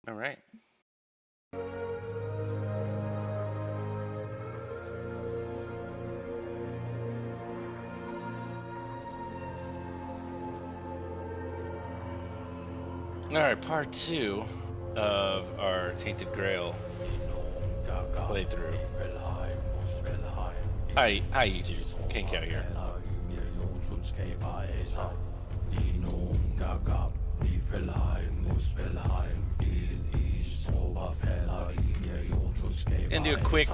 All right. All right, part two of our Tainted Grail playthrough. Hi, YouTube. Kank out here. Gonna do a quick,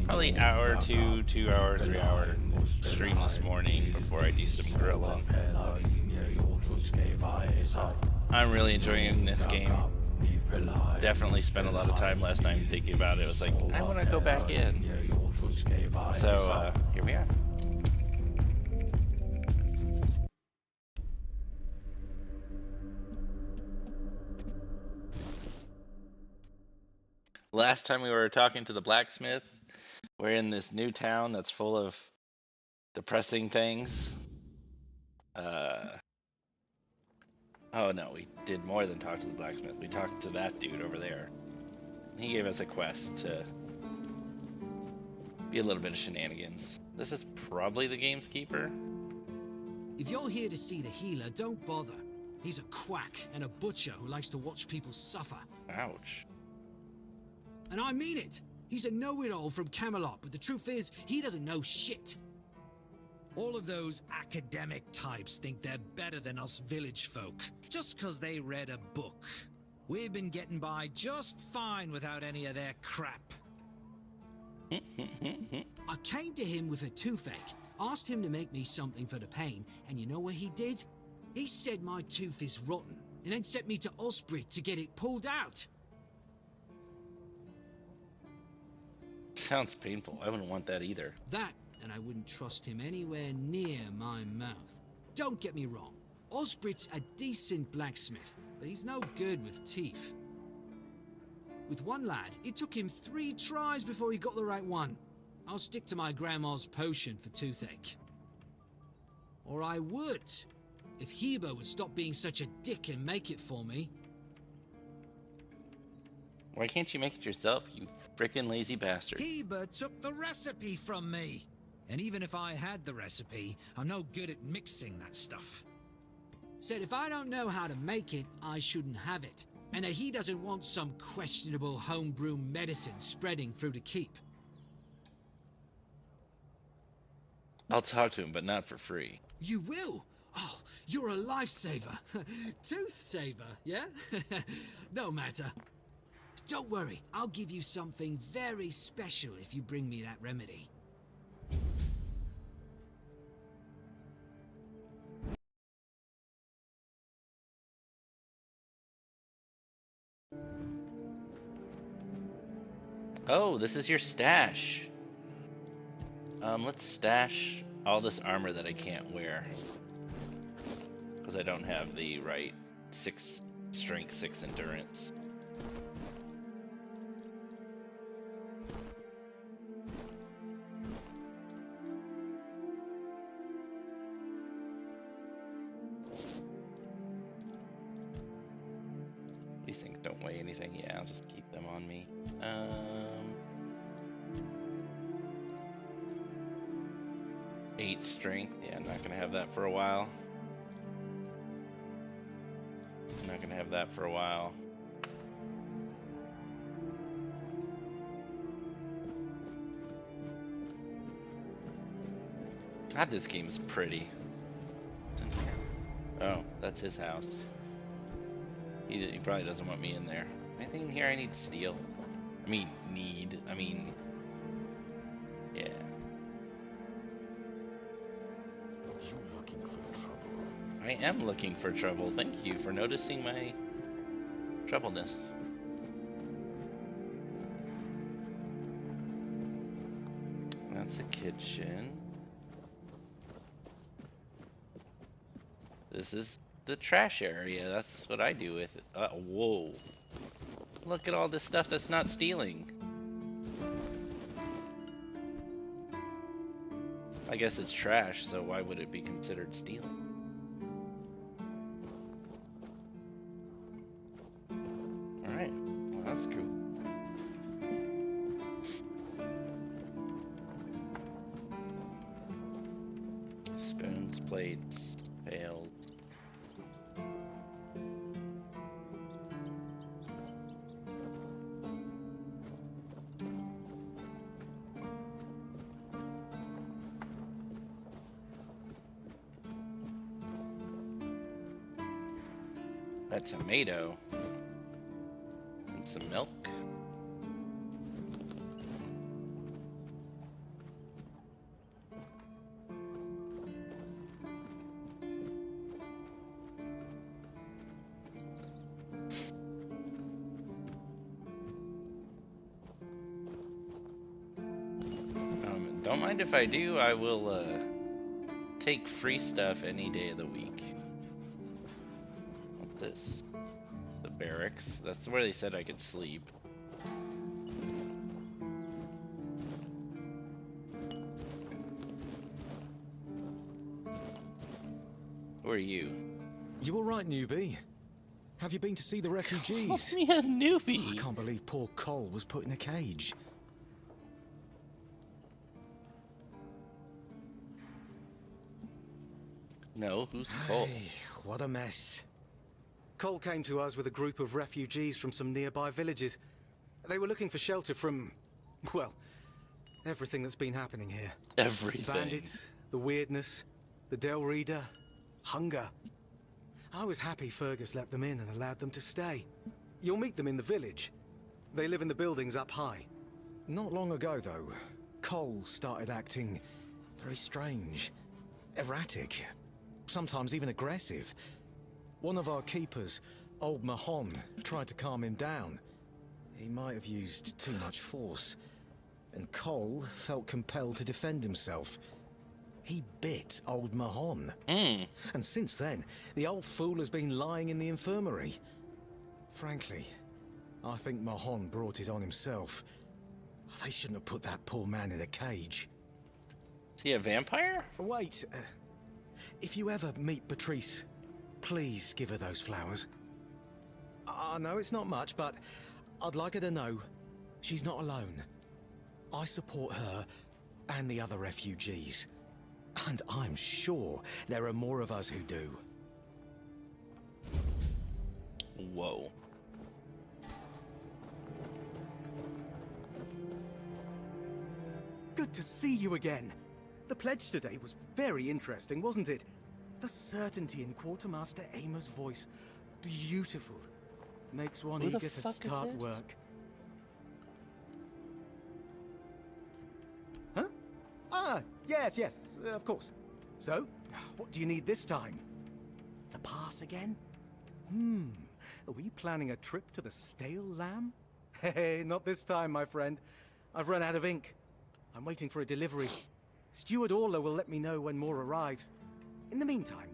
probably hour, 2 hour, 3 hour stream this morning before I do some grilling. I'm really enjoying this game. Definitely spent a lot of time last night thinking about it. I was like, I want to go back in. So here we are. Last time we were talking to the blacksmith, we're in this new town that's full of depressing things. Oh no, we did more than talk to the blacksmith. We talked to that dude over there. He gave us a quest to be a little bit of shenanigans. This is probably the gamekeeper. If you're here to see the healer, don't bother. He's a quack and a butcher who likes to watch people suffer. Ouch. And I mean it! He's a know-it-all from Camelot, but the truth is, he doesn't know shit. All of those academic types think they're better than us village folk, just 'cause they read a book. We've been getting by just fine without any of their crap. I came to him with a toothache, asked him to make me something for the pain, and you know what he did? He said my tooth is rotten, and then sent me to Osprey to get it pulled out. Sounds painful. I wouldn't want that either. That, and I wouldn't trust him anywhere near my mouth. Don't get me wrong, Osbrit's a decent blacksmith, but he's no good with teeth. With one lad, it took him 3 tries before he got the right one. I'll stick to my grandma's potion for toothache. Or I would, if Heber would stop being such a dick and make it for me. Why can't you make it yourself, you frickin' lazy bastard? Heber took the recipe from me. And even if I had the recipe, I'm no good at mixing that stuff. Said if I don't know how to make it, I shouldn't have it. And that he doesn't want some questionable homebrew medicine spreading through the keep. I'll talk to him, but not for free. You will? Oh, you're a lifesaver. Tooth saver, yeah? No matter. Don't worry, I'll give you something very special if you bring me that remedy. Oh, this is your stash. Let's stash all this armor that I can't wear. Because I don't have the right 6 strength, 6 endurance. These things don't weigh anything. Yeah, I'll just keep them on me. 8 strength. Yeah, I'm not gonna have that for a while. I'm not gonna have that for a while. God, this game is pretty. Oh, that's his house. He probably doesn't want me in there. Anything in here I need to steal? I mean, yeah. You looking for trouble? I am looking for trouble. Thank you for noticing my troubleness. That's a kitchen. This is the trash area. That's what I do with it. Whoa. Look at all this stuff that's not stealing. I guess it's trash, so why would it be considered stealing? Alright. plates. Failed. That tomato. And some milk. Don't mind if I do. I will take free stuff any day of the week. What's this? The barracks. That's where they said I could sleep. Who are you? You all right, newbie? Have you been to see the refugees? Call me a newbie. I can't believe poor Cole was put in a cage. No, who's Cole? Hey, what a mess. Cole came to us with a group of refugees from some nearby villages. They were looking for shelter from, well, everything that's been happening here. Everything. Bandits, the weirdness, the Del Reader, hunger. I was happy Fergus let them in and allowed them to stay. You'll meet them in the village. They live in the buildings up high. Not long ago, though, Cole started acting very strange, erratic, sometimes even aggressive. One of our keepers, old Mahon, tried to calm him down. He might have used too much force, and Cole felt compelled to defend himself. He bit old Mahon. And since then, the old fool has been lying in the infirmary. Frankly, I think Mahon brought it on himself. They shouldn't have put that poor man in a cage. Is he a vampire? Wait, if you ever meet Patrice, please give her those flowers. I know it's not much, but I'd like her to know she's not alone. I support her and the other refugees. And I'm sure there are more of us who do. Whoa. Good to see you again. The pledge today was very interesting, wasn't it? The certainty in Quartermaster Aymer's voice. Beautiful. Makes one Who the eager to fuck is start this? work. Huh? Ah, yes, of course. So, what do you need this time? The pass again? Are we planning a trip to the Stale Lamb? Hey, not this time, my friend. I've run out of ink. I'm waiting for a delivery. Steward Orla will let me know when more arrives. In the meantime,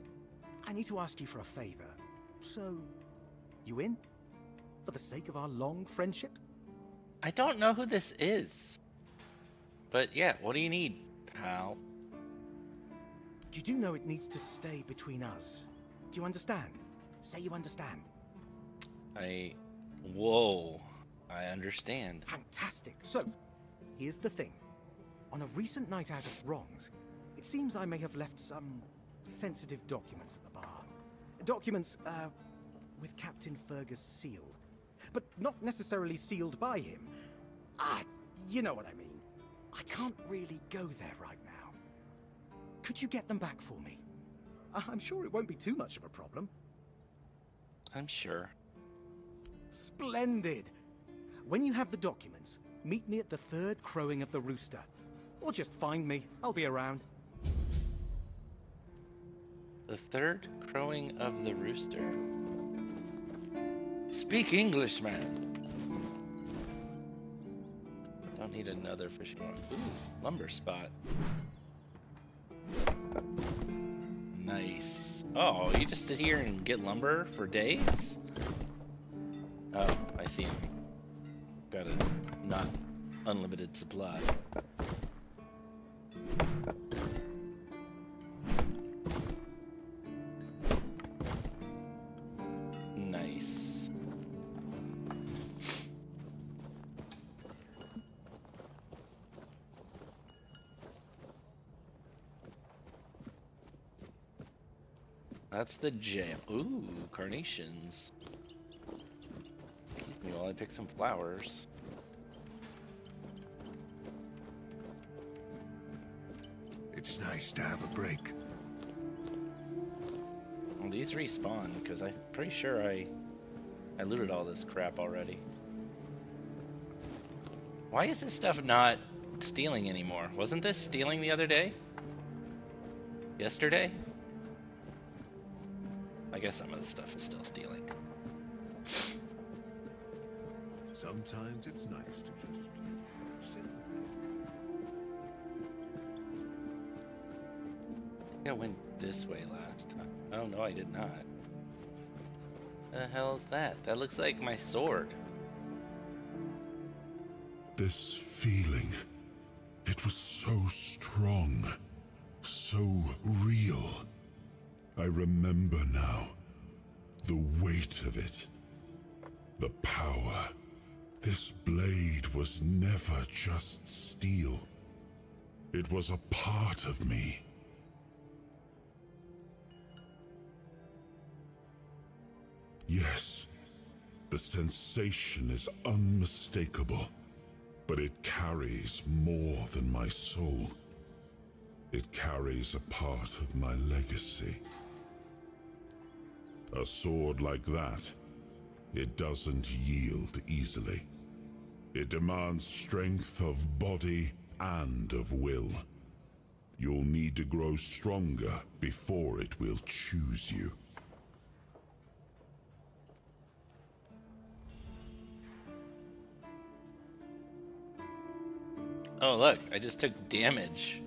I need to ask you for a favor. So, you in? For the sake of our long friendship? I don't know who this is. But yeah, what do you need, pal? You do know it needs to stay between us. Do you understand? Say you understand. Whoa. I understand. Fantastic. So, here's the thing. On a recent night out at Wrongs, it seems I may have left some sensitive documents at the bar. Documents, with Captain Fergus' seal. But not necessarily sealed by him. You know what I mean. I can't really go there right now. Could you get them back for me? I'm sure it won't be too much of a problem. I'm sure. Splendid! When you have the documents, meet me at the third crowing of the rooster. Or just find me. I'll be around. The third crowing of the rooster. Speak English, man. Don't need another fishing rod. Ooh, lumber spot. Nice. Oh, you just sit here and get lumber for days? Oh, I see. Got a not unlimited supply. Nice. That's the jam. Ooh, carnations. Excuse me while I pick some flowers. It's nice to have a break. Well, these respawn because I'm pretty sure I looted all this crap already. Why is this stuff not stealing anymore? Wasn't this stealing the other day? Yesterday? I guess some of the stuff is still stealing. Sometimes it's nice to just sit and think. I think I went this way last time. Oh no, I did not. The hell is that? That looks like my sword. This feeling, it was so strong, so real. I remember now, the weight of it, the power. This blade was never just steel. It was a part of me. Yes, the sensation is unmistakable, but it carries more than my soul. It carries a part of my legacy. A sword like that, it doesn't yield easily. It demands strength of body and of will. You'll need to grow stronger before it will choose you. Oh look, I just took damage.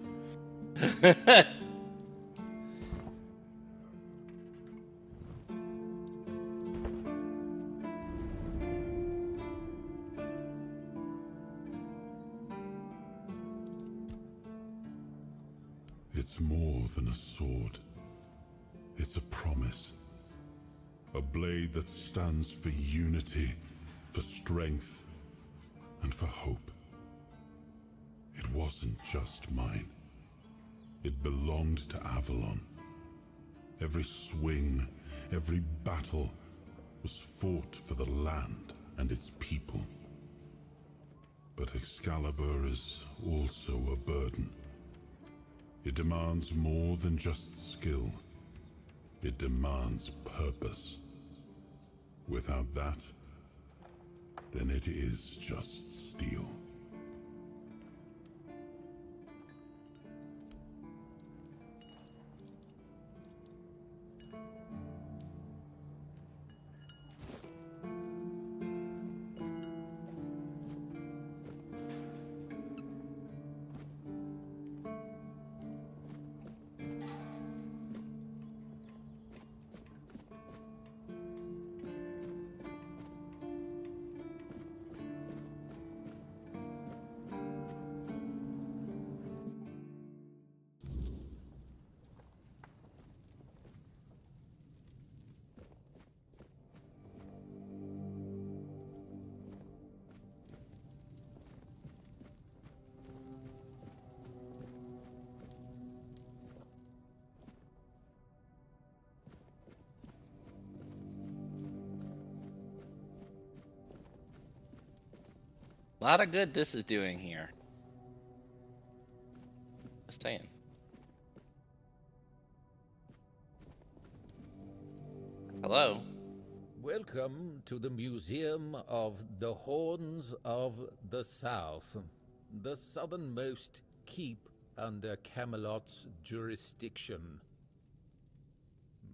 It's more than a sword. It's a promise. A blade that stands for unity, for strength, and for hope. It wasn't just mine. It belonged to Avalon. Every swing, every battle was fought for the land and its people. But Excalibur is also a burden. It demands more than just skill. It demands purpose. Without that, then it is just steel. A lot of good this is doing here. Just saying. Hello. Welcome to the Museum of the Horns of the South, the southernmost keep under Camelot's jurisdiction.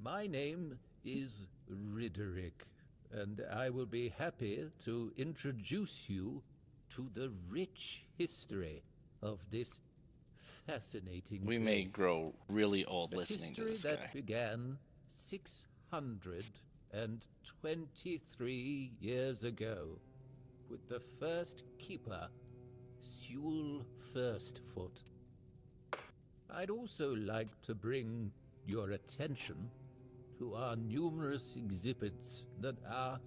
My name is Ridderick, and I will be happy to introduce you to the rich history of this fascinating We place. may grow really old listening to history this that guy. began 623 years ago with the first keeper, Sewell Firstfoot. I'd also like to bring your attention to our numerous exhibits that are,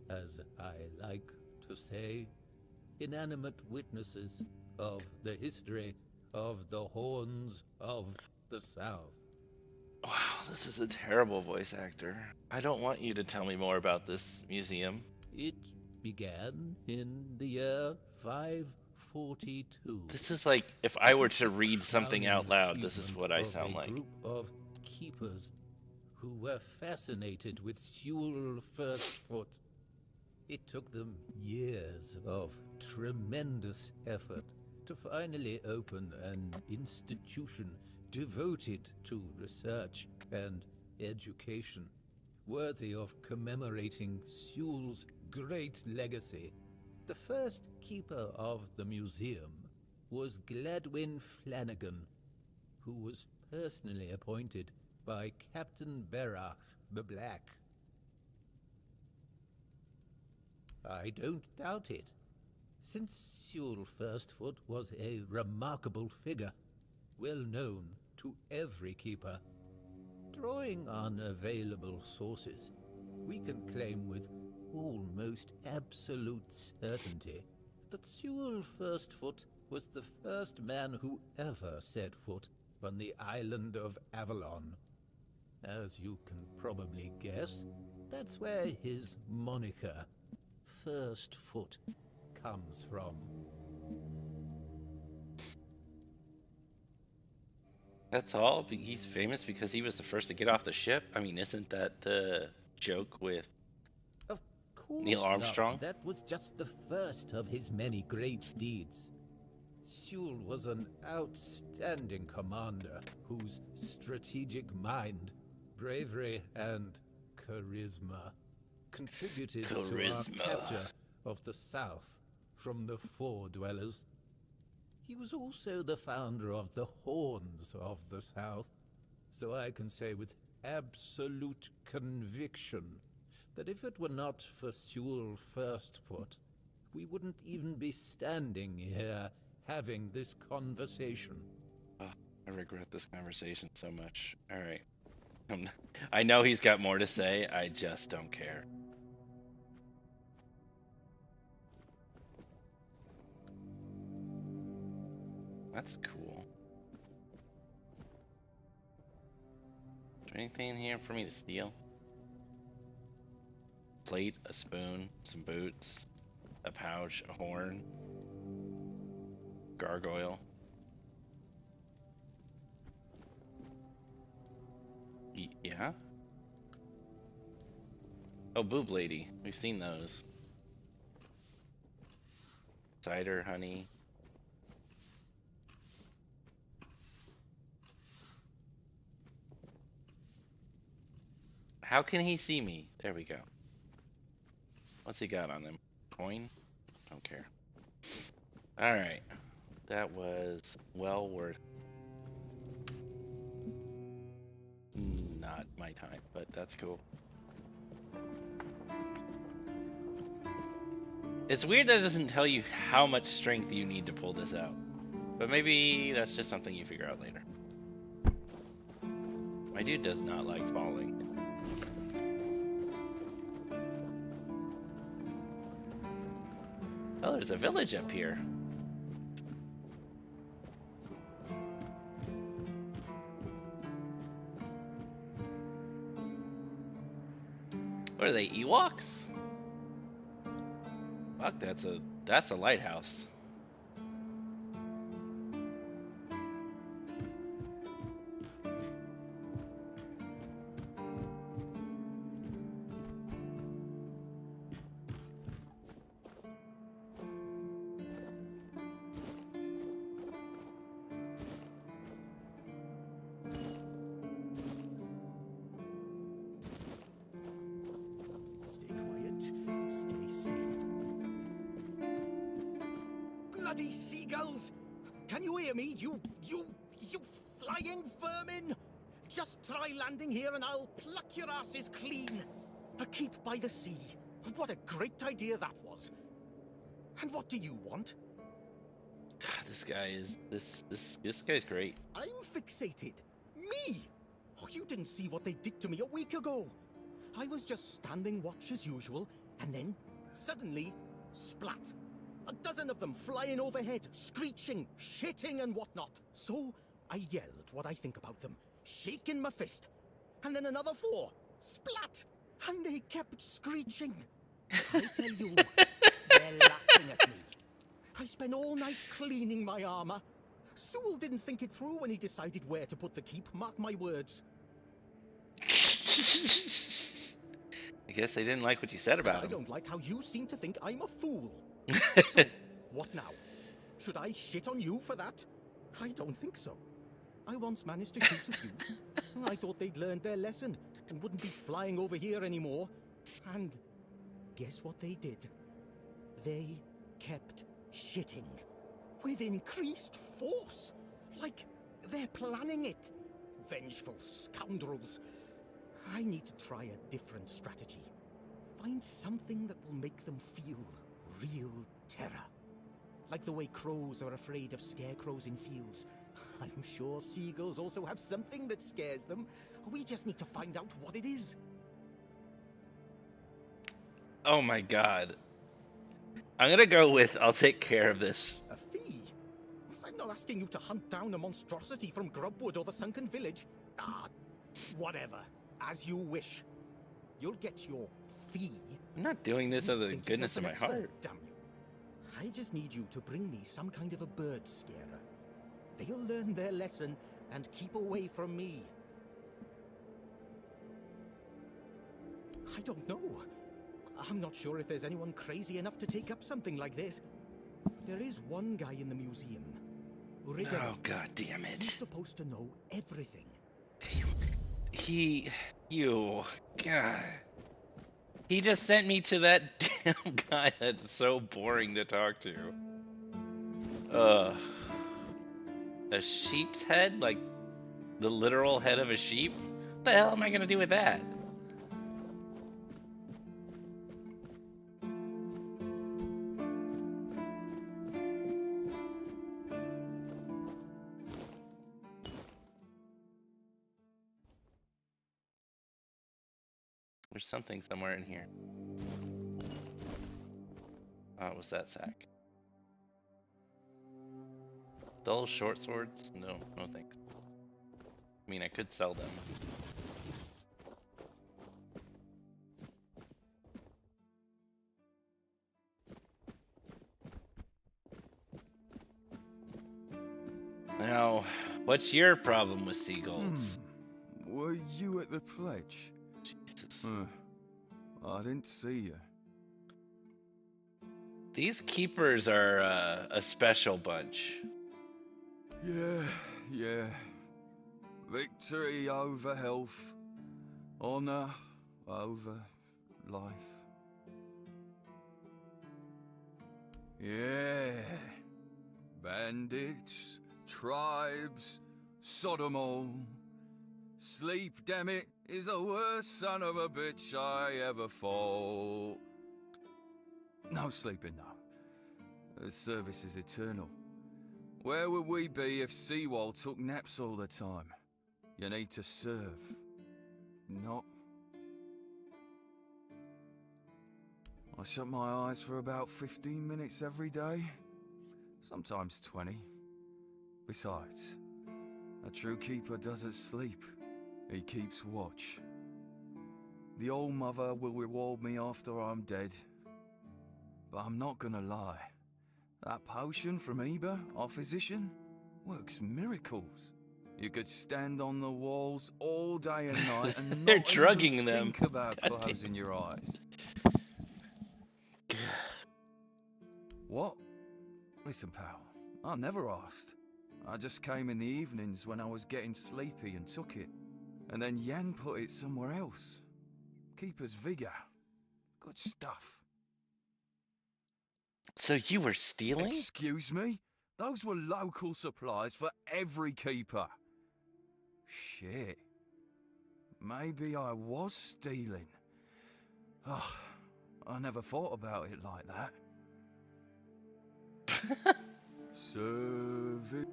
as I like to say, inanimate witnesses of the history of the Horns of the South. Wow, This is a terrible voice actor. I don't want you to tell me more about this museum. It began in the year 542. This is like if I It were is to the read something out crowning loud, this is achievement what I of sound a like. group of keepers who were fascinated with Sewell Firstfoot. It took them years of tremendous effort to finally open an institution devoted to research and education, worthy of commemorating Sewell's great legacy. The first keeper of the museum was Gladwin Flanagan, who was personally appointed by Captain Berach the Black. I don't doubt it, since Sewell Firstfoot was a remarkable figure, well known to every keeper. Drawing on available sources, we can claim with almost absolute certainty that Sewell Firstfoot was the first man who ever set foot on the island of Avalon. As you can probably guess, that's where his moniker, Firstfoot, comes from. That's all? He's famous because he was the first to get off the ship? I mean, isn't that the joke with Of course Neil Armstrong? not. That was just the first of his many great deeds. Sewell was an outstanding commander whose strategic mind, bravery, and charisma contributed to our Charisma. capture of the South from the Four Dwellers. He was also the founder of the Horns of the South, so I can say with absolute conviction that if it were not for Sewell Firstfoot, we wouldn't even be standing here having this conversation. Oh, I regret this conversation so much. Alright. I know he's got more to say, I just don't care. That's cool. Is there anything in here for me to steal? Plate, a spoon, some boots, a pouch, a horn, gargoyle. Yeah? Oh, boob lady. We've seen those. Cider, honey. How can he see me? There we go. What's he got on him? Coin? Don't care. Alright. That was well worth not my time, but that's cool. It's weird that it doesn't tell you how much strength you need to pull this out. But maybe that's just something you figure out later. My dude does not like falling. Oh, there's a village up here. What are they, Ewoks? Fuck, that's a lighthouse. Stay quiet. Stay safe. Bloody seagulls! Can you hear me? You flying vermin! Just try landing here and I'll pluck your asses clean. A keep by the sea. What a great idea that was. And what do you want? God, this guy is this guy's great. I'm fixated. Me? Oh, you didn't see what they did to me a week ago. I was just standing watch as usual, and then, suddenly, splat. A dozen of them flying overhead, screeching, shitting and whatnot. So, I yelled what I think about them, shaking my fist. And then another 4. Splat! And they kept screeching. I tell you, they're laughing at me. I spent all night cleaning my armor. Sewell didn't think it through when he decided where to put the keep, mark my words. I guess I didn't like what you said about I him. don't like how you seem to think I'm a fool. So, what now? Should I shit on you for that? I don't think so. I once managed to shoot a few. I thought they'd learned their lesson and wouldn't be flying over here anymore. And guess what they did? They kept shitting. With increased force. Like they're planning it. Vengeful scoundrels. I need to try a different strategy. Find something that will make them feel real terror. Like the way crows are afraid of scarecrows in fields. I'm sure seagulls also have something that scares them. We just need to find out what it is. Oh my god. I'm gonna go with I'll take care of this. A fee? I'm not asking you to hunt down a monstrosity from Grubwood or the Sunken Village. Ah, whatever. As you wish. You'll get your fee. I'm not doing this out of the Think goodness of yourself my an heart. expert, damn you. I just need you to bring me some kind of a bird scarer. They'll learn their lesson and keep away from me. I don't know. I'm not sure if there's anyone crazy enough to take up something like this. There is one guy in the museum. Oh god damn He's it. supposed to know everything. God. He just sent me to that damn guy that's so boring to talk to. A sheep's head? Like the literal head of a sheep? What the hell am I gonna do with that? There's something somewhere in here. Oh, it was that sack. Dull short swords? No, no thanks. I mean, I could sell them. Now, what's your problem with seagulls? Were you at the pledge? Jesus. I didn't see you. These keepers are a special bunch. Yeah. Victory over health. Honor over life. Yeah. Bandits, tribes, Sodom all. Sleep, damn it, is the worst son of a bitch I ever fought. No sleeping now. The service is eternal. Where would we be if Seawall took naps all the time? You need to serve, not... I shut my eyes for about 15 minutes every day. Sometimes 20. Besides, a true keeper doesn't sleep. He keeps watch. The old mother will reward me after I'm dead. But I'm not gonna lie. That potion from Eber, our physician, works miracles. You could stand on the walls all day and night and They're not drugging even them. think about God closing your eyes. What? Listen, pal, I never asked. I just came in the evenings when I was getting sleepy and took it. And then Yan put it somewhere else. Keeper's vigor. Good stuff. So you were stealing? Excuse me? Those were local supplies for every keeper. Shit. Maybe I was stealing. Oh, I never thought about it like that. Serve it.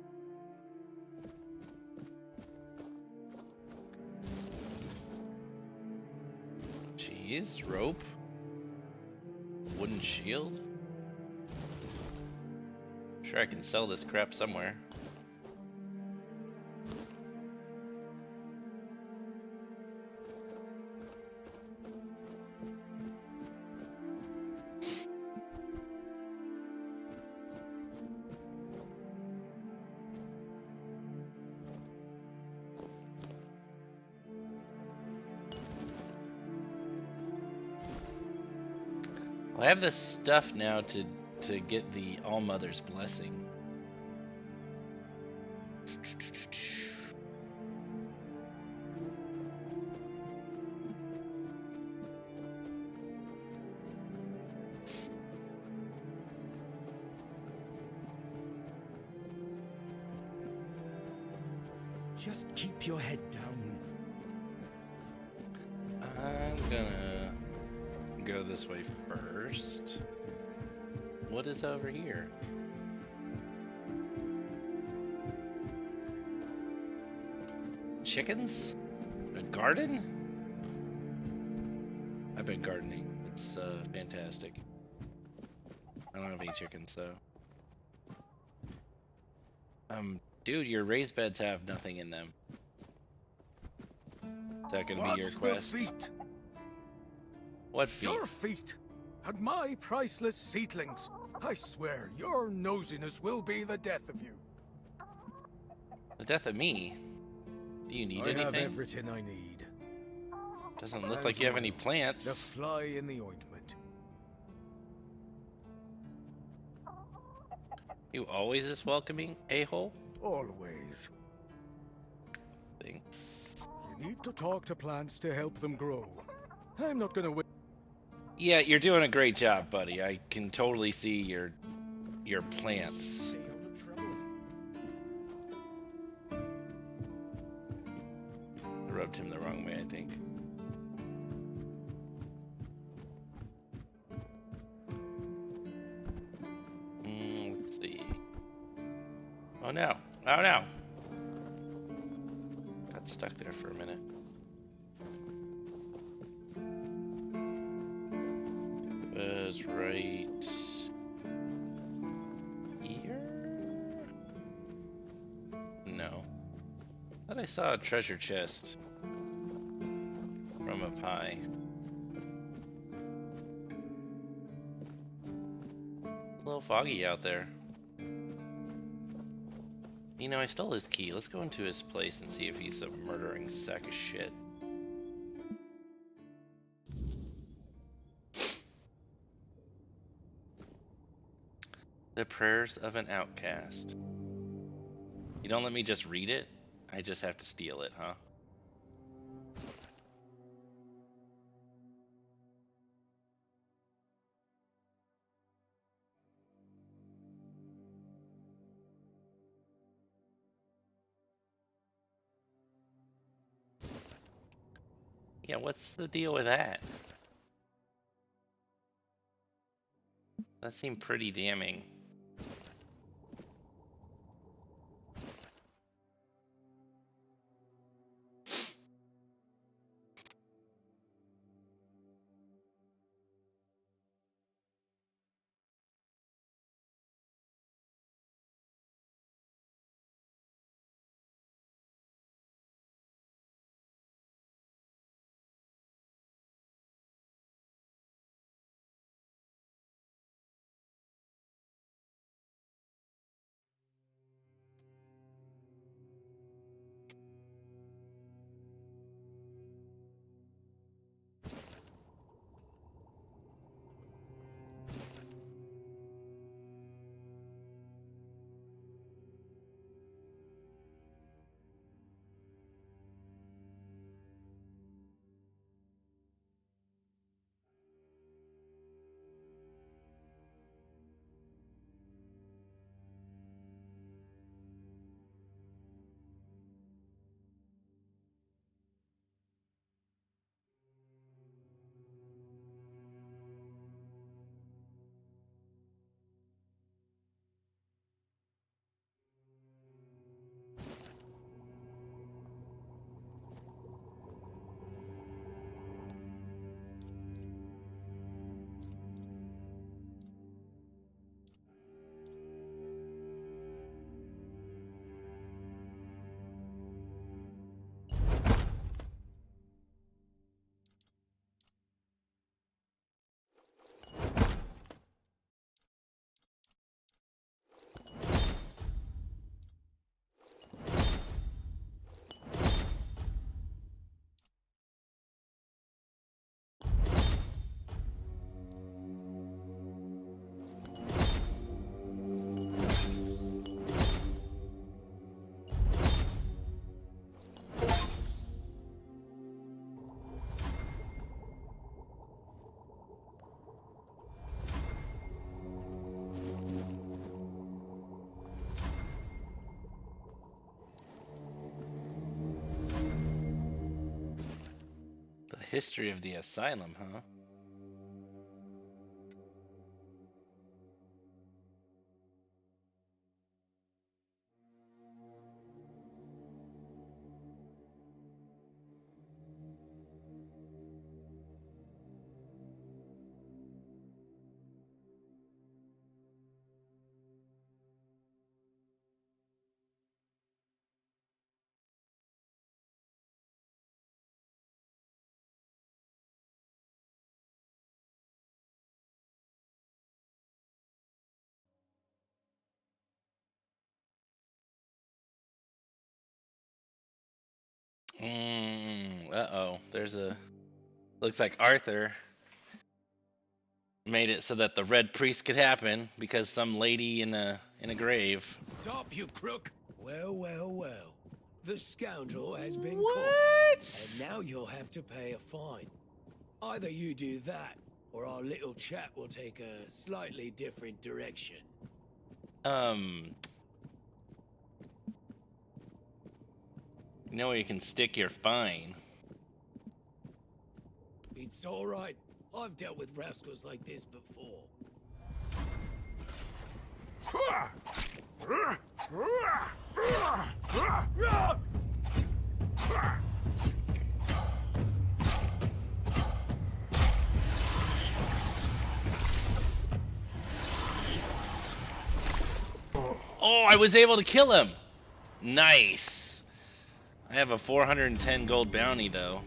Jeez, rope? Wooden shield? Sure, I can sell this crap somewhere. I have the stuff now to get the Allmother's blessing. Just keep your head down. I'm gonna go this way first. What is over here? Chickens? A garden? I've been gardening. It's fantastic. I don't have any chickens though. Dude, your raised beds have nothing in them. Is that gonna be your quest? Feet? What feet? Your feet! And my priceless seedlings! I swear, your nosiness will be the death of you. The death of me? Do you need anything? I have everything I need. Doesn't look And like you have any plants. The fly in the ointment. You always this welcoming, a-hole? Always. Thanks. You need to talk to plants to help them grow. I'm not gonna wait. Yeah, you're doing a great job, buddy. I can totally see your plants. I rubbed him the wrong way, I think. Let's see. Oh no! Oh no! Got stuck there for a minute. Was right here? No. I thought I saw a treasure chest from up high. A little foggy out there. You know, I stole his key. Let's go into his place and see if he's a murdering sack of shit. The Prayers of an Outcast. You don't let me just read it? I just have to steal it, huh? Yeah, what's the deal with that? That seemed pretty damning. history of the asylum, huh? Uh-oh. There's a... Looks like Arthur made it so that the Red Priest could happen because some lady in a grave. Stop, you crook! Well, well, well. The scoundrel has been What? caught. And now you'll have to pay a fine. Either you do that, or our little chat will take a slightly different direction. You know where you can stick your fine. It's alright. I've dealt with rascals like this before. Oh, I was able to kill him! Nice! I have a 410 gold bounty, though.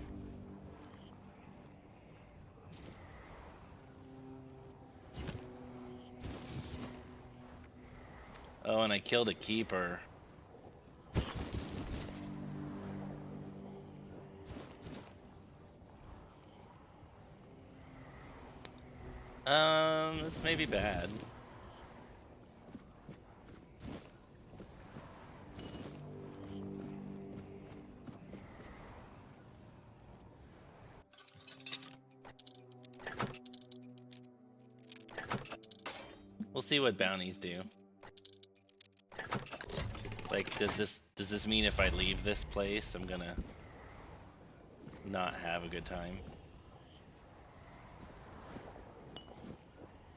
Oh, and I killed a keeper. This may be bad. We'll see what bounties do. Like, does this mean if I leave this place, I'm gonna not have a good time?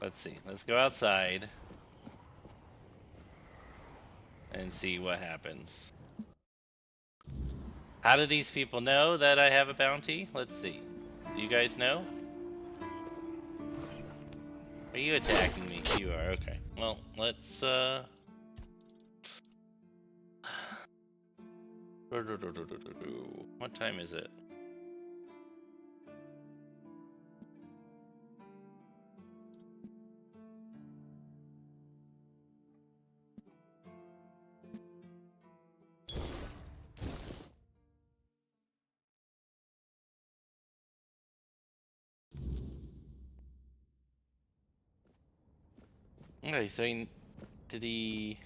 Let's see. Let's go outside and see what happens. How do these people know that I have a bounty? Let's see. Do you guys know? Are you attacking me? You are, okay. Well, let's what time is it? Okay, so did he...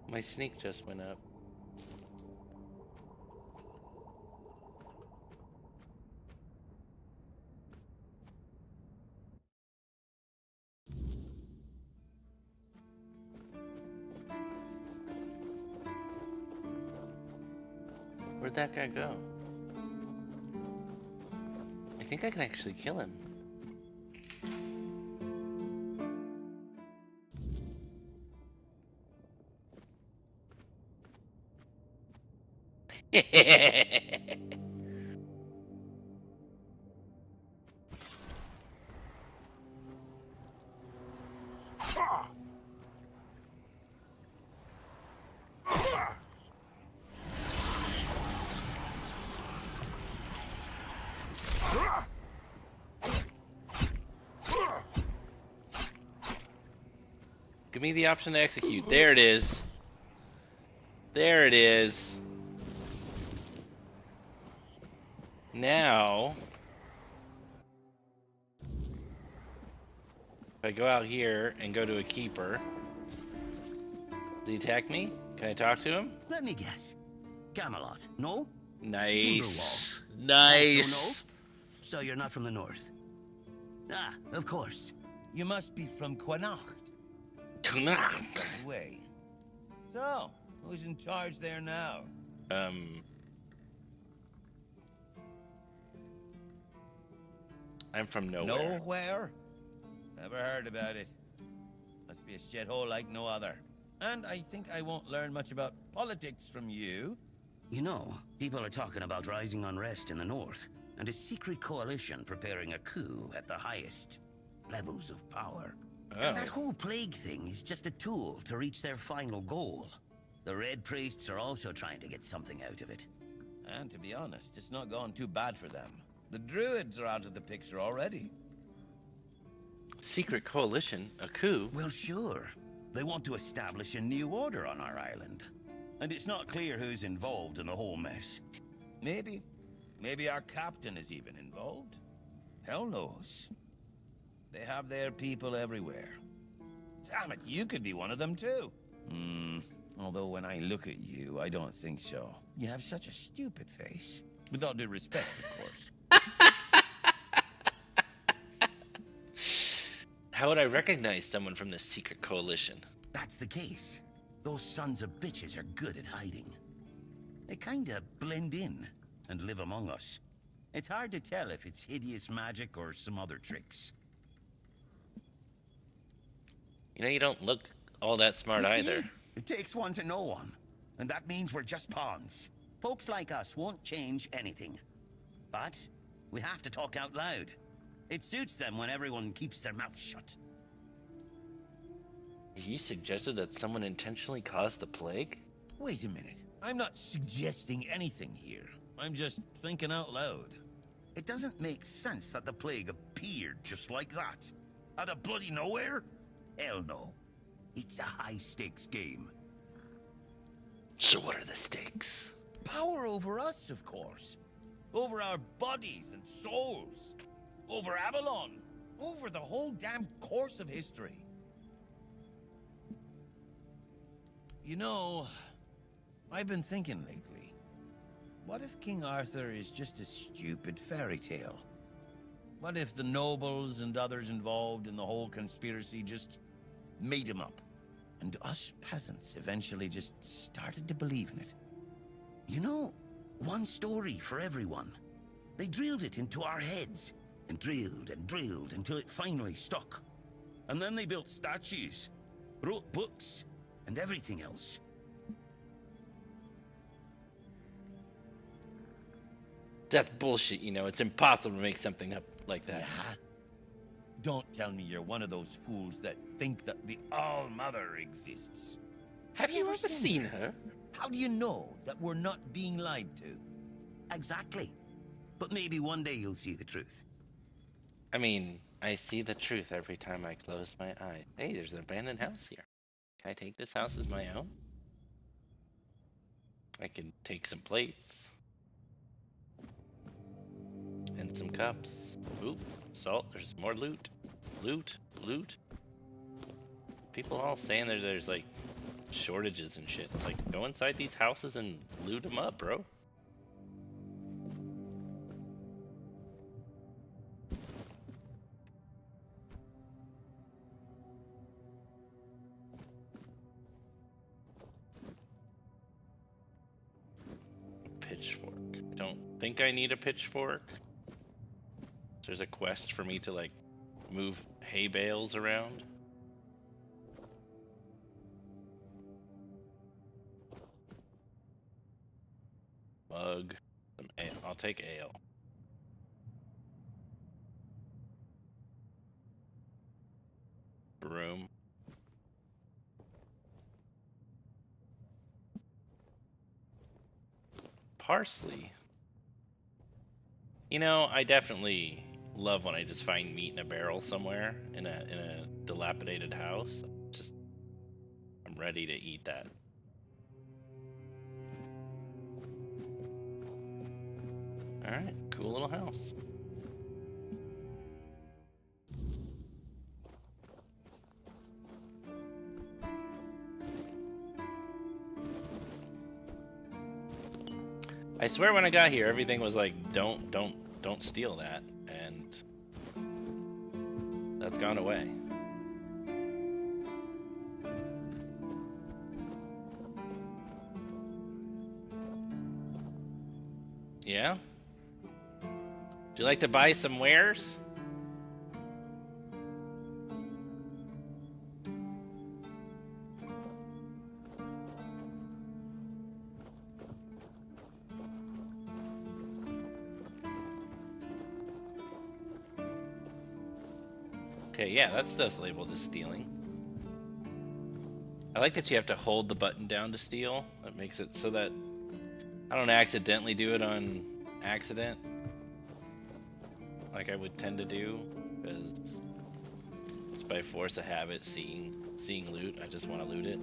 My sneak just went up. Where'd that guy go? I think I can actually kill him. Give Give me the option to execute. There it is. There it is. Now, if I go out here and go to a keeper, does he attack me? Can I talk to him? Let me guess. Camelot, no? Nice. Timberwall. Nice. Also no? So you're not from the north? Ah, of course. You must be from Quanacht. Away. So, who's in charge there now? I'm from nowhere. Nowhere? Never heard about it. Must be a shithole like no other. And I think I won't learn much about politics from you. You know, people are talking about rising unrest in the north, and a secret coalition preparing a coup at the highest levels of power. Oh. And that whole plague thing is just a tool to reach their final goal. The Red Priests are also trying to get something out of it. And to be honest, it's not gone too bad for them. The Druids are out of the picture already. Secret coalition? A coup? Well, sure. They want to establish a new order on our island. And it's not clear who's involved in the whole mess. Maybe. Maybe our captain is even involved. Hell knows. They have their people everywhere. Damn it, you could be one of them too. Although when I look at you, I don't think so. You have such a stupid face. With all due respect, of course. How would I recognize someone from this secret coalition? That's the case. Those sons of bitches are good at hiding. They kinda blend in and live among us. It's hard to tell if it's hideous magic or some other tricks. You know, you don't look all that smart You see? either. It takes one to know one, and that means we're just pawns. Folks like us won't change anything. But we have to talk out loud. It suits them when everyone keeps their mouth shut. You suggested that someone intentionally caused the plague? Wait a minute. I'm not suggesting anything here. I'm just thinking out loud. It doesn't make sense that the plague appeared just like that. Out of bloody nowhere? Hell no. It's a high-stakes game. So what are the stakes? Power over us, of course. Over our bodies and souls. Over Avalon. Over the whole damn course of history. You know, I've been thinking lately. What if King Arthur is just a stupid fairy tale? What if the nobles and others involved in the whole conspiracy just made him up? And us peasants eventually just started to believe in it. You know, one story for everyone. They drilled it into our heads, and drilled until it finally stuck. And then they built statues, wrote books, and everything else. That's bullshit, you know. It's impossible to make something up like that. Yeah? Don't tell me you're one of those fools that think that the All-Mother exists. Have you ever seen her? How do you know that we're not being lied to? Exactly. But maybe one day you'll see the truth. I mean, I see the truth every time I close my eyes. Hey, there's an abandoned house here. Can I take this house as my own? I can take some plates. And some cups. Oop, salt, there's more loot. Loot. People all saying there's like shortages and shit. It's like, go inside these houses and loot them up, bro. Pitchfork. I don't think I need a pitchfork. There's a quest for me to like move hay bales around. Mug. Some ale. I'll take ale. Broom. Parsley. You know, I definitely love when I just find meat in a barrel somewhere in a dilapidated house. Just I'm ready to eat that. Alright, cool little house. I swear when I got here, everything was like, don't steal that, and that's gone away. Yeah? Would you like to buy some wares? Okay, yeah, that stuff's labeled as stealing. I like that you have to hold the button down to steal. That makes it so that I don't accidentally do it on accident, like I would tend to do, because it's by force of habit, seeing loot, I just want to loot it.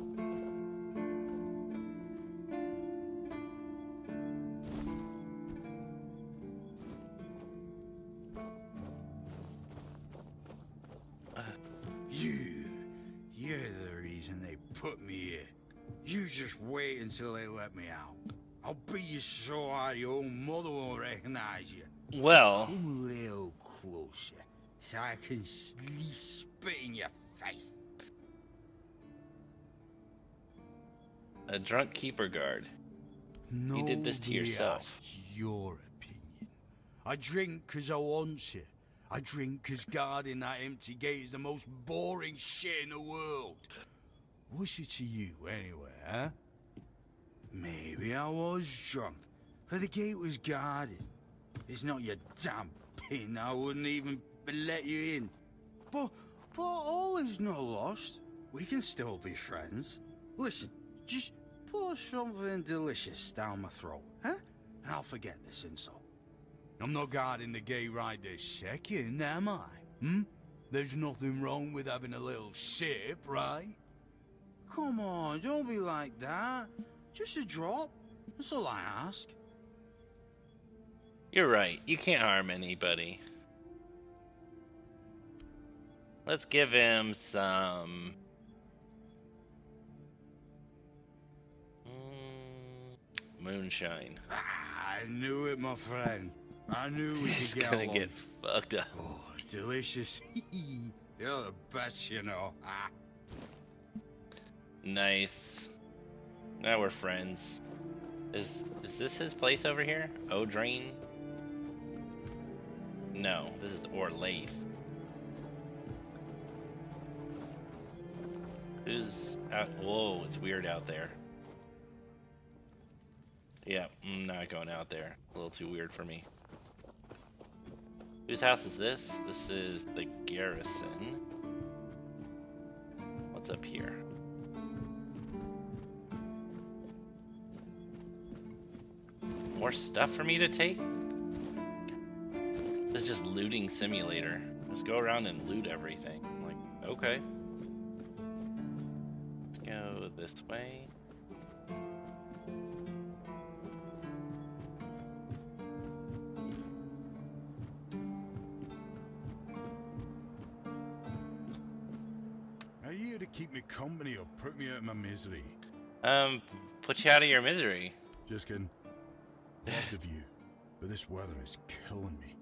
You're the reason they put me here. You just wait until they let me out. I'll beat you so hard your own mother won't recognize you. Well, Come a little closer, so I can spit in your face. a drunk keeper guard. You did this to yourself. Your opinion. I drink 'cause I want you. I drink 'cause guarding that empty gate is the most boring shit in the world. What's it to you, anyway, huh? Maybe I was drunk, but the gate was guarded. It's not your damn pin, I wouldn't even let you in. But all is not lost. We can still be friends. Listen, just pour something delicious down my throat, huh? And I'll forget this insult. I'm not guarding the gate right this second, am I? There's nothing wrong with having a little sip, right? Come on, don't be like that. Just a drop. That's all I ask. You're right. You can't harm anybody. Let's give him some... moonshine. I knew it, my friend. I knew we He's could get gonna along. get fucked up. Oh, delicious. You're the best, you know. Nice. Now we're friends. Is this his place over here? Odrain? No, this is Orlaith. Who's out? Whoa, it's weird out there. Yeah, I'm not going out there. A little too weird for me. Whose house is this? This is the garrison. What's up here? More stuff for me to take? This is just looting simulator. Just go around and loot everything. I'm like, okay. Let's go this way. Are you here to keep me company or put me out of my misery? Put you out of your misery. Just kidding. Love the view, but this weather is killing me.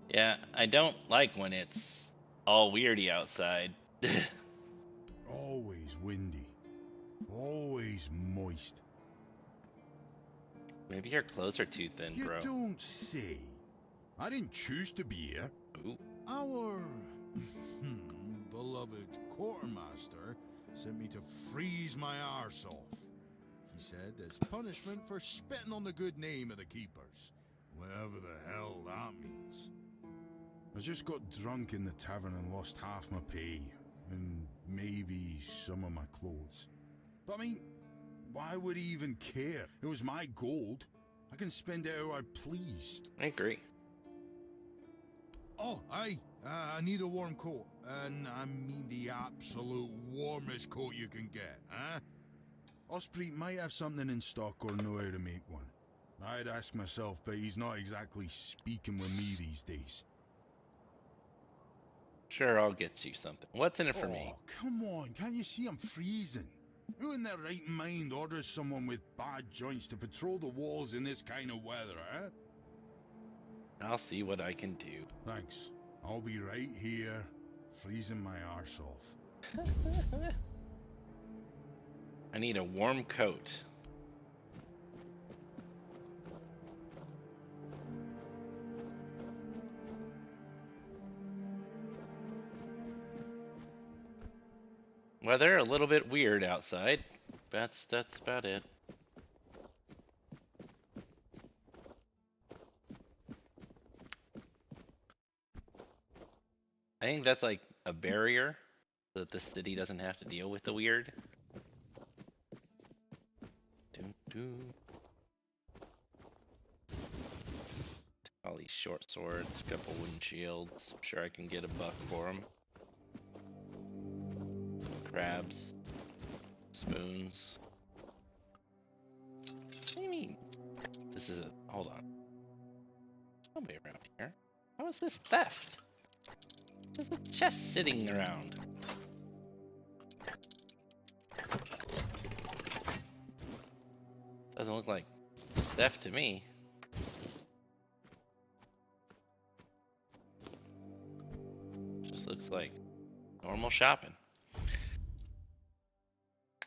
Yeah, I don't like when it's all weirdy outside. Always windy. Always moist. Maybe your clothes are too thin, You bro. don't say. I didn't choose to be here. Ooh. Our beloved quartermaster sent me to freeze my arse off. He said as punishment for spitting on the good name of the keepers. Whatever the hell that means. I just got drunk in the tavern and lost half my pay. And maybe some of my clothes. But I mean, why would he even care? It was my gold. I can spend it how I please. I agree. Oh, aye. I need a warm coat, and I mean the absolute warmest coat you can get, huh? Osprey might have something in stock or know how to make one. I'd ask myself, but he's not exactly speaking with me these days. Sure, I'll get you something. What's in it for me? Come on, can't you see I'm freezing? Who in their right mind orders someone with bad joints to patrol the walls in this kind of weather, huh? I'll see what I can do. Thanks. I'll be right here, freezing my arse off. I need a warm coat. Weather a little bit weird outside. That's about it. I think that's like a barrier so that the city doesn't have to deal with the weird. Doo -doo. All these short swords, a couple wooden shields. I'm sure I can get a buck for them. Crabs, spoons. What do you mean? This is a. Hold on. There's nobody around here. How is this theft? There's a chest sitting around. Doesn't look like theft to me. Just looks like normal shopping.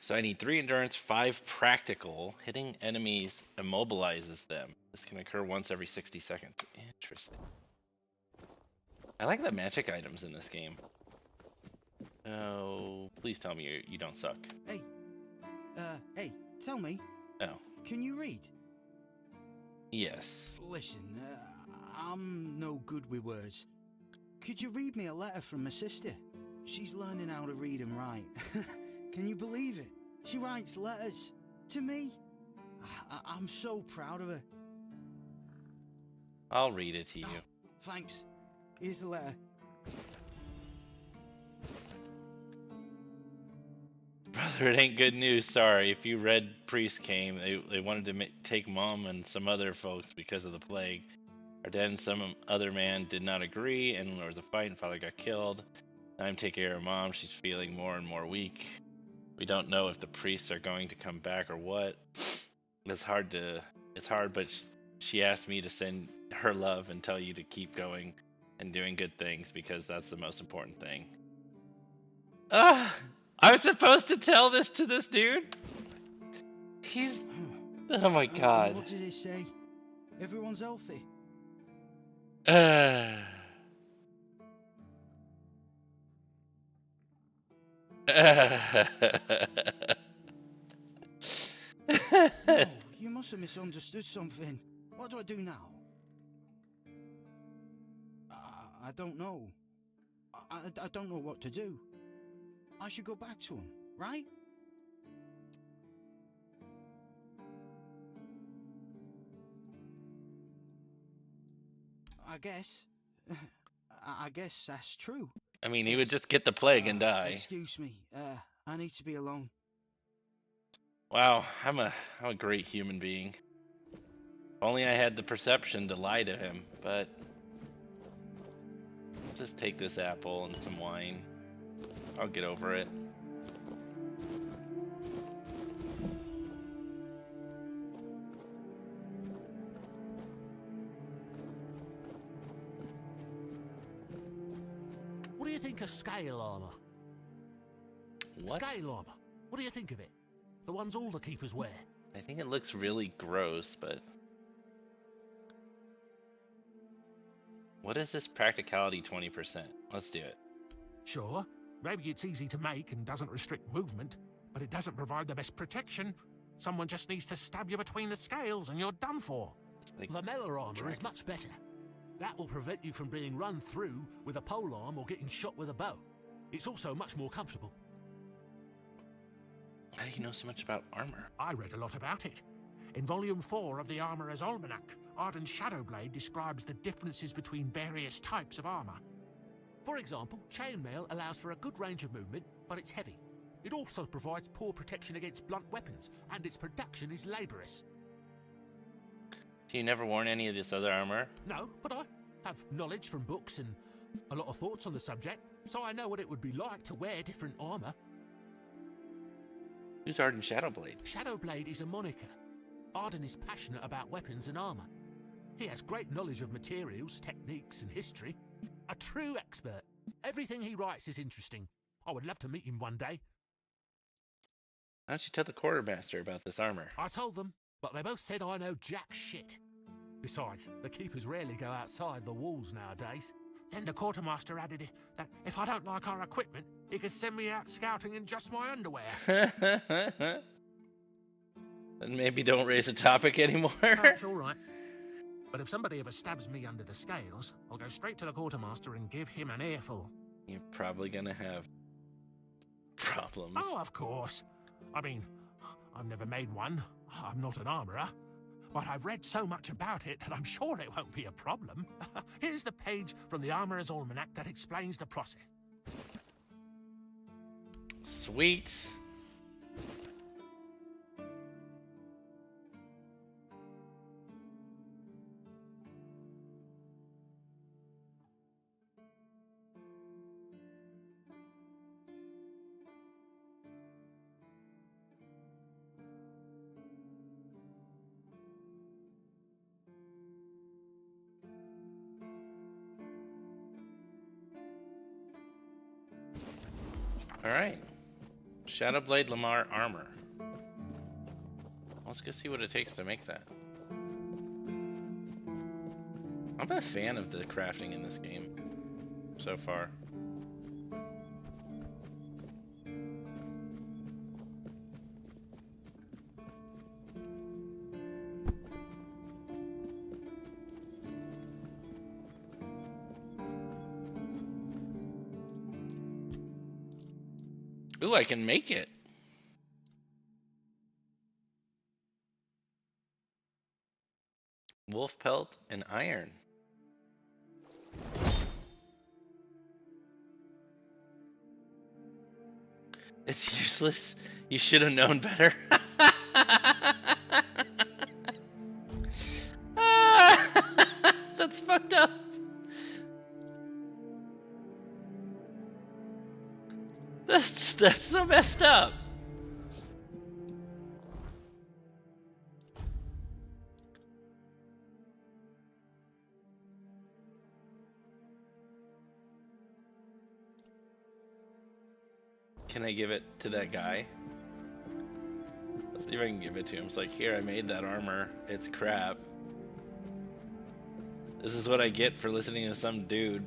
So I need 3 endurance, 5 practical. Hitting enemies immobilizes them. This can occur once every 60 seconds. Interesting. I like the magic items in this game. Oh, please tell me you don't suck. Hey, tell me. Oh. Can you read? Yes. Listen, I'm no good with words. Could you read me a letter from my sister? She's learning how to read and write. Can you believe it? She writes letters to me. I'm so proud of her. I'll read it to you. Thanks. Here's the letter. Brother, it ain't good news. Sorry. If you read Priest came, they wanted to take Mom and some other folks because of the plague. Our dad and some other man did not agree, and there was a fight, and Father got killed. Now I'm taking care of Mom. She's feeling more and more weak. We don't know if the priests are going to come back or what. It's hard, but she asked me to send her love and tell you to keep going and doing good things because that's the most important thing. I was supposed to tell this to this dude? He's... Oh my god. What did he say? Everyone's healthy. No, you must have misunderstood something. What do I do now? I don't know. I don't know what to do. I should go back to him, right? I guess that's true. I mean, he would just get the plague and die. Excuse me. I need to be alone. Wow, I'm a great human being. If only I had the perception to lie to him, but just take this apple and some wine. I'll get over it. What do you think of scale armor? What? Scale armor. What do you think of it? The ones all the keepers wear. I think it looks really gross, but... What is this practicality 20%? Let's do it. Sure. Maybe it's easy to make and doesn't restrict movement, but it doesn't provide the best protection. Someone just needs to stab you between the scales and you're done for. Like Vanilla armor is much better. That will prevent you from being run through with a polearm or getting shot with a bow. It's also much more comfortable. How do you know so much about armor? I read a lot about it. In Volume 4 of the Armourer's Almanac, Arden's Shadowblade describes the differences between various types of armor. For example, chainmail allows for a good range of movement, but it's heavy. It also provides poor protection against blunt weapons, and its production is laborious. So you never worn any of this other armor? No, but I have knowledge from books and a lot of thoughts on the subject, so I know what it would be like to wear different armor. Who's Arden Shadowblade? Shadowblade is a moniker. Arden is passionate about weapons and armor. He has great knowledge of materials, techniques, and history. A true expert. Everything he writes is interesting. I would love to meet him one day. Why don't you tell the quartermaster about this armor? I told them, but they both said I know jack shit. Besides, the keepers rarely go outside the walls nowadays. Then the quartermaster added that if I don't like our equipment, he could send me out scouting in just my underwear. Then maybe don't raise a topic anymore. That's all right. But if somebody ever stabs me under the scales, I'll go straight to the quartermaster and give him an earful. You're probably gonna have problems. Oh, of course. I mean, I've never made one. I'm not an armorer. But I've read so much about it that I'm sure it won't be a problem. Here's the page from the Armorer's Almanac that explains the process. Sweet. Alright. Shadowblade Lamar armor. Let's go see what it takes to make that. I'm a fan of the crafting in this game so far. Ooh, I can make it. Wolf pelt and iron. It's useless. You should have known better. That's fucked up. That's so messed up. Can I give it to that guy? Let's see if I can give it to him. It's like, here, I made that armor. It's crap. This is what I get for listening to some dude.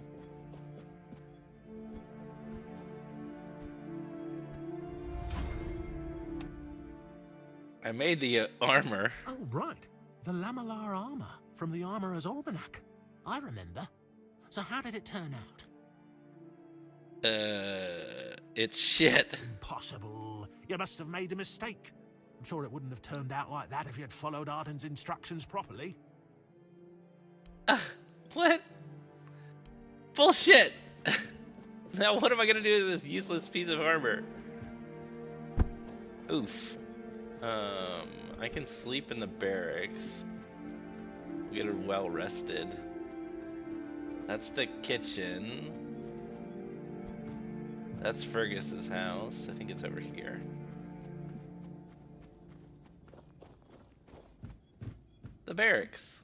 I made the armor. Oh, right. The lamellar armor from the Armorer's Almanac. I remember. So how did it turn out? It's shit. It's impossible. You must have made a mistake. I'm sure it wouldn't have turned out like that if you had followed Arden's instructions properly. What? Bullshit! Now what am I gonna do with this useless piece of armor? Oof. I can sleep in the barracks. Get well rested. That's the kitchen. That's Fergus's house. I think it's over here. The barracks.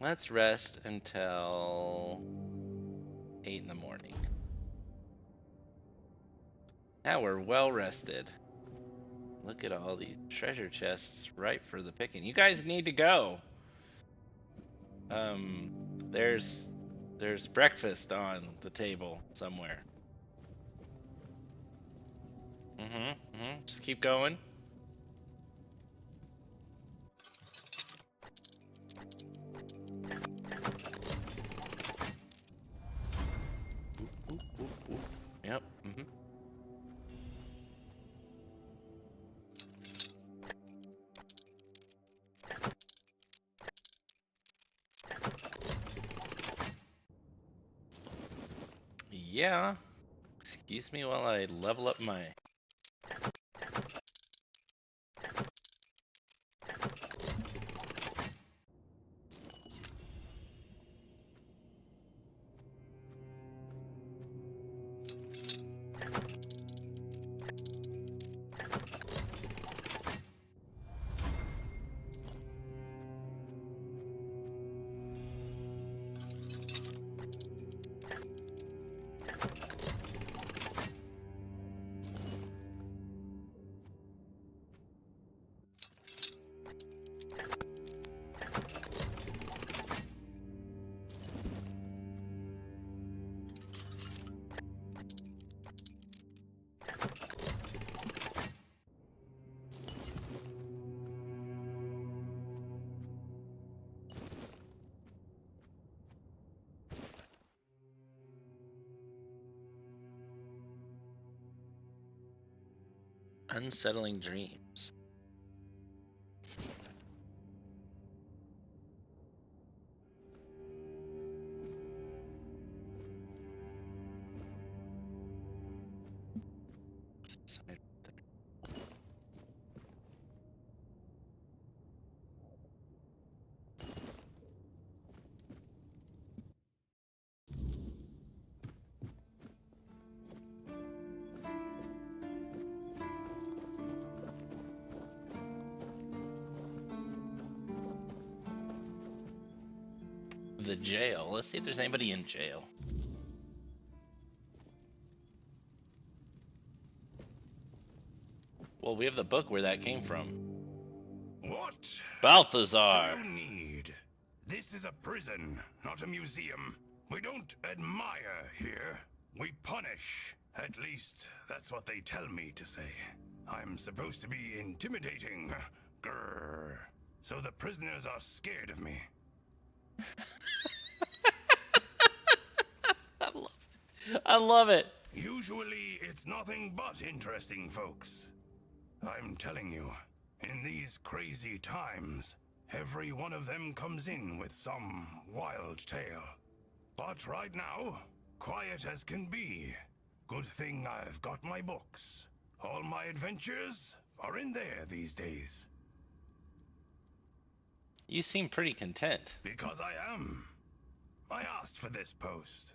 Let's rest until 8 in the morning. Now we're well rested. Look at all these treasure chests ripe for the picking. You guys need to go. There's breakfast on the table somewhere. Just keep going. Yep. Yeah. Excuse me while I level up my... Unsettling dreams. The jail. Let's see if there's anybody in jail. Well, we have the book where that came from. What Balthazar. do you need? This is a prison, not a museum. We don't admire here. We punish. At least, that's what they tell me to say. I'm supposed to be intimidating. Grrr. So the prisoners are scared of me. I love it. Usually, it's nothing but interesting, folks. I'm telling you, in these crazy times, every one of them comes in with some wild tale. But right now, quiet as can be. Good thing I've got my books. All my adventures are in there these days. You seem pretty content. Because I am. I asked for this post.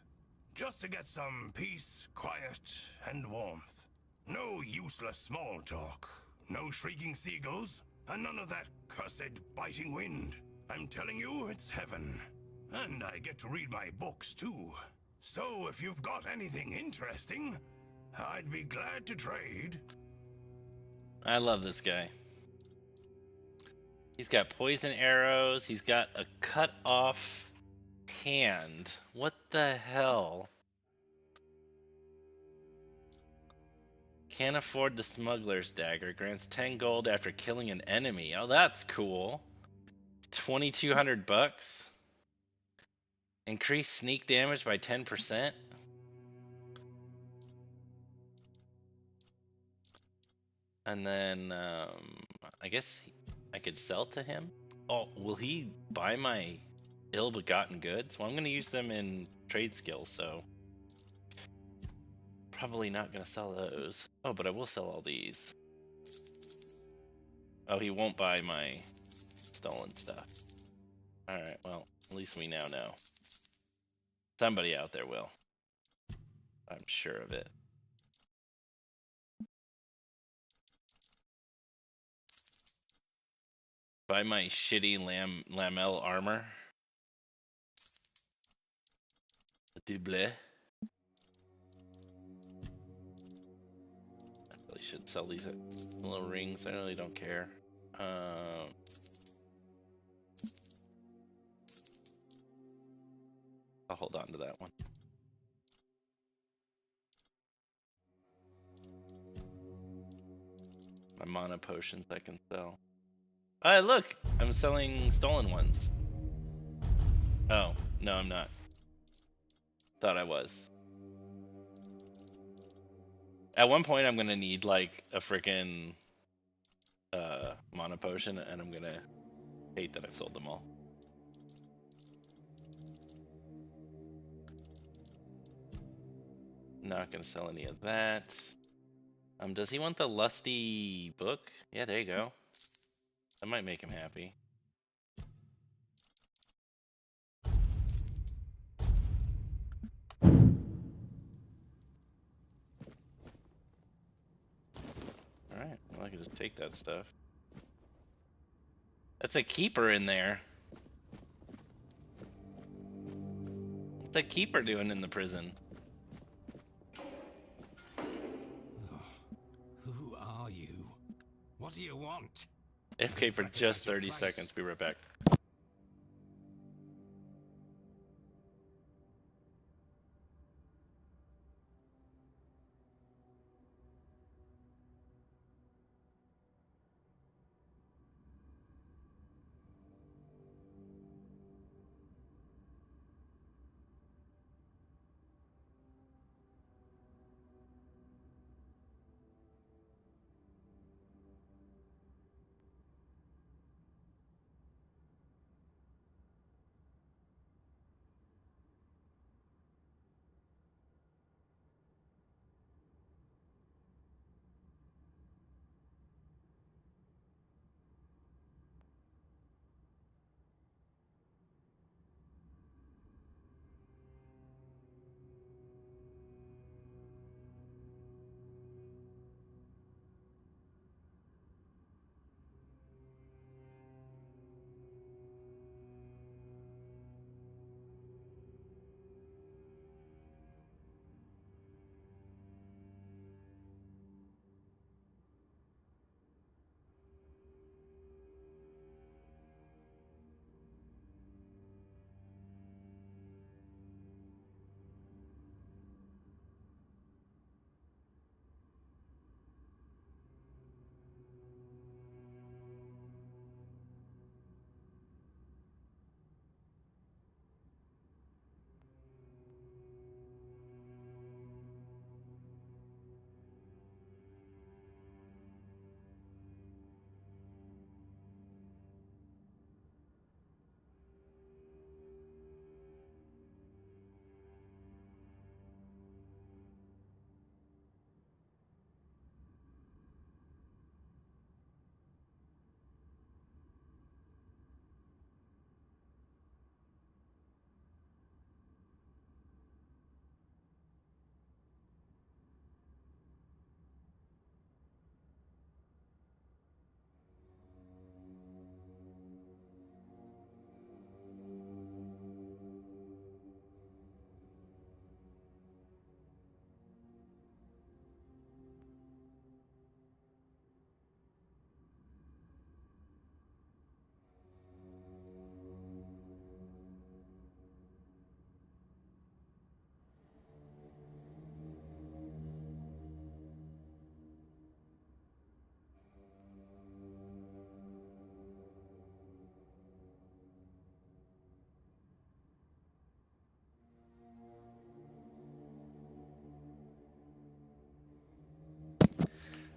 Just to get some peace, quiet, and warmth. No useless small talk. No shrieking seagulls. And none of that cursed biting wind. I'm telling you, it's heaven. And I get to read my books too. So if you've got anything interesting, I'd be glad to trade. I love this guy. He's got poison arrows. He's got a cut off hand. What the hell? Can't afford the smuggler's dagger. Grants 10 gold after killing an enemy. Oh, that's cool. 2,200 bucks. Increase sneak damage by 10%. And then I guess I could sell to him. Oh, will he buy my ill-begotten goods? Well, I'm going to use them in trade skills, so probably not going to sell those. Oh, but I will sell all these. Oh, he won't buy my stolen stuff. Alright, well, at least we now know. Somebody out there will. I'm sure of it. Buy my shitty Lamel armor. Double. I really should sell these little rings. I really don't care. I'll hold on to that one. My mana potions I can sell. Look! I'm selling stolen ones. Oh, no, I'm not. Thought I was. At one point, I'm gonna need like a freaking mana potion, and I'm gonna hate that I've sold them all. not gonna sell any of that. Does he want the lusty book? Yeah, there you go. That might make him happy. Alright, well I can just take that stuff. That's a keeper in there. What's that keeper doing in the prison? Who are you? What do you want? FK for just 30 seconds. Be right back.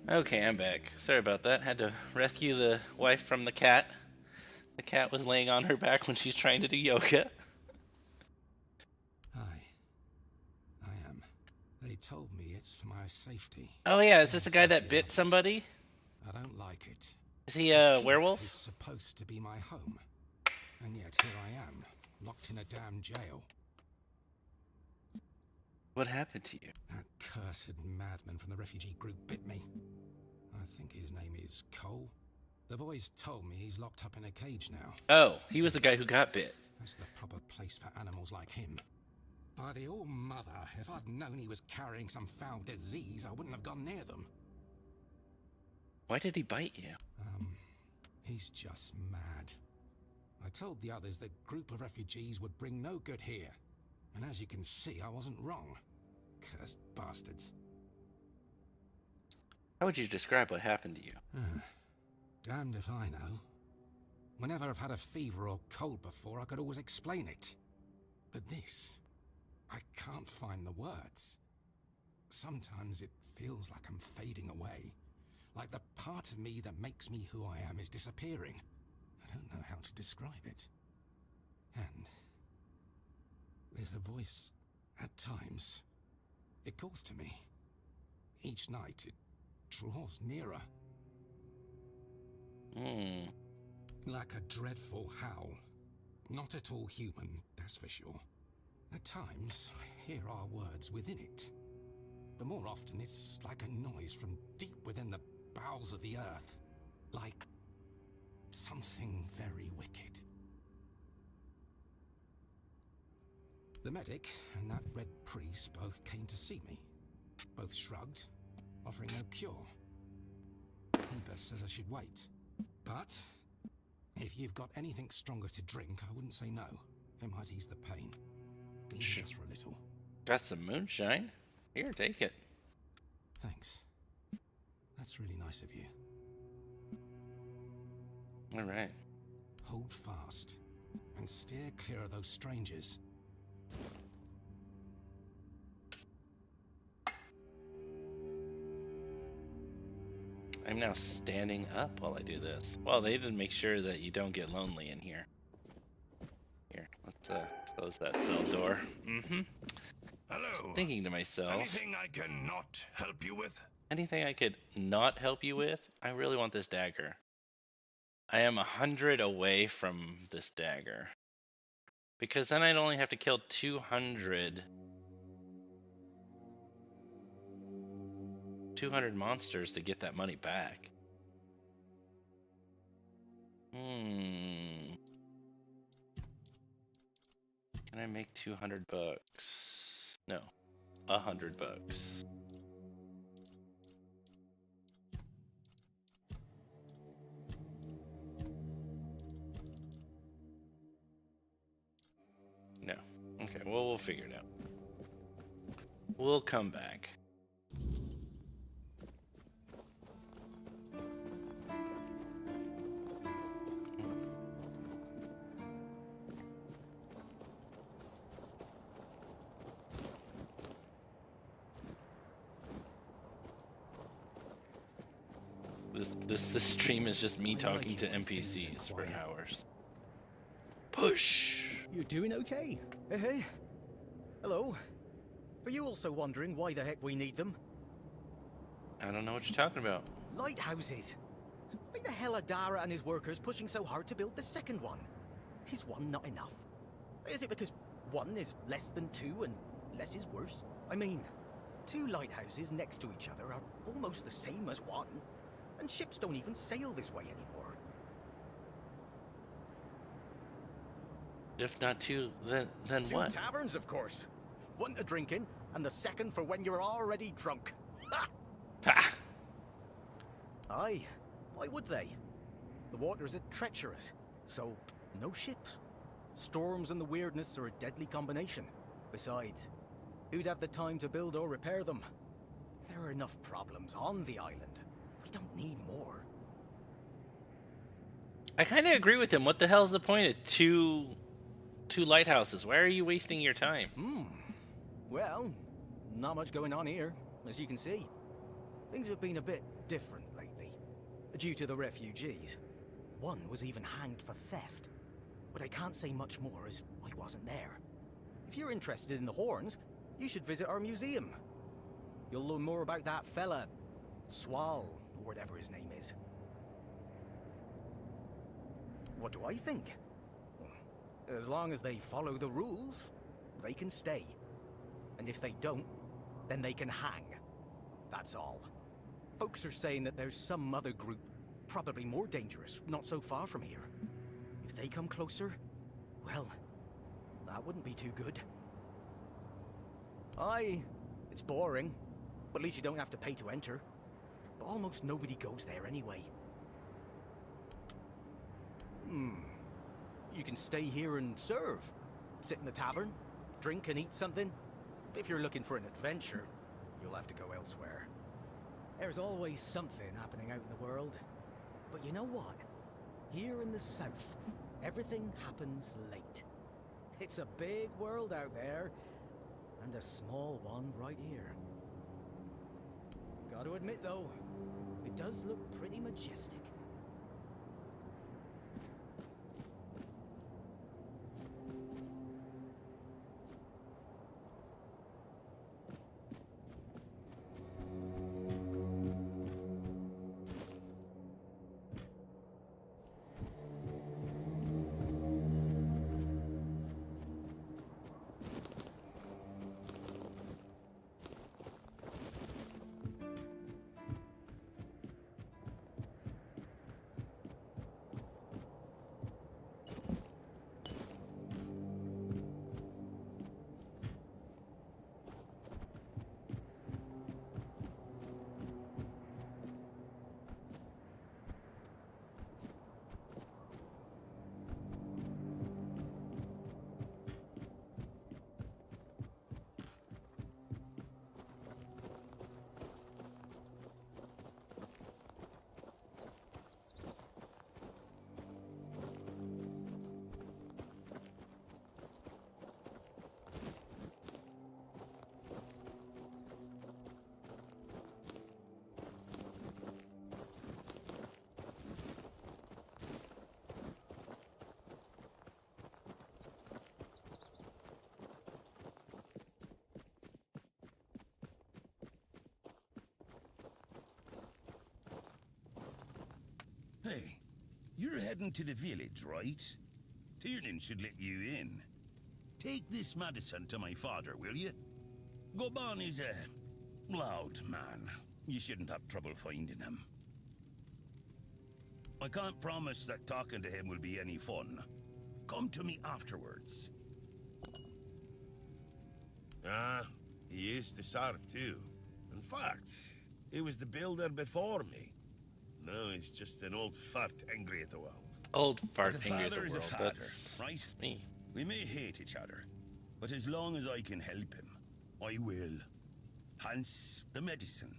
Okay, I'm back. Sorry about that. Had to rescue the wife from the cat. The cat was laying on her back when she's trying to do yoga. I am. They told me it's for my safety. Oh yeah, is this the guy that bit somebody? I don't like it. Is he a werewolf? It's supposed to be my home. And yet here I am, locked in a damn jail. What happened to you? That cursed madman from the refugee group bit me. I think his name is Cole. The boys told me he's locked up in a cage now. Oh, he was the guy who got bit. That's the proper place for animals like him. By the All-Mother, if I'd known he was carrying some foul disease, I wouldn't have gone near them. Why did he bite you? He's just mad. I told the others the group of refugees would bring no good here. And as you can see, I wasn't wrong. Cursed bastards. How would you describe what happened to you? Damned if I know. Whenever I've had a fever or cold before, I could always explain it. But this, I can't find the words. Sometimes it feels like I'm fading away. Like the part of me that makes me who I am is disappearing. I don't know how to describe it. And there's a voice at times It calls to me. Each night, it draws nearer. Like a dreadful howl. Not at all human, that's for sure. At times, I hear our words within it. But more often, it's like a noise from deep within the bowels of the earth. Like something very wicked. The medic and that red priest both came to see me. Both shrugged, offering no cure. Heber says I should wait. But if you've got anything stronger to drink, I wouldn't say no. It might ease the pain. Even just for a little. Got some moonshine? Here, take it. Thanks. That's really nice of you. All right. Hold fast and steer clear of those strangers. I'm now standing up while I do this. Well, they didn't make sure that you don't get lonely in here. Here, let's close that cell door. Hello. Thinking to myself, Anything I can not help you with? anything I could not help you with? I really want this dagger. I am 100 away from this dagger. Because then I'd only have to kill 200 monsters to get that money back. Can I make 200 bucks? No, 100 bucks. No. Okay, well, we'll figure it out. We'll come back. This stream is just me talking to NPCs for hours. Push! You're doing okay? Hey. Hello. Are you also wondering why the heck we need them? I don't know what you're talking about. Lighthouses. Why the hell are Dara and his workers pushing so hard to build the second one? Is one not enough? Is it because one is less than two and less is worse? I mean, two lighthouses next to each other are almost the same as one, and ships don't even sail this way anymore. If not two, then Two what? taverns, of course. One to drink in, and the second for when you're already drunk. Ha! Ha! Aye, why would they? The waters are treacherous, so no ships. Storms and the weirdness are a deadly combination. Besides, who'd have the time to build or repair them? There are enough problems on the island. We don't need more. I kind of agree with him. What the hell's the point of two lighthouses? Why are you wasting your time? Well, not much going on here, as you can see. Things have been a bit different lately, due to the refugees. One was even hanged for theft. But I can't say much more as I wasn't there. If you're interested in the horns, you should visit our museum. You'll learn more about that fella, Swal, or whatever his name is. What do I think? As long as they follow the rules, they can stay. And if they don't, then they can hang. That's all. Folks are saying that there's some other group, probably more dangerous, not so far from here. If they come closer, well, that wouldn't be too good. Aye, it's boring, but at least you don't have to pay to enter. But almost nobody goes there anyway. You can stay here and serve. Sit in the tavern, drink and eat something. If you're looking for an adventure, you'll have to go elsewhere. There's always something happening out in the world. But you know what? Here in the south, everything happens late. It's a big world out there, and a small one right here. Gotta admit though, it does look pretty majestic. You're heading to the village, right? Tiernan should let you in. Take this medicine to my father, will you? Goban is a loud man. You shouldn't have trouble finding him. I can't promise that talking to him will be any fun. Come to me afterwards. He used to serve too. In fact, he was the builder before me. Now he's just an old fart angry at the world. Old fart But a angry at the father is a world. father, That's right? me. We may hate each other, but as long as I can help him, I will. Hence the medicine.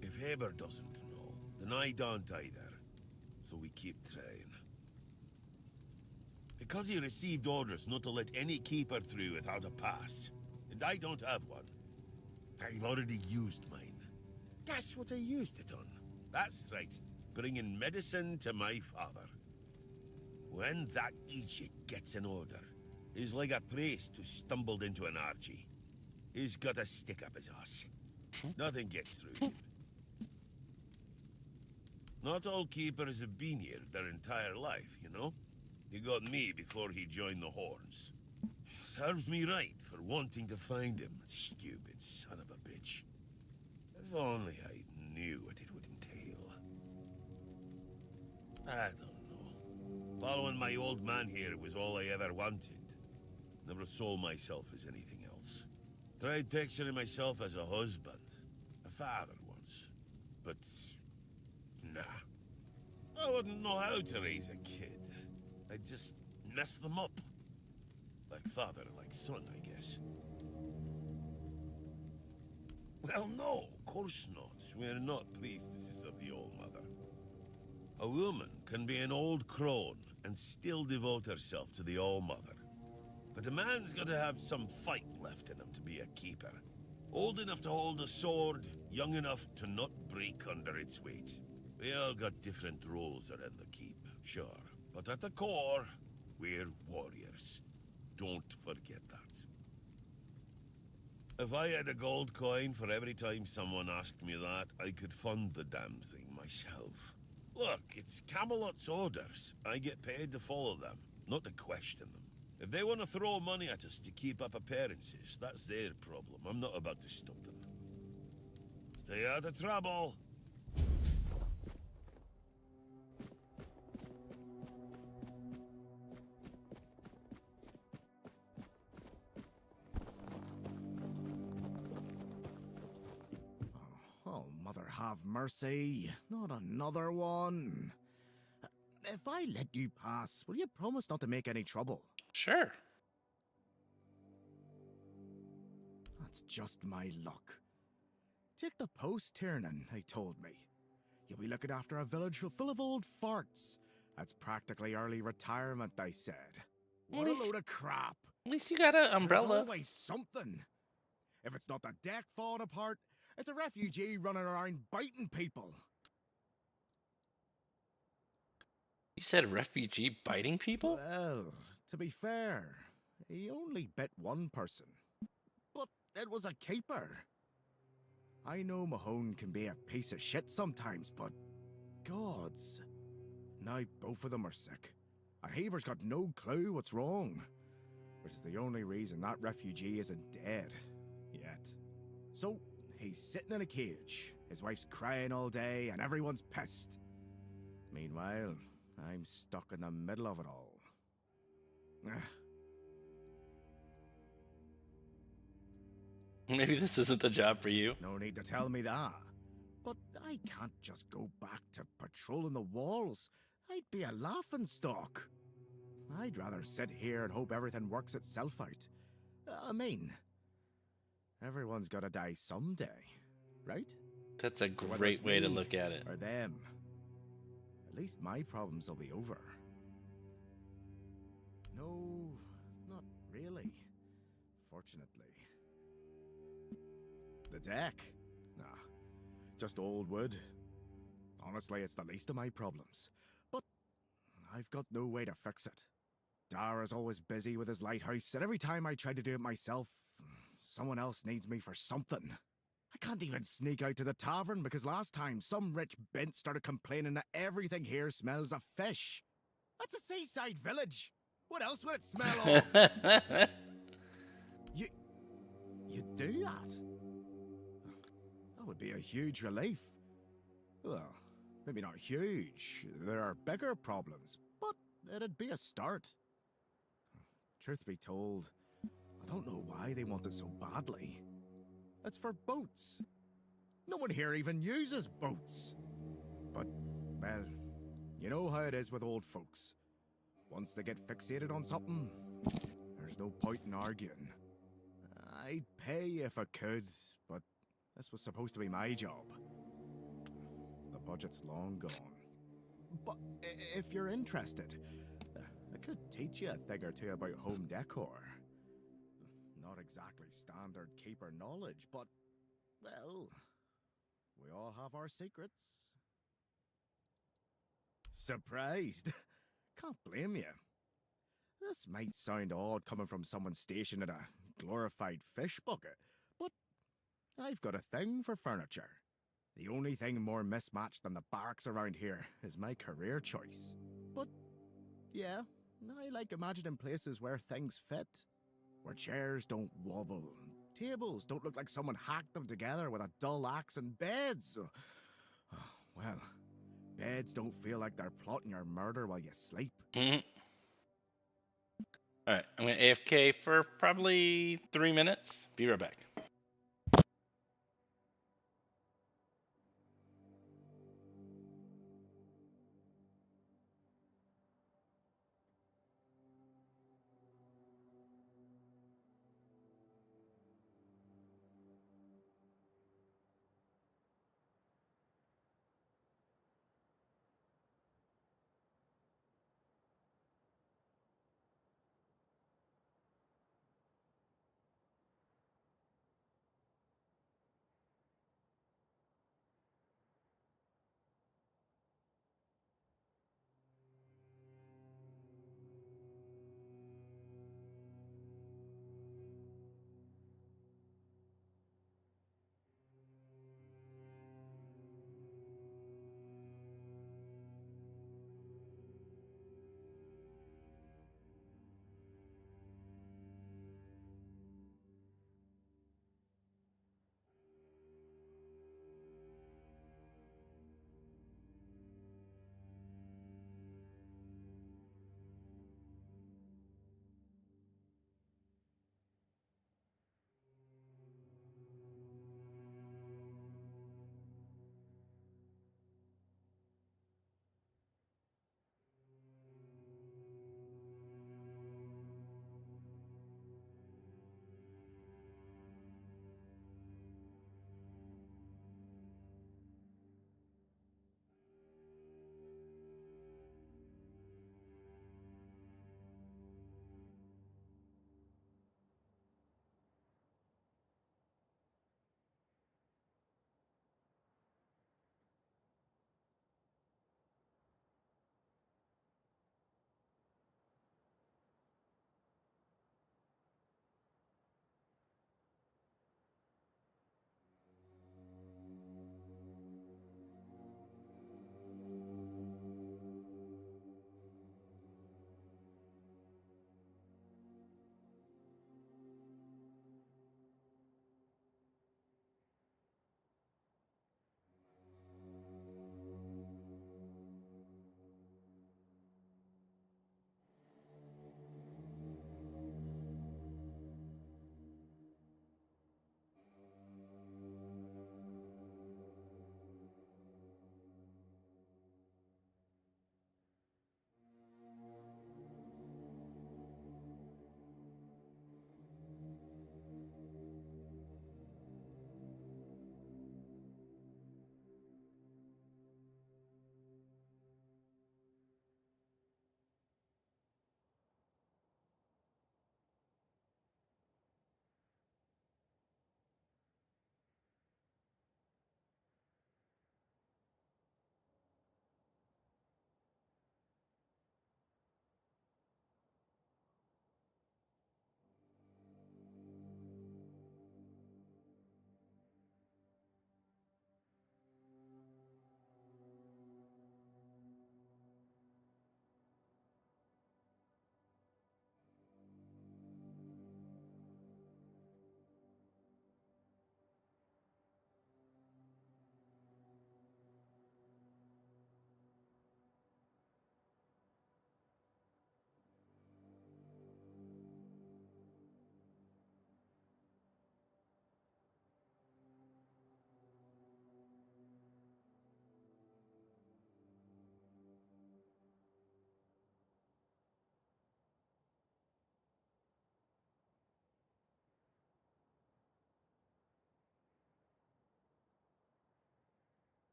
If Haber doesn't know, then I don't either. So we keep trying. Because he received orders not to let any keeper through without a pass, and I don't have one. I've already used mine. Guess what I used it on? That's right, bringing medicine to my father. When that idiot gets an order, he's like a priest who stumbled into an orgy. He's got a stick up his ass. Nothing gets through him. Not all keepers have been here their entire life, you know? He got me before he joined the Horns. Serves me right for wanting to find him, stupid son of a bitch. If only I knew what it would entail. I don't know. Following my old man here was all I ever wanted. Never saw myself as anything else. Tried picturing myself as a husband, a father once. But nah. I wouldn't know how to raise a kid. I'd just mess them up. Like father, like son, I guess. Well, no, of course not. We're not priestesses of the All Mother. A woman can be an old crone and still devote herself to the All Mother. But a man's got to have some fight left in him to be a keeper. Old enough to hold a sword, young enough to not break under its weight. We all got different roles around the keep, sure. But at the core, we're warriors. Don't forget that. If I had a gold coin for every time someone asked me that, I could fund the damn thing myself. Look, it's Camelot's orders. I get paid to follow them, not to question them. If they want to throw money at us to keep up appearances, that's their problem. I'm not about to stop them. Stay out of trouble. Oh, Mother have mercy. Not another one. If I let you pass, will you promise not to make any trouble? Sure. That's just my luck. Take the post, Tiernan, they told me. You'll be looking after a village full of old farts. That's practically early retirement, they said. What a load of crap. At least you got an umbrella. There's always something. If it's not the deck falling apart, it's a refugee running around biting people. You said refugee biting people? Well, to be fair, he only bit one person. But it was a keeper. I know Mahone can be a piece of shit sometimes, but gods. Now both of them are sick. And Haber's got no clue what's wrong. Which is the only reason that refugee isn't dead. Yet. So, he's sitting in a cage. His wife's crying all day and everyone's pissed. Meanwhile, I'm stuck in the middle of it all. Maybe this isn't the job for you. No need to tell me that. But I can't just go back to patrolling the walls. I'd be a laughingstock. I'd rather sit here and hope everything works itself out. I mean, everyone's gotta die someday, right? That's a great way to look at it. Or them. At least my problems will be over. No, not really. Fortunately. The deck? Nah, just old wood. Honestly, it's the least of my problems. But I've got no way to fix it. Dara's always busy with his lighthouse, and every time I try to do it myself, someone else needs me for something. I can't even sneak out to the tavern because last time some rich bint started complaining that everything here smells of fish. That's a seaside village. What else would it smell of? You do that? That would be a huge relief. Well, maybe not huge. There are bigger problems, but it'd be a start. Truth be told, I don't know why they want it so badly. It's for boats. No one here even uses boats. But, well, you know how it is with old folks. Once they get fixated on something, there's no point in arguing. I'd pay if I could, but this was supposed to be my job. The budget's long gone. But if you're interested, I could teach you a thing or two about home decor. Not exactly standard keeper knowledge, but, well, we all have our secrets. Surprised? Can't blame you. This might sound odd coming from someone stationed in a glorified fish bucket, but I've got a thing for furniture. The only thing more mismatched than the barracks around here is my career choice. But, yeah, I like imagining places where things fit. Where chairs don't wobble, tables don't look like someone hacked them together with a dull axe, and beds, well, beds don't feel like they're plotting your murder while you sleep. Alright, I'm gonna AFK for probably 3 minutes. Be right back.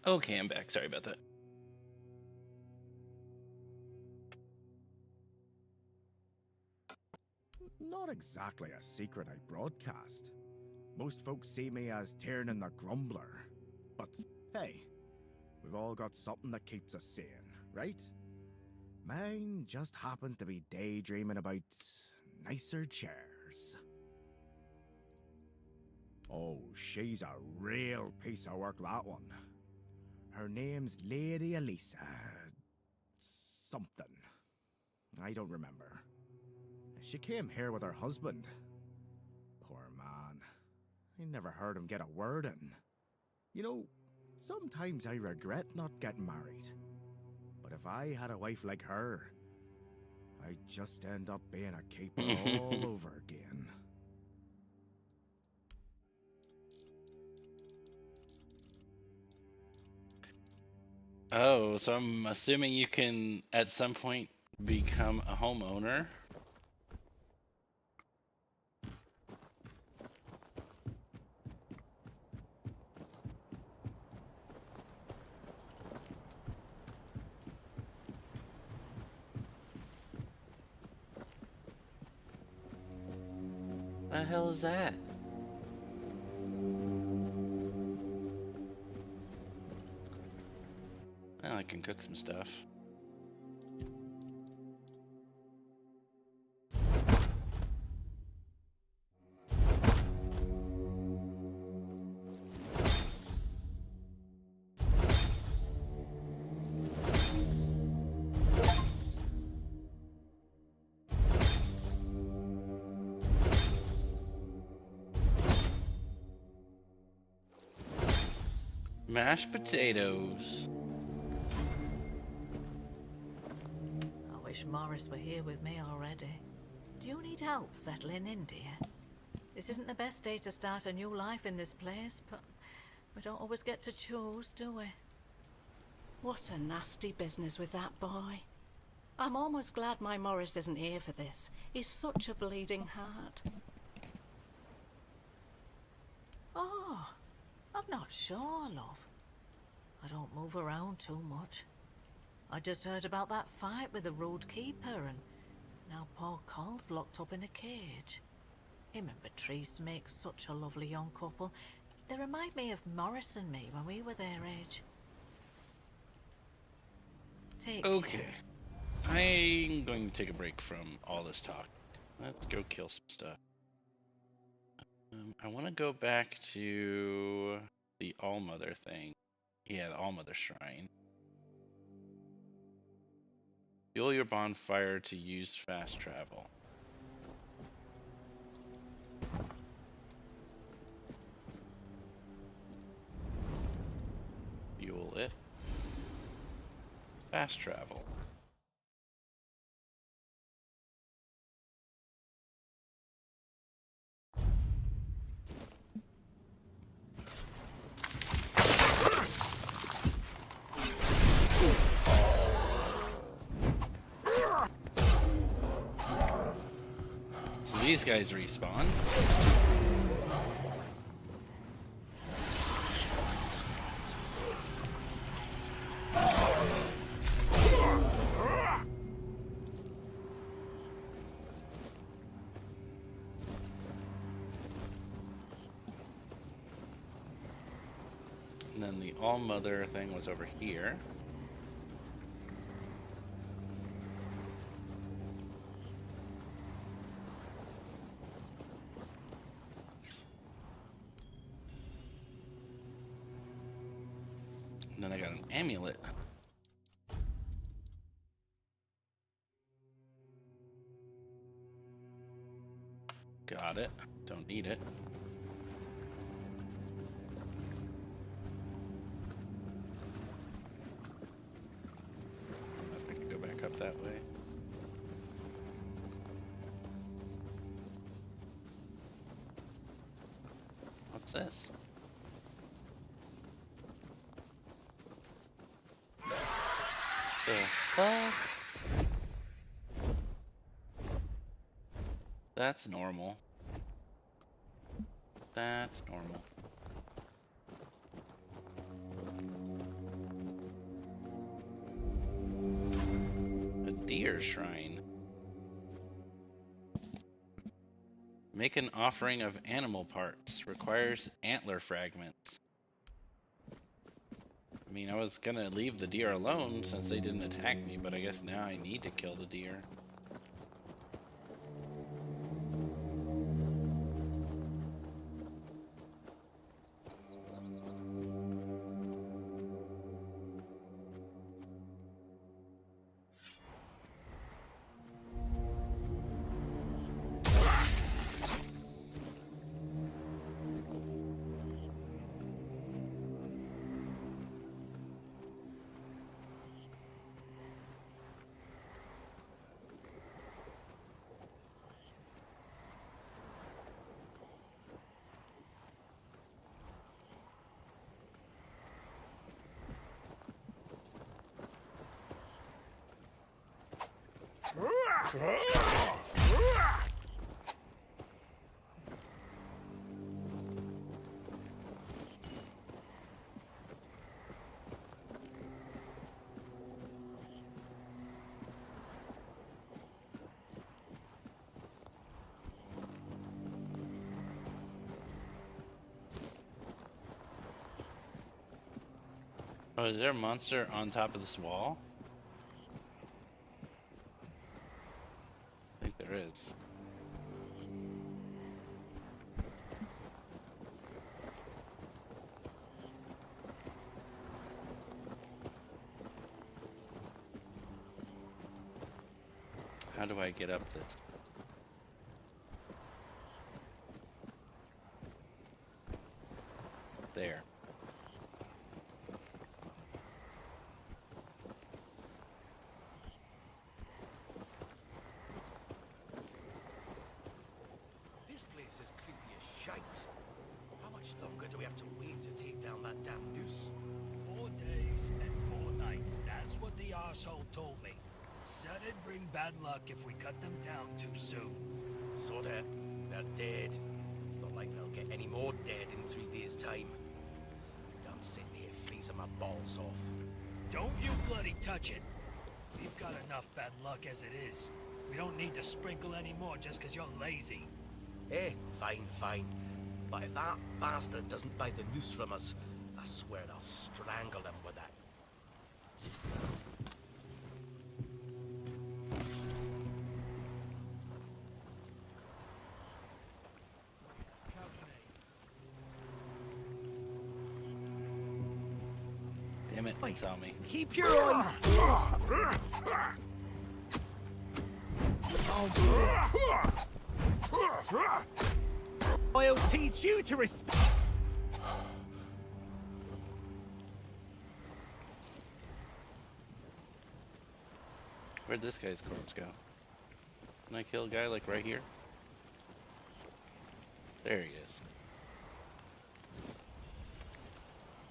Okay, I'm back. Sorry about that. Not exactly a secret I broadcast. Most folks see me as Tiernan the Grumbler. But hey, we've all got something that keeps us sane, right? Mine just happens to be daydreaming about nicer chairs. Oh, she's a real piece of work, that one. Her name's Lady Elisa. Something. I don't remember. She came here with her husband. Poor man. I never heard him get a word in. You know, sometimes I regret not getting married. But if I had a wife like her, I'd just end up being a keeper all over again. Oh, so I'm assuming you can at some point become a homeowner. The hell is that? Well, I can cook some stuff. Mashed potatoes. I wish Morris were here with me already. Do you need help settling in, dear? This isn't the best day to start a new life in this place, but we don't always get to choose, do we? What a nasty business with that boy. I'm almost glad my Morris isn't here for this. He's such a bleeding heart. Oh, I'm not sure, love. I don't move around too much. I just heard about that fight with the rude keeper, and now poor Cole's locked up in a cage. Him and Patrice make such a lovely young couple. They remind me of Morris and me when we were their age. Okay. I'm going to take a break from all this talk. Let's go kill some stuff. I want to go back to the Allmother thing. Yeah, the Allmother Shrine. Fuel your bonfire to use fast travel. Fuel it. Fast travel. So these guys respawn. And then the Allmother thing was over here. And then I got an amulet. Got it. Don't need it. I can go back up that way. What's this? The fuck? That's normal. That's normal. deer shrine. Make an offering of animal parts. Requires antler fragments. I mean, I was gonna leave the deer alone since they didn't attack me, but I guess now I need to kill the deer. Oh, is there a monster on top of this wall? I think there is. How do I get up this? There. This place is creepy as shite. How much longer do we have to wait to take down that damn noose? 4 days and 4 nights. That's what the arsehole told me. Said it'd bring bad luck if we cut them down too soon. Sorta. They're dead. It's not like they'll get any more dead in 3 days' time. Don't sit there freezing my balls off. Don't you bloody touch it. We've got enough bad luck as it is. We don't need to sprinkle any more just because you're lazy. Fine, fine. But if that bastard doesn't buy the noose from us, I swear I'll strangle him with it. Damn it, it's on me. Keep your eyes. I'll teach you to respect. Where'd this guy's corpse go? Can I kill a guy like right here? There he is.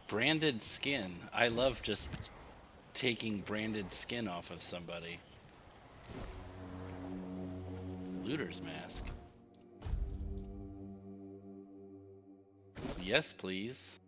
Branded skin. I love just taking branded skin off of somebody. Looter's mask. Yes, please.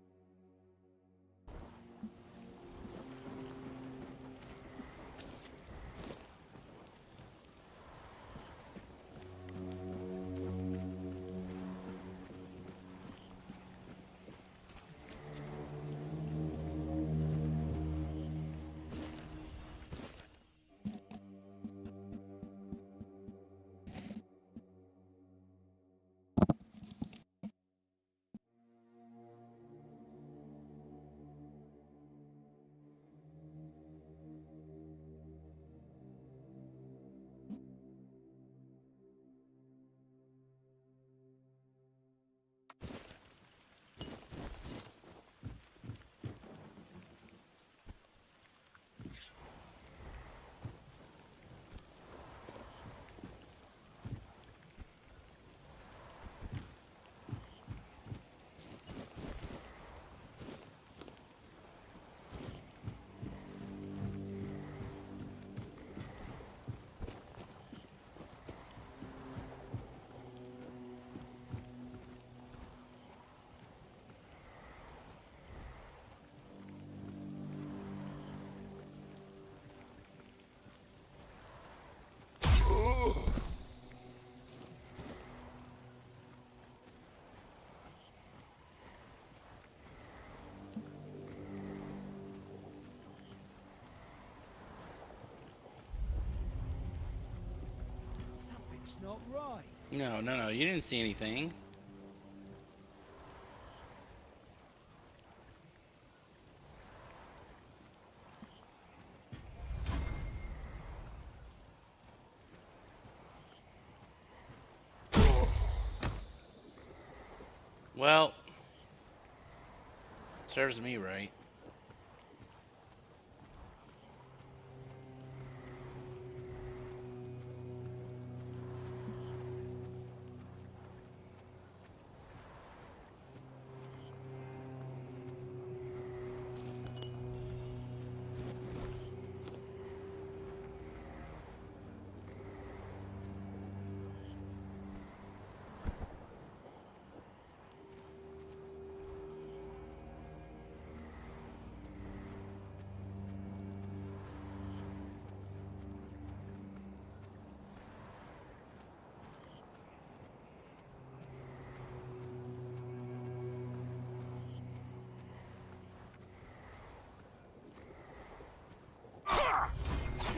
not right. No, no, no. You didn't see anything. Well, serves me right.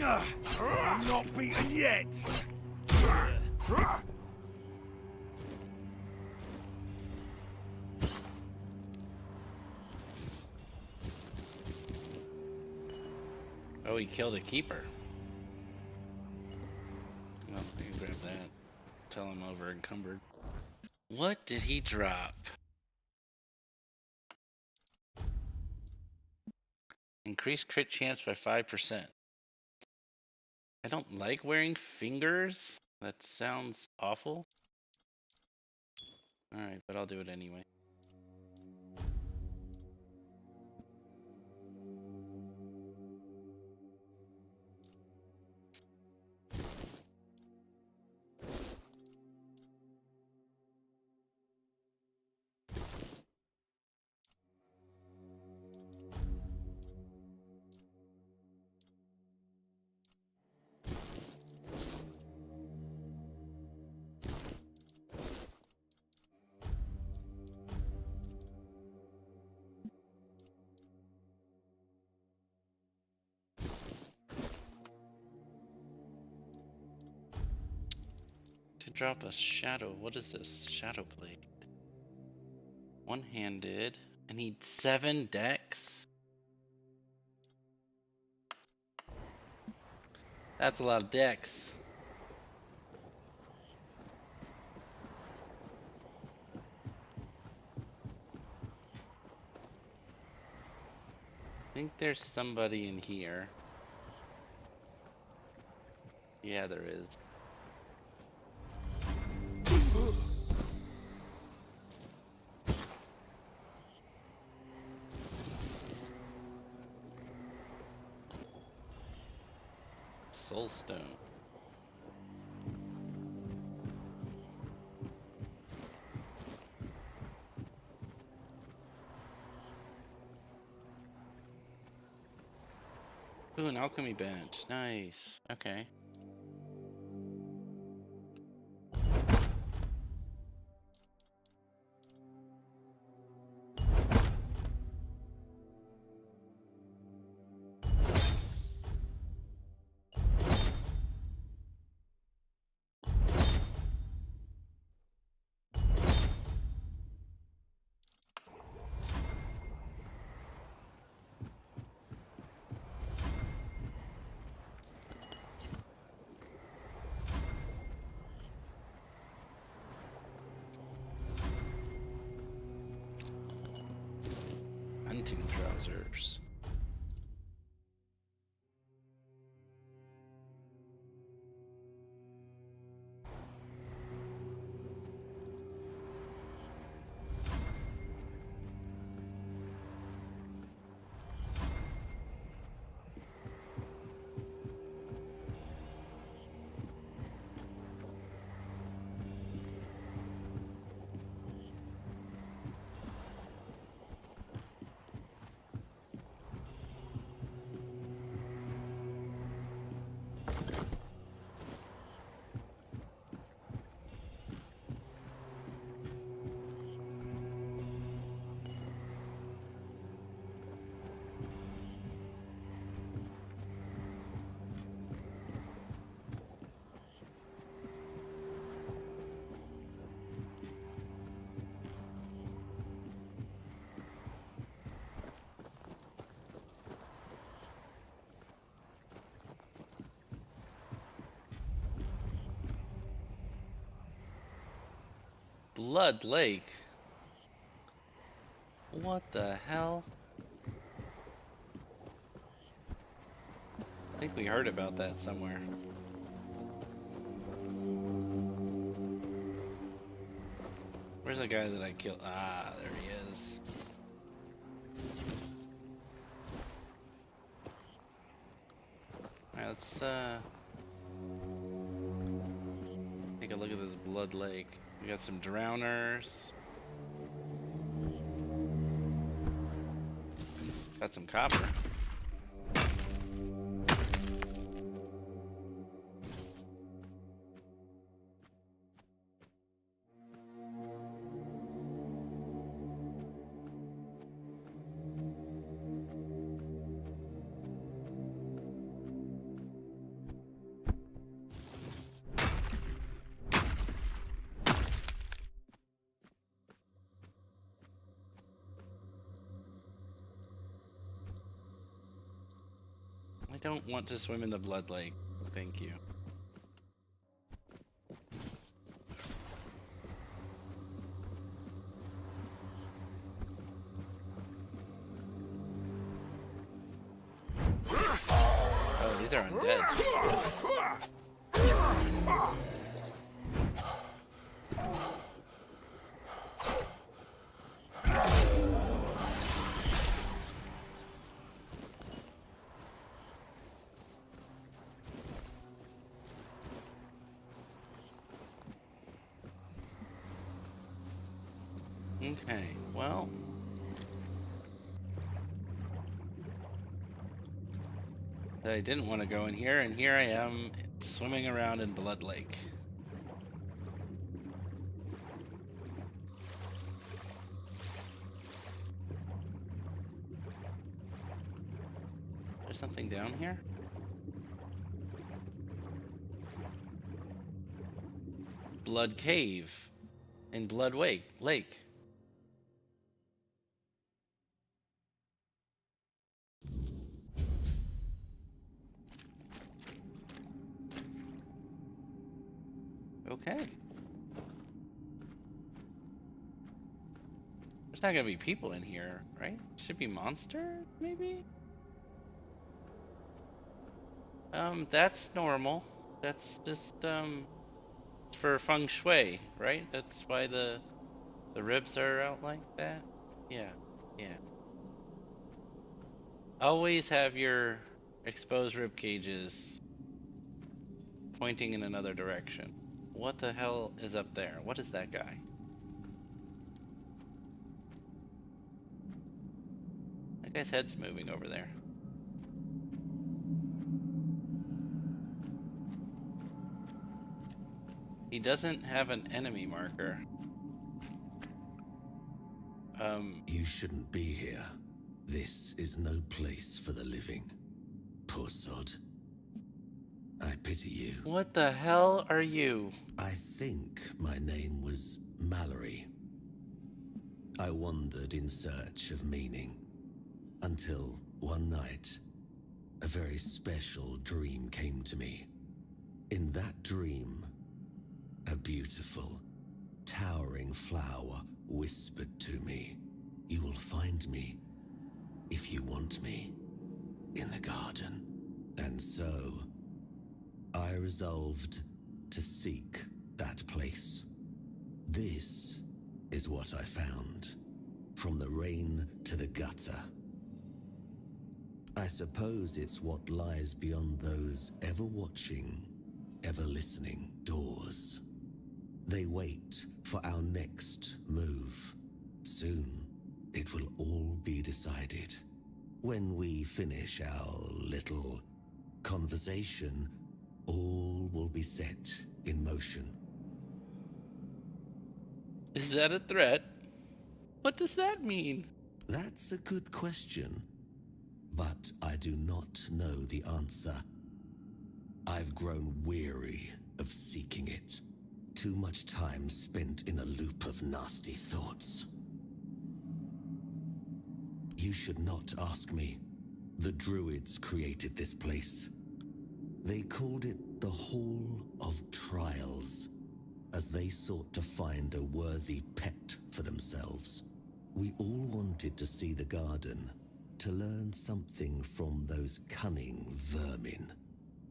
I'm not beaten yet! Oh, he killed a keeper. Well, I can grab that. Tell him over encumbered. What did he drop? Increase crit chance by 5%. I don't like wearing fingers. That sounds awful. Alright, but I'll do it anyway. To drop a shadow. What is this? Shadow blade. One-handed. I need 7 decks. That's a lot of decks. I think there's somebody in here. Yeah, there is. Soulstone. Ooh, an alchemy bench. Nice. Okay. Hunting trousers. Blood Lake. What the hell? I think we heard about that somewhere. Where's the guy that I killed? Ah, there he is. Alright, let's take a look at this Blood Lake. We got some drowners. Got some copper. I don't want to swim in the Blood Lake. Thank you. Oh, these are undead. Okay, well. I didn't want to go in here, and here I am swimming around in Blood Lake. There's something down here? Blood Cave in Blood Lake. Okay. There's not gonna be people in here, right? Should be monsters, maybe? That's normal. That's just, for feng shui, right? That's why the ribs are out like that? Yeah, yeah. Always have your exposed rib cages pointing in another direction. What the hell is up there? What is that guy? That guy's head's moving over there. He doesn't have an enemy marker. You shouldn't be here. This is no place for the living. Poor sod. I pity you. What the hell are you? I think my name was Mallory. I wandered in search of meaning, until one night, a very special dream came to me. In that dream, a beautiful, towering flower whispered to me, "You will find me, if you want me, in the garden." And so, I resolved to seek that place. This is what I found, from the rain to the gutter. I suppose it's what lies beyond those ever watching, ever listening doors. They wait for our next move. Soon, it will all be decided. When we finish our little conversation, all will be set in motion. Is that a threat? What does that mean? That's a good question, but I do not know the answer. I've grown weary of seeking it. Too much time spent in a loop of nasty thoughts. You should not ask me. The Druids created this place. They called it the Hall of Trials, as they sought to find a worthy pet for themselves. We all wanted to see the garden, to learn something from those cunning vermin.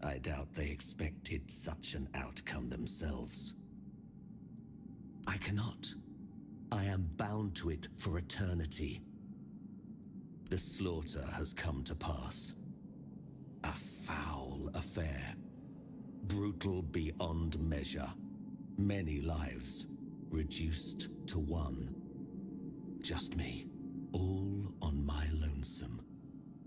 I doubt they expected such an outcome themselves. I cannot. I am bound to it for eternity. The slaughter has come to pass. A foul affair. Brutal beyond measure. Many lives reduced to one. Just me, all on my lonesome.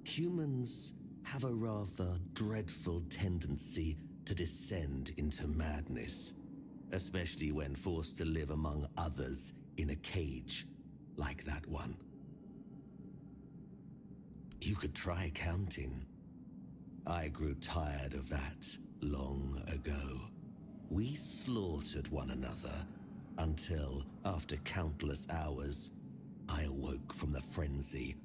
Humans have a rather dreadful tendency to descend into madness, especially when forced to live among others in a cage like that one. You could try counting. I grew tired of that long ago. We slaughtered one another until, after countless hours, I awoke from the frenzy,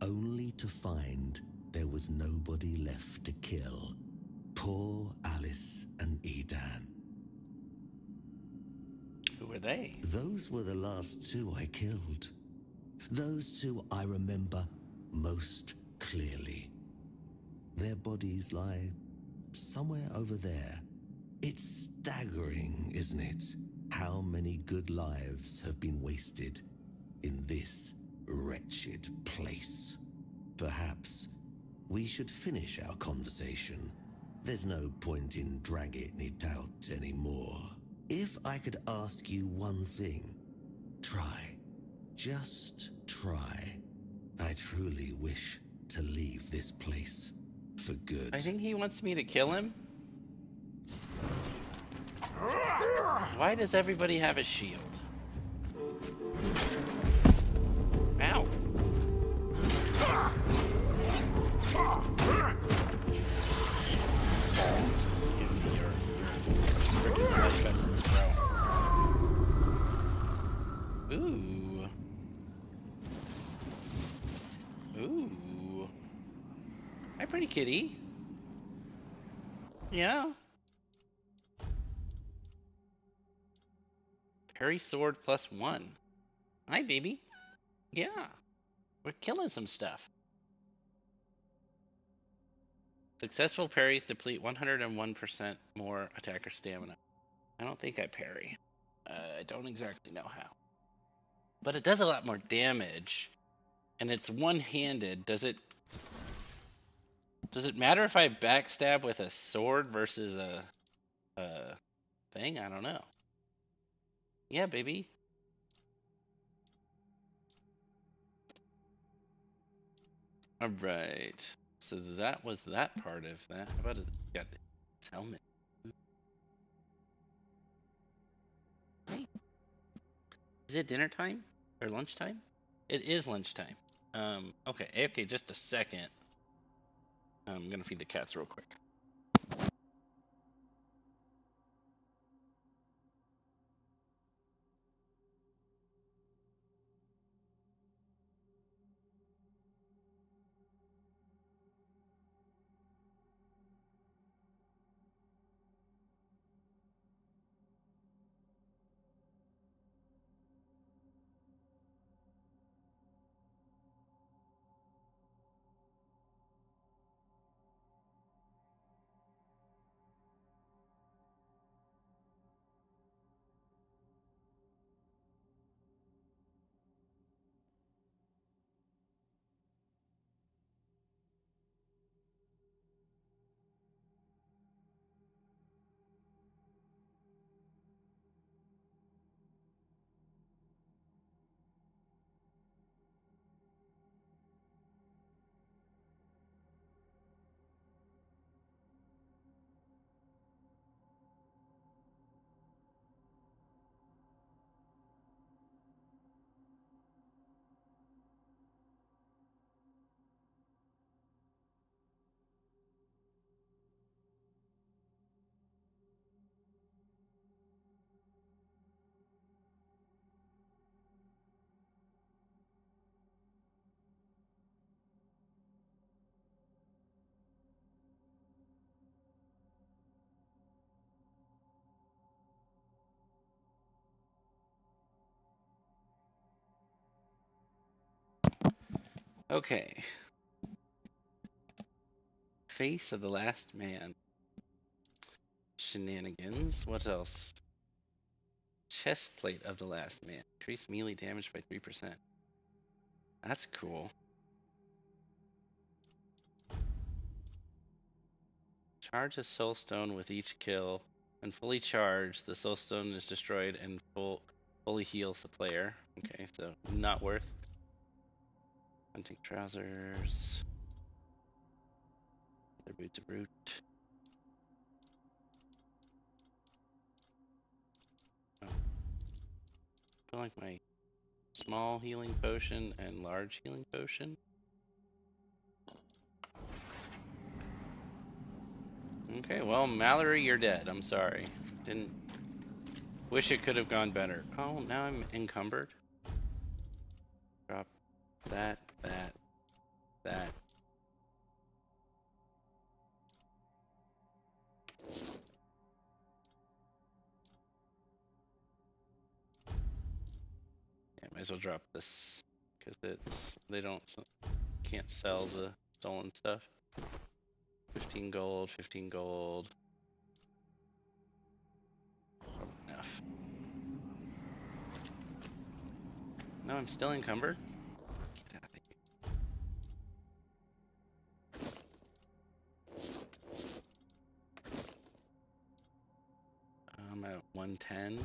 only to find there was nobody left to kill. Poor Alice and Edan. Who were they? Those were the last two I killed. Those two I remember most clearly. Their bodies lie somewhere over there. It's staggering, isn't it? How many good lives have been wasted in this wretched place. Perhaps we should finish our conversation. There's no point in dragging it out anymore. If I could ask you one thing, try. Just try. I truly wish to leave this place for good. I think he wants me to kill him. Why does everybody have a shield? Ow. Give me your freaking flesh vessels, bro. Ooh. Ooh. Hi, pretty kitty. Yeah. Parry sword +1. Hi, baby. Yeah. We're killing some stuff. Successful parries deplete 101% more attacker stamina. I don't think I parry. I don't exactly know how. But it does a lot more damage. And it's one-handed. Does it matter if I backstab with a sword versus a thing? I don't know. Yeah, baby. All right. So that was that part of that. How about it? Got his helmet. Is it dinner time or lunchtime? It is lunchtime. Okay, just a second. I'm gonna feed the cats real quick. Okay. Face of the Last Man. Shenanigans. What else? Chest plate of the Last Man. Increase melee damage by 3%. That's cool. Charge a soul stone with each kill. When fully charged, the soul stone is destroyed and fully heals the player. Okay, so not worth. Hunting trousers. Their boots of root. Oh. I feel like my small healing potion and large healing potion. Okay, well, Mallory, you're dead. I'm sorry. Didn't wish it could have gone better. Oh, now I'm encumbered. Drop that. Yeah, might as well drop this because can't sell the stolen stuff. 15 gold, 15 gold. Enough. No, I'm still encumbered. Get out of here. I'm at 110.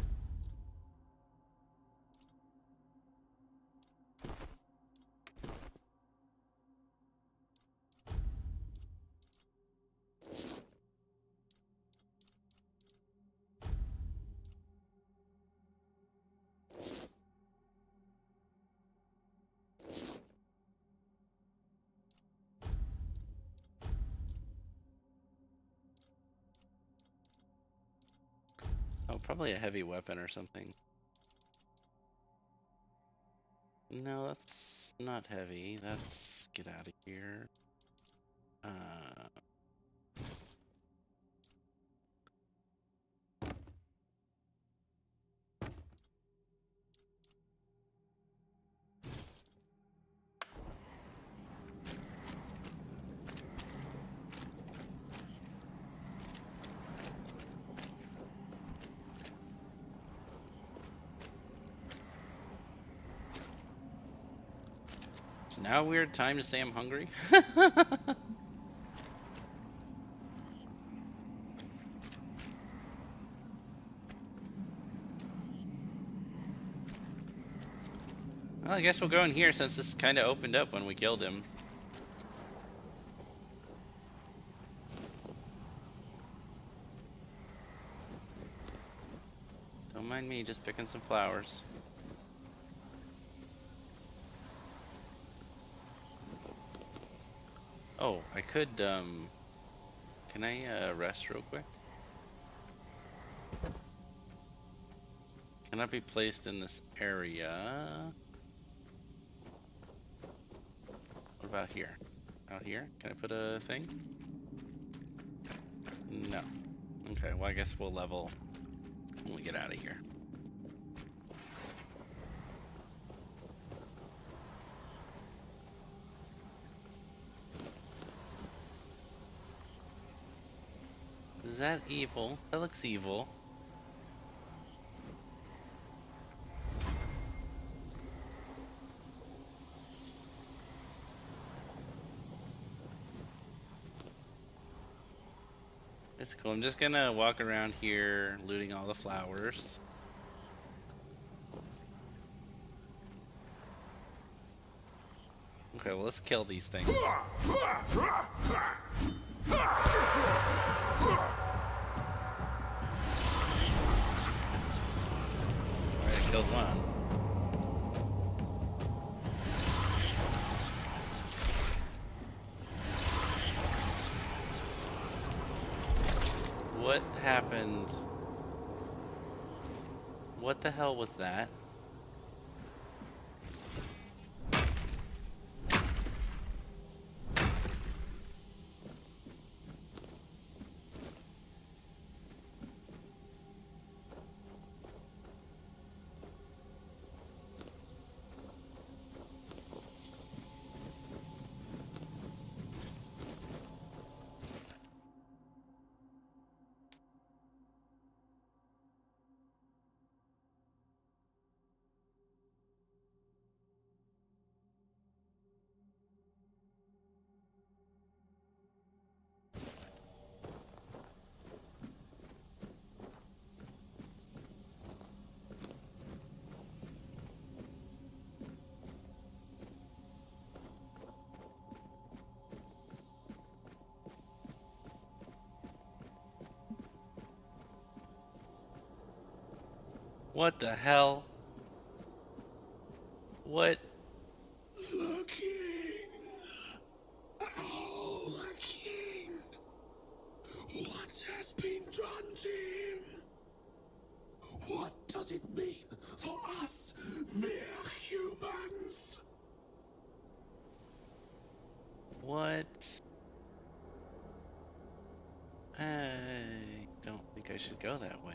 Oh, probably a heavy weapon or something. No, that's not heavy. That's get out of here. So now a weird time to say I'm hungry. Well, I guess we'll go in here since this kind of opened up when we killed him. Don't mind me, just picking some flowers. Oh, I could, can I, rest real quick? Cannot be placed in this area. What about here? Out here? Can I put a thing? No. Okay, well I guess we'll level when we get out of here. Is that evil? That looks evil. It's cool. I'm just gonna walk around here looting all the flowers. Okay, well let's kill these things. Alright, I killed one. What happened? What the hell was that? What the hell? What? The king. Oh, the king. What has been done to him? What does it mean for us mere humans? What? I don't think I should go that way.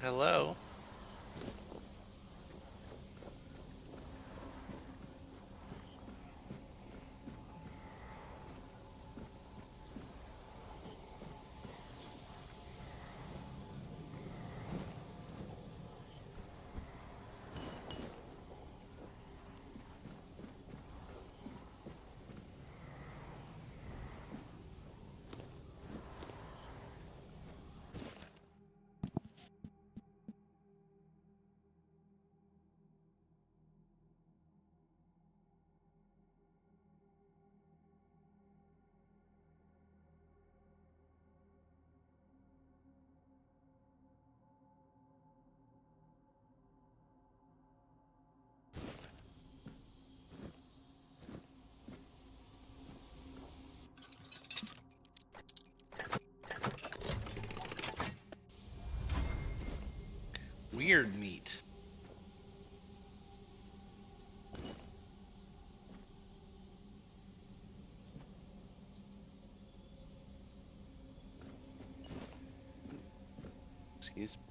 Hello? Weird meat. Excuse me.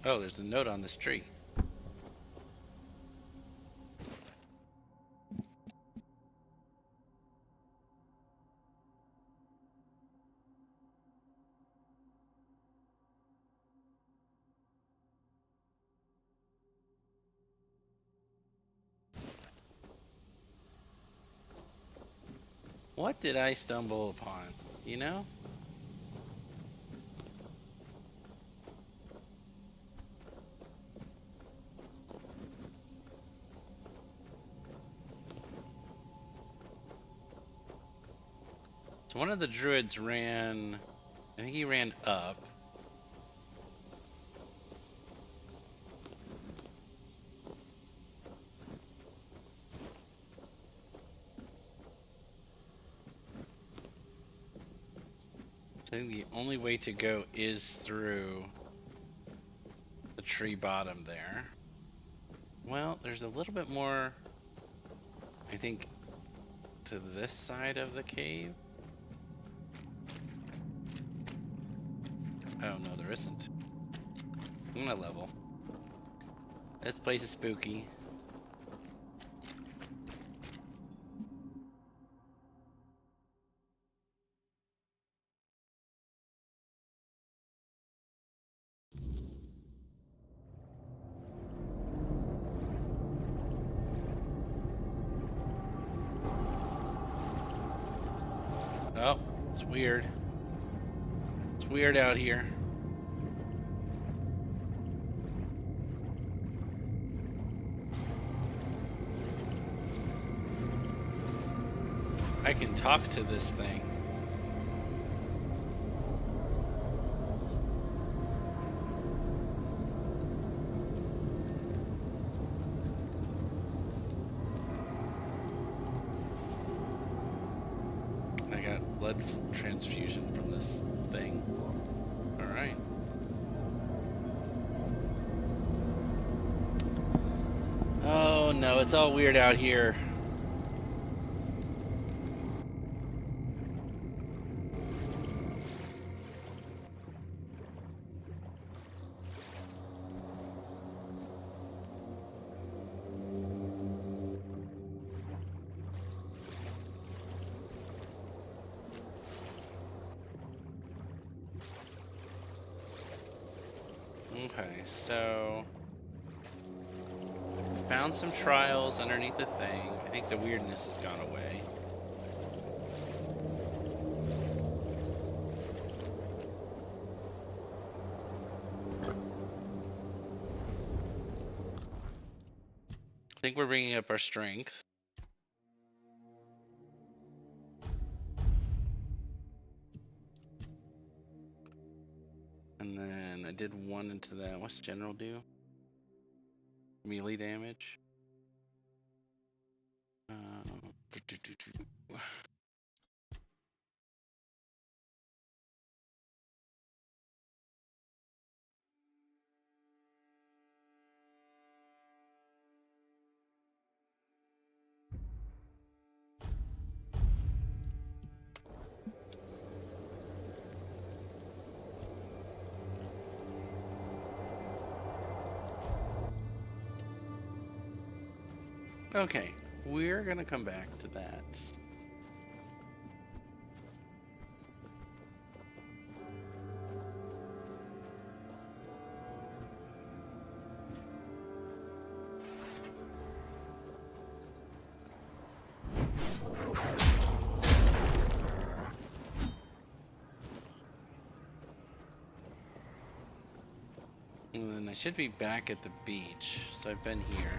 Oh, there's a note on this tree. What did I stumble upon? You know? So one of the druids ran, I think he ran up. I think the only way to go is through the tree bottom there. Well, there's a little bit more, I think, to this side of the cave. Oh no, there isn't. I'm gonna level. This place is spooky. Oh, it's weird. It's weird out here. I can talk to this thing. I got blood transfusion from this thing. Alright. Oh no, it's all weird out here. Okay, so found some trials underneath the thing. I think the weirdness has gone away. I think we're bringing up our strength. And then I did one into that. What's general do? Melee damage. Okay, we're gonna come back to that. And then I should be back at the beach, so I've been here.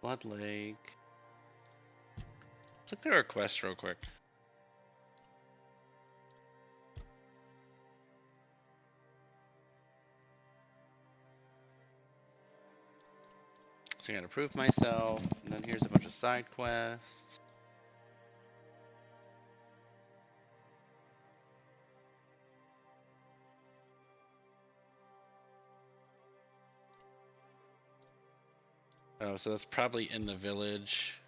Blood Lake. Let's look through our quest real quick. So I gotta prove myself, and then here's a bunch of side quests. Oh, so that's probably in the village.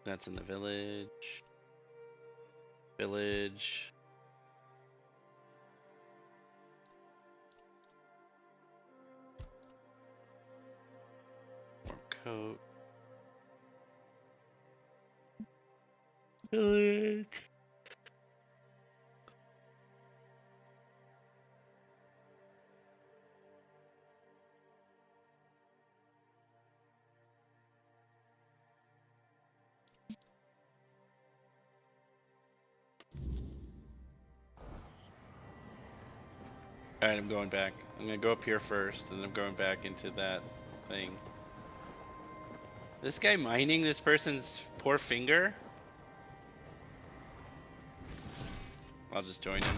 That's in the village. Village. More coat. Village. Alright, I'm going back. I'm gonna go up here first, and then I'm going back into that thing. This guy mining this person's poor finger? I'll just join him,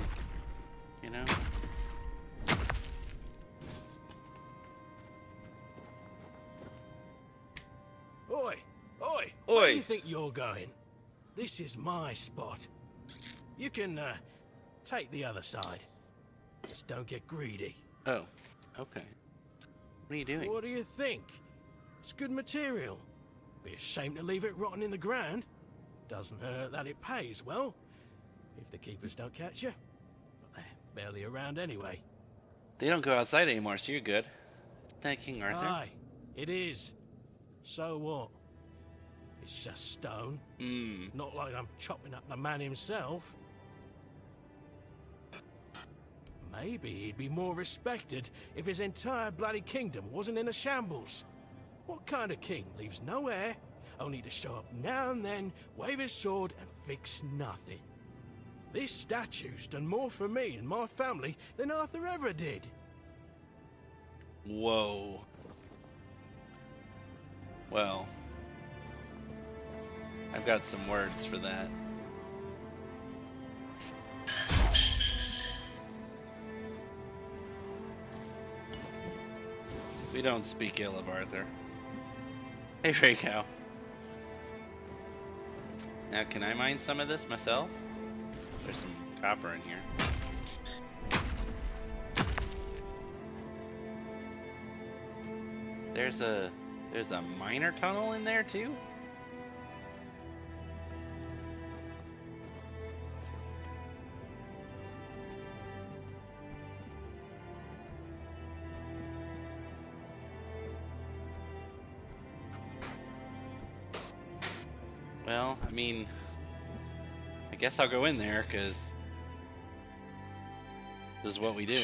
you know? Oi! Oi! Oi! Where do you think you're going? This is my spot. You can, take the other side. Just don't get greedy. Oh, okay. What are you doing? What do you think? It's good material. Be a shame to leave it rotting in the ground. Doesn't hurt that it pays well. If the keepers don't catch you. But they're barely around anyway. They don't go outside anymore, so you're good. Isn't that King Arthur? Aye, it is. So what? It's just stone. Not like I'm chopping up the man himself. Maybe he'd be more respected if his entire bloody kingdom wasn't in a shambles. What kind of king leaves no heir, only to show up now and then, wave his sword and fix nothing? This statue's done more for me and my family than Arthur ever did. Whoa. Well, I've got some words for that. We don't speak ill of Arthur. Hey, Raycow. Now, can I mine some of this myself? There's some copper in here. There's a miner tunnel in there too? Well, I mean, I guess I'll go in there, because this is what we do.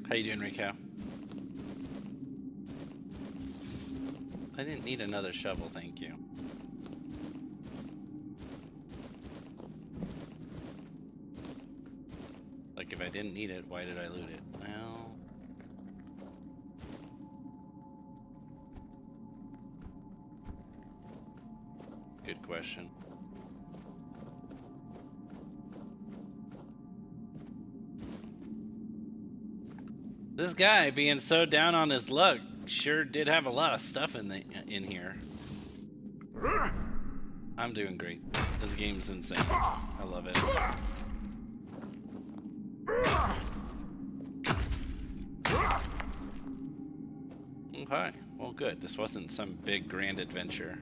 How you doing, Raycow? I didn't need another shovel, thank you. Like, if I didn't need it, why did I loot it? Well... Good question. This guy being so down on his luck sure did have a lot of stuff in here. I'm doing great. This game's insane. I love it. Okay, well good. This wasn't some big grand adventure.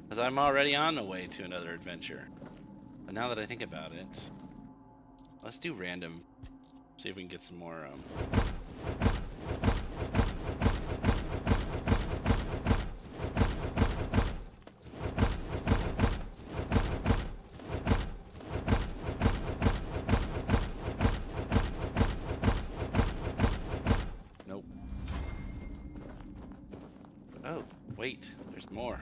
Because I'm already on the way to another adventure. But now that I think about it, let's do random. See if we can get some more, Nope. Oh, wait, there's more.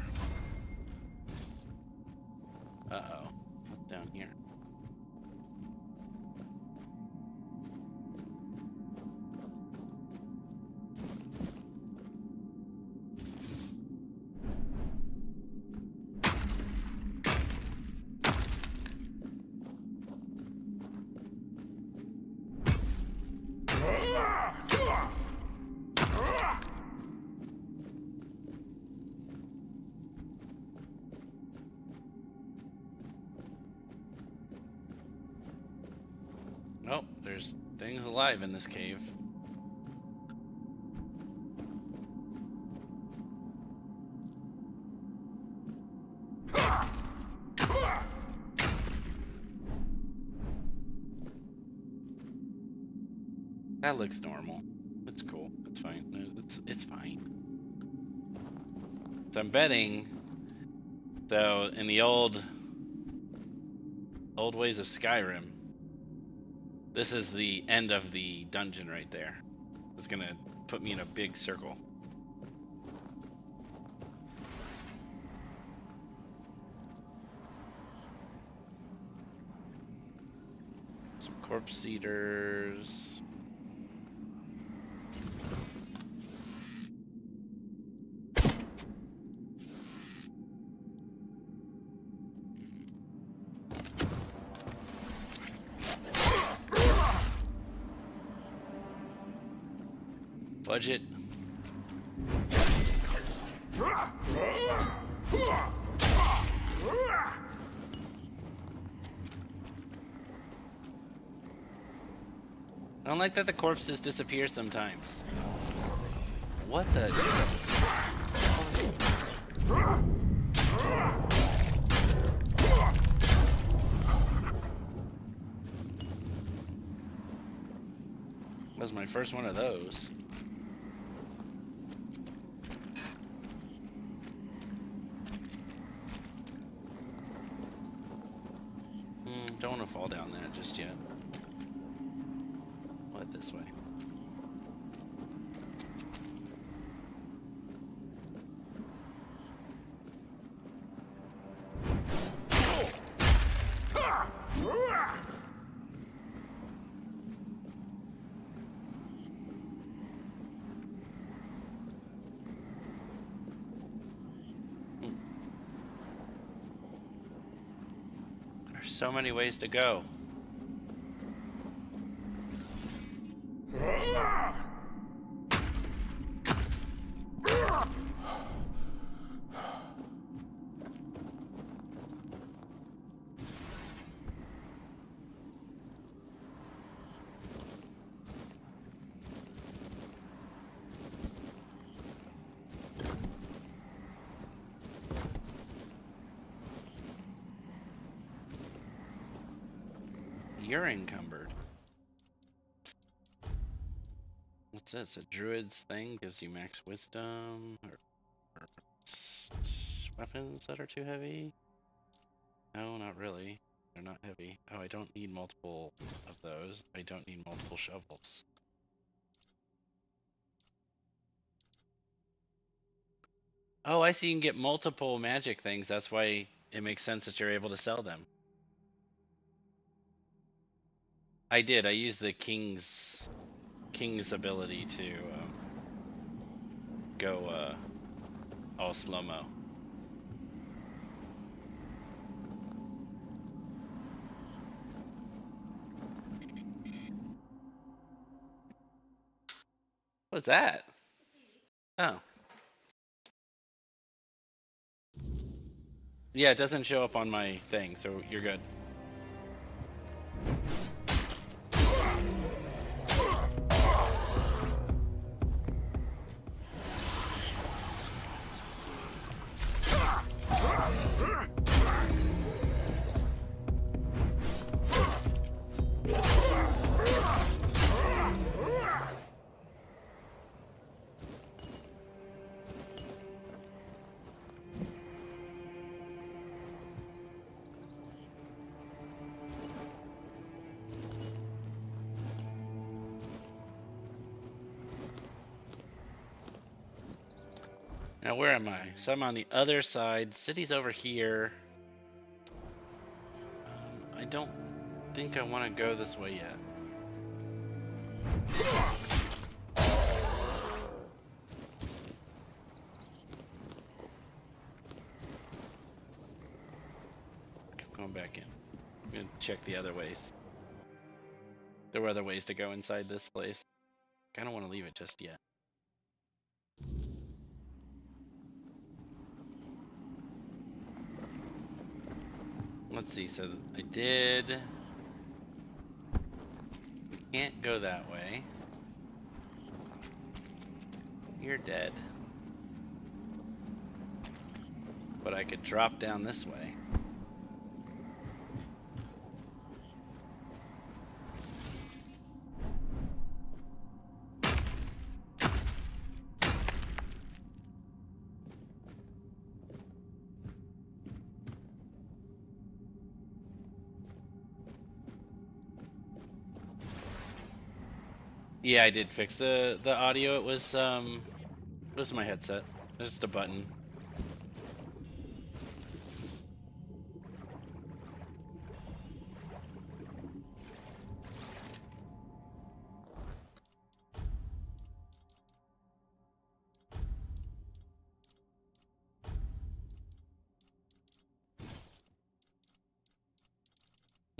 Uh-oh. What's down here? Oh, there's things alive in this cave. That looks normal. It's cool. It's fine. It's fine. So I'm betting. So in the old ways of Skyrim, this is the end of the dungeon right there. It's gonna put me in a big circle. Some corpse eaters. Budget. I don't like that the corpses disappear sometimes. What the? That was my first one of those. Don't want to fall down that just yet. What, this way? There's so many ways to go. You're encumbered. What's this? A druid's thing gives you max wisdom or weapons that are too heavy? No, not really. They're not heavy. Oh, I don't need multiple of those. I don't need multiple shovels. Oh, I see you can get multiple magic things. That's why it makes sense that you're able to sell them. I did. I used the king's ability to go all slow-mo. What's that? Oh. Yeah, it doesn't show up on my thing, so you're good. Now where am I? So I'm on the other side. City's over here. I don't think I want to go this way yet. Keep going back in. I'm gonna check the other ways. There were other ways to go inside this place. I don't want to leave it just yet. Let's see, so I did... Can't go that way. You're dead. But I could drop down this way. Yeah, I did fix the audio. It was my headset. Just a button.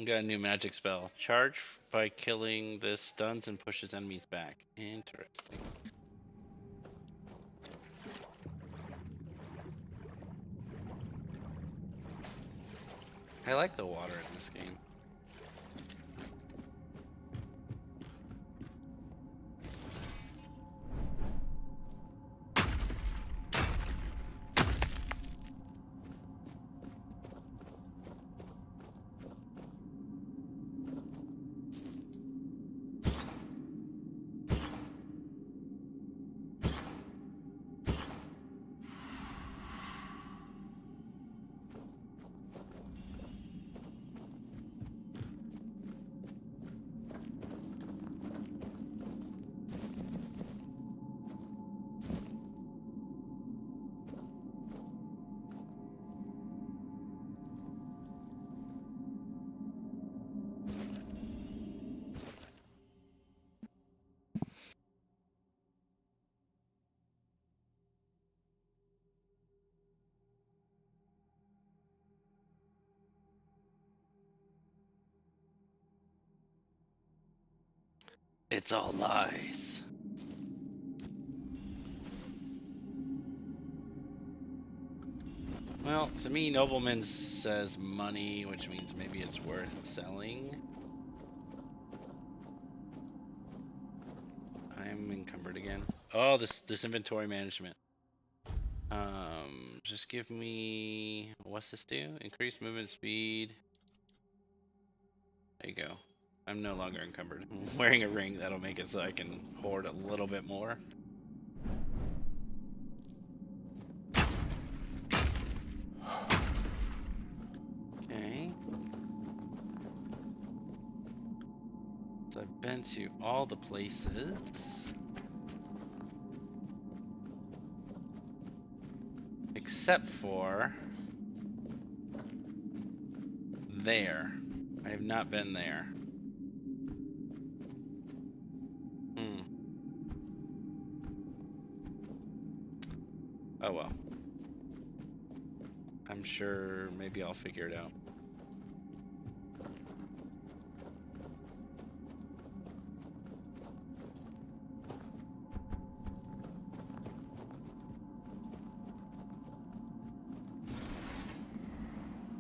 Got a new magic spell. Charge by killing this stuns and pushes enemies back. Interesting. I like the water in this game. It's all lies. Well, to me, nobleman says money, which means maybe it's worth selling. I'm encumbered again. Oh, this inventory management. Just give me, what's this do? Increase movement speed. There you go. I'm no longer encumbered. I'm wearing a ring. That'll make it so I can hoard a little bit more. Okay. So I've been to all the places. Except for there. I have not been there. Oh well. I'm sure maybe I'll figure it out.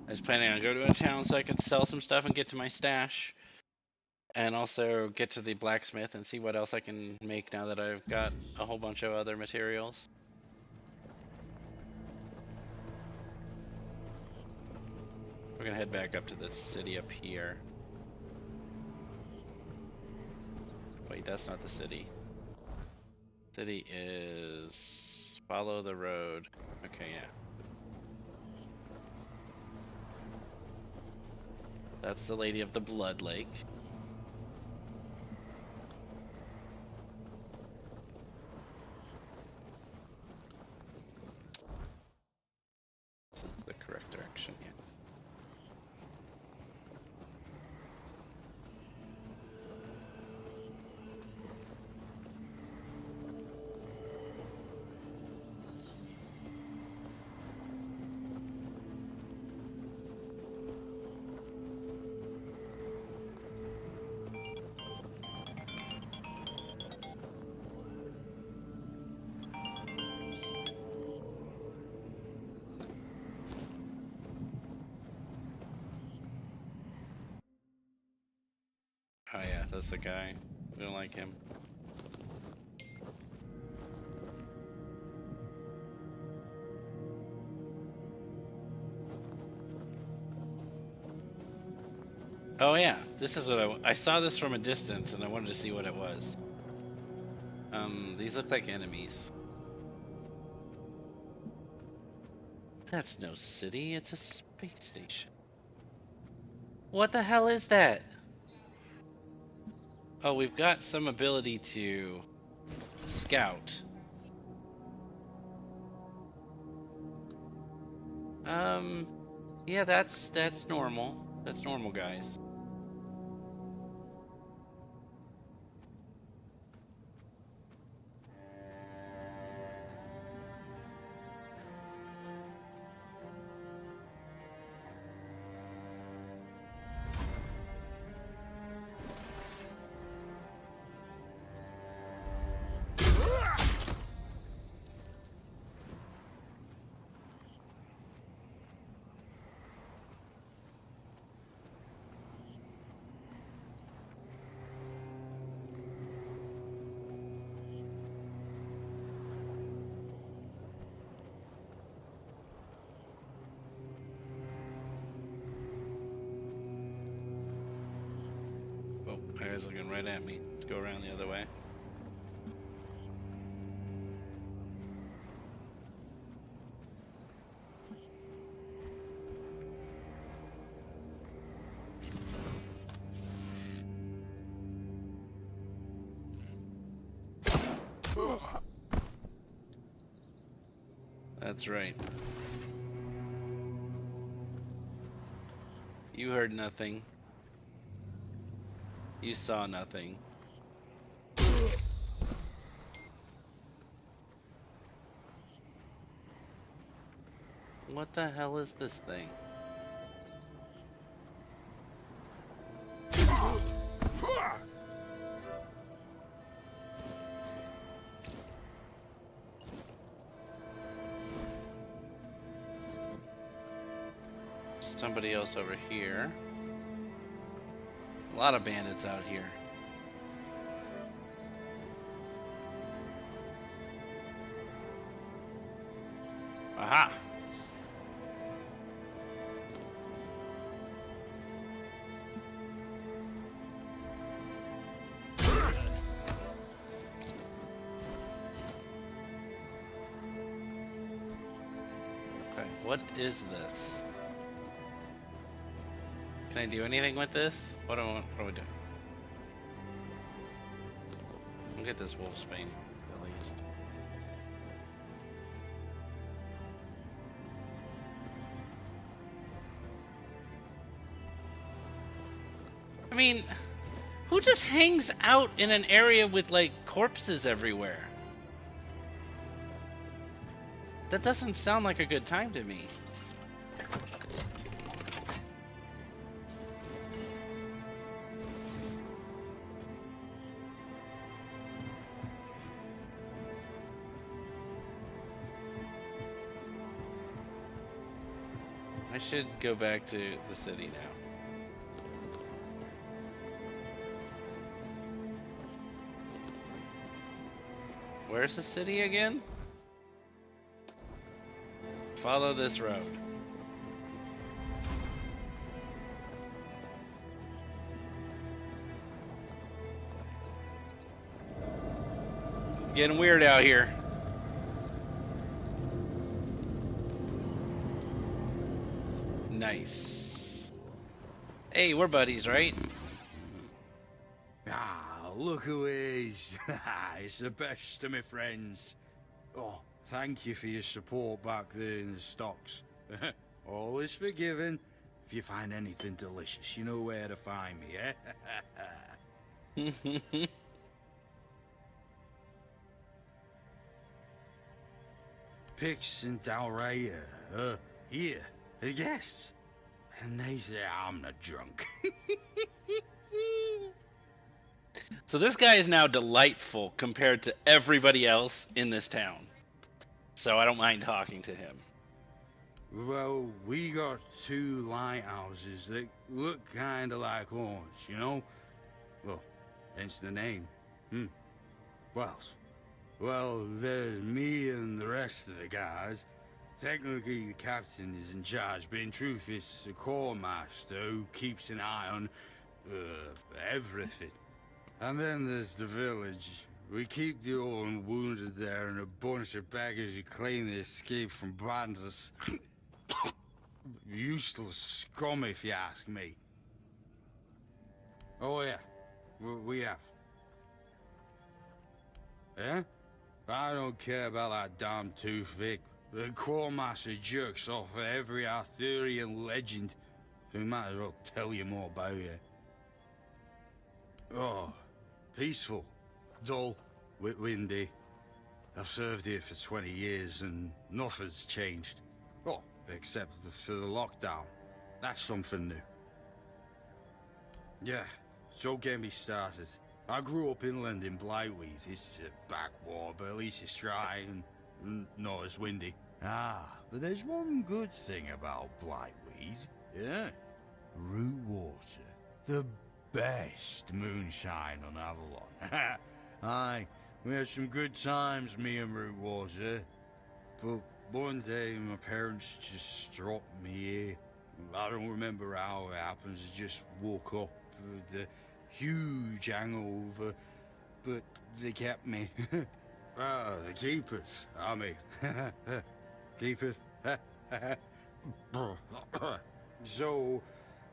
I was planning on going to a town so I could sell some stuff and get to my stash. And also get to the blacksmith and see what else I can make now that I've got a whole bunch of other materials. We're gonna head back up to the city up here. Wait, that's not the city. City is follow the road. Okay, yeah. That's the Lady of the Blood Lake. This is the correct direction, yeah. Oh yeah, that's the guy. We don't like him. Oh yeah, this is what I saw this from a distance and I wanted to see what it was. These look like enemies. That's no city, it's a space station. What the hell is that? Oh, we've got some ability to scout. Yeah, that's normal. That's normal, guys. Oh, Harry's looking right at me. Let's go around the other way. That's right. You heard nothing. You saw nothing. What the hell is this thing? Somebody else over here. A lot of bandits out here. Aha! Okay, what is this? Can I do anything with this? What do we do? We'll get this wolfsbane at least. I mean, who just hangs out in an area with like corpses everywhere? That doesn't sound like a good time to me. I should go back to the city now. Where's the city again? Follow this road. It's getting weird out here. Nice. Hey, we're buddies, right? Ah, look who is. It's the best of my friends. Oh, thank you for your support back there in the stocks. Always forgiving. If you find anything delicious, you know where to find me, eh? Pix and Dalray here, the guests. And they say I'm the drunk. So this guy is now delightful compared to everybody else in this town. So I don't mind talking to him. Well, we got two lighthouses that look kinda like horns, you know? Well, hence the name. What else? Well, there's me and the rest of the guys. Technically, the captain is in charge, but in truth, it's the quartermaster who keeps an eye on, everything. And then there's the village. We keep the old and wounded there, and a bunch of beggars who claim they escaped from bandits. Useless scum, if you ask me. Oh yeah, we have. eh? I don't care about that damn toothpick. The Quartermaster jerks off every Arthurian legend. We might as well tell you more about it. Oh, peaceful, dull, windy. I've served here for 20 years and nothing's changed. Oh, except for the lockdown. That's something new. Yeah, so get me started. I grew up inland in Blightweed. It's a backwater, but at least it's dry and not as windy. Ah, but there's one good thing about Blightweed. Yeah, root water. The best moonshine on Avalon. Aye, we had some good times, me and Rootwater. But one day my parents just dropped me here. I don't remember how it happens. I just woke up with a huge hangover, but they kept me. The keepers, I mean. Keepers. So,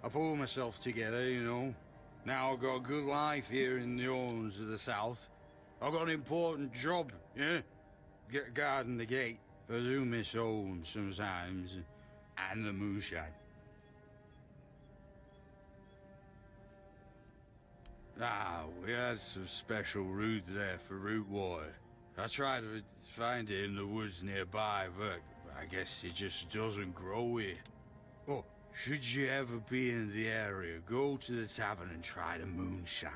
I pulled myself together, you know. Now I've got a good life here in the Orns of the South. I've got an important job, yeah? Guarding the gate. I do miss home sometimes, and the moonshine. Ah, we had some special root there for root water. I tried to find it in the woods nearby, but I guess it just doesn't grow here. Oh, should you ever be in the area, go to the tavern and try the moonshine.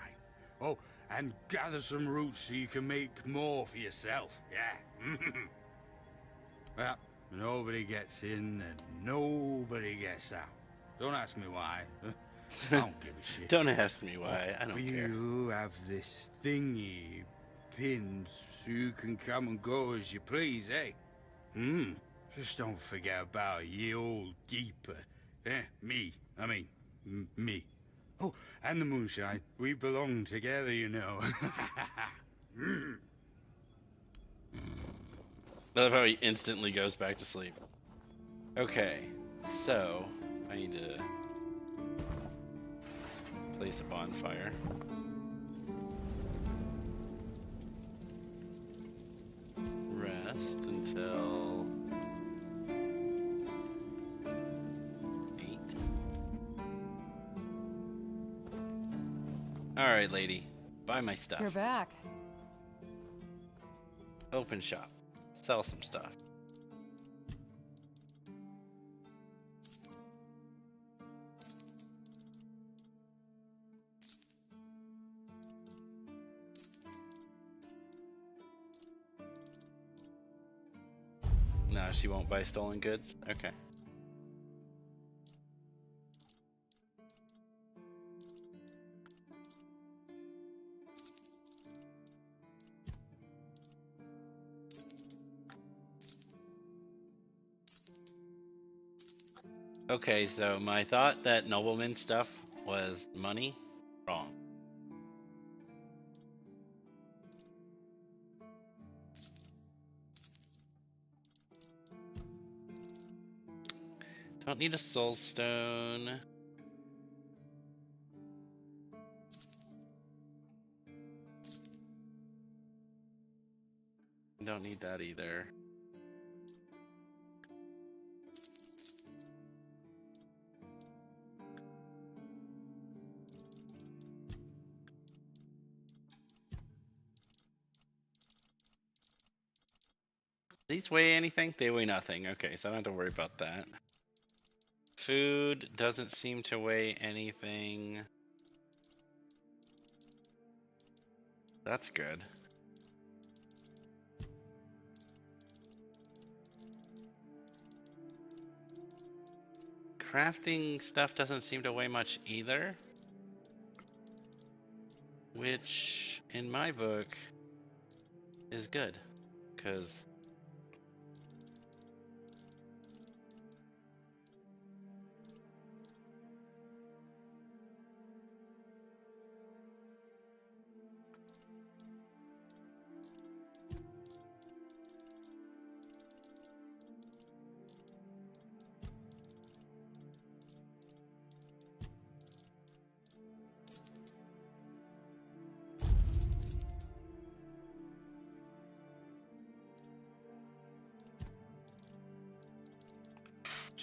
Oh, and gather some roots so you can make more for yourself, yeah? Well, nobody gets in and nobody gets out. Don't ask me why. I don't give a shit. Don't ask me why. I don't but care. You have this thingy pinned so you can come and go as you please, eh? Just don't forget about ye old keeper. Me. I mean, me. Oh, and the moonshine. We belong together, you know. I love how he instantly goes back to sleep. Okay, so I need to place a bonfire. Rest until 8. Alright, lady. Buy my stuff. You're back. Open shop. Sell some stuff. No, she won't buy stolen goods? Okay. Okay, so my thought that nobleman stuff was money, wrong. Don't need a soul stone. Don't need that either. These weigh anything? They weigh nothing. Okay, so I don't have to worry about that. Food doesn't seem to weigh anything. That's good. Crafting stuff doesn't seem to weigh much either. Which, in my book, is good. Because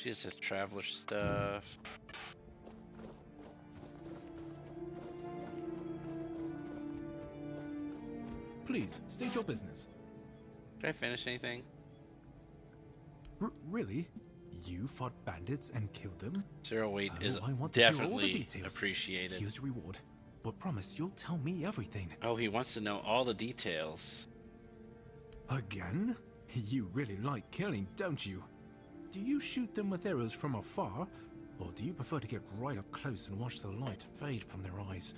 She just has traveler stuff. Please, state your business. Did I finish anything? Really? You fought bandits and killed them? Zero weight is I want to hear all the definitely details. appreciated. Here's a reward, but promise you'll tell me everything. Oh, he wants to know all the details. Again? You really like killing, don't you? Do you shoot them with arrows from afar, or do you prefer to get right up close and watch the light fade from their eyes?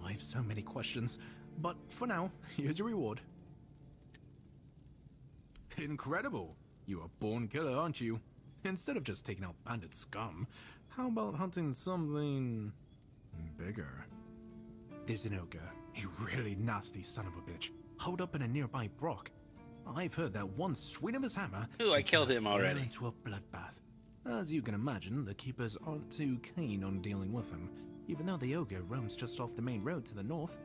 I have so many questions, but for now, here's your reward. Incredible! You're a born killer, aren't you? Instead of just taking out bandit scum, how about hunting something bigger? There's an ogre, a really nasty son of a bitch, holed up in a nearby brook. I've heard that one swing of his hammer. Ooh, I killed him already. Into a bloodbath. As you can imagine, the keepers aren't too keen on dealing with him, even though the ogre roams just off the main road to the north.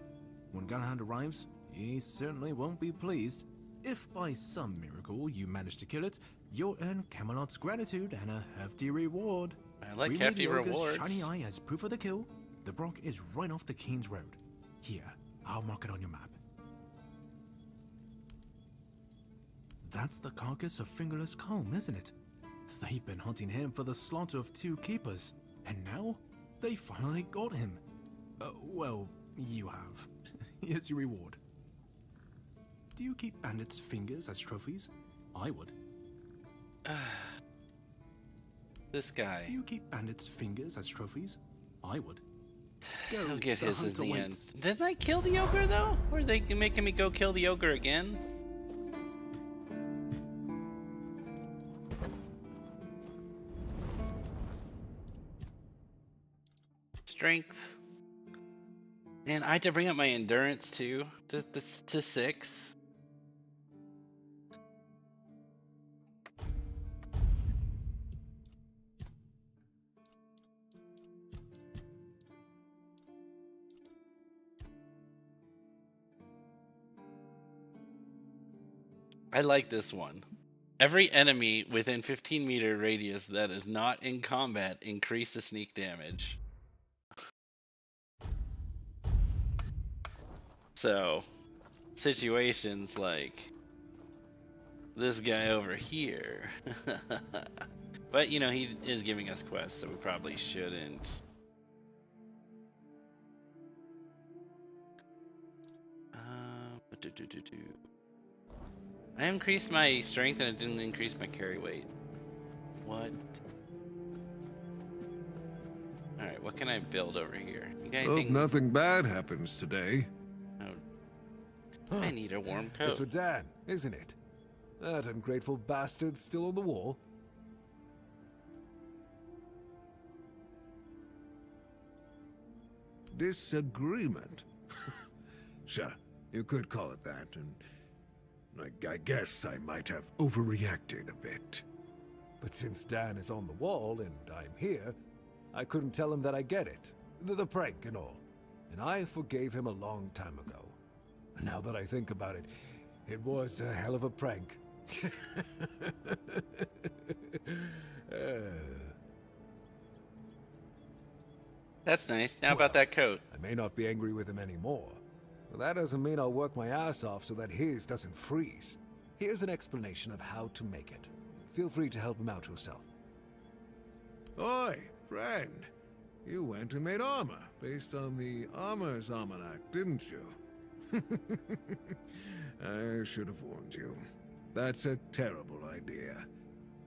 When Galahad arrives, he certainly won't be pleased. If by some miracle you manage to kill it, you'll earn Camelot's gratitude and a hefty reward. I like Read hefty the ogre's rewards. shiny eye as proof of the kill. The brook is right off the Keen's Road. Here, I'll mark it on your map. That's the carcass of Fingerless Calm, isn't it? They've been hunting him for the slaughter of 2 keepers, and now they finally got him. Well, you have. Here's your reward. Do you keep bandits' fingers as trophies? I would. This guy. Do you keep bandits' fingers as trophies? I would. He'll get the his in hunter the end. waits. Didn't I kill the ogre though? Or are they making me go kill the ogre again? Strength. Man, I had to bring up my endurance too to 6. I like this one. Every enemy within 15-meter radius that is not in combat increase the sneak damage. So, situations like this guy over here. But, you know, he is giving us quests, so we probably shouldn't. I increased my strength and it didn't increase my carry weight. What? Alright, what can I build over here? You got Hope anything? nothing bad happens today. I need a warm coat. It's Dan, isn't it? That ungrateful bastard's still on the wall. Disagreement? Sure, you could call it that, and I guess I might have overreacted a bit. But since Dan is on the wall and I'm here, I couldn't tell him that I get it. The prank and all. And I forgave him a long time ago. Now that I think about it, it was a hell of a prank. That's nice. Now about that coat. I may not be angry with him anymore, but that doesn't mean I'll work my ass off so that his doesn't freeze. Here's an explanation of how to make it. Feel free to help him out yourself. Oi, friend. You went and made armor based on the Armor's Almanac, didn't you? I should have warned you. That's a terrible idea.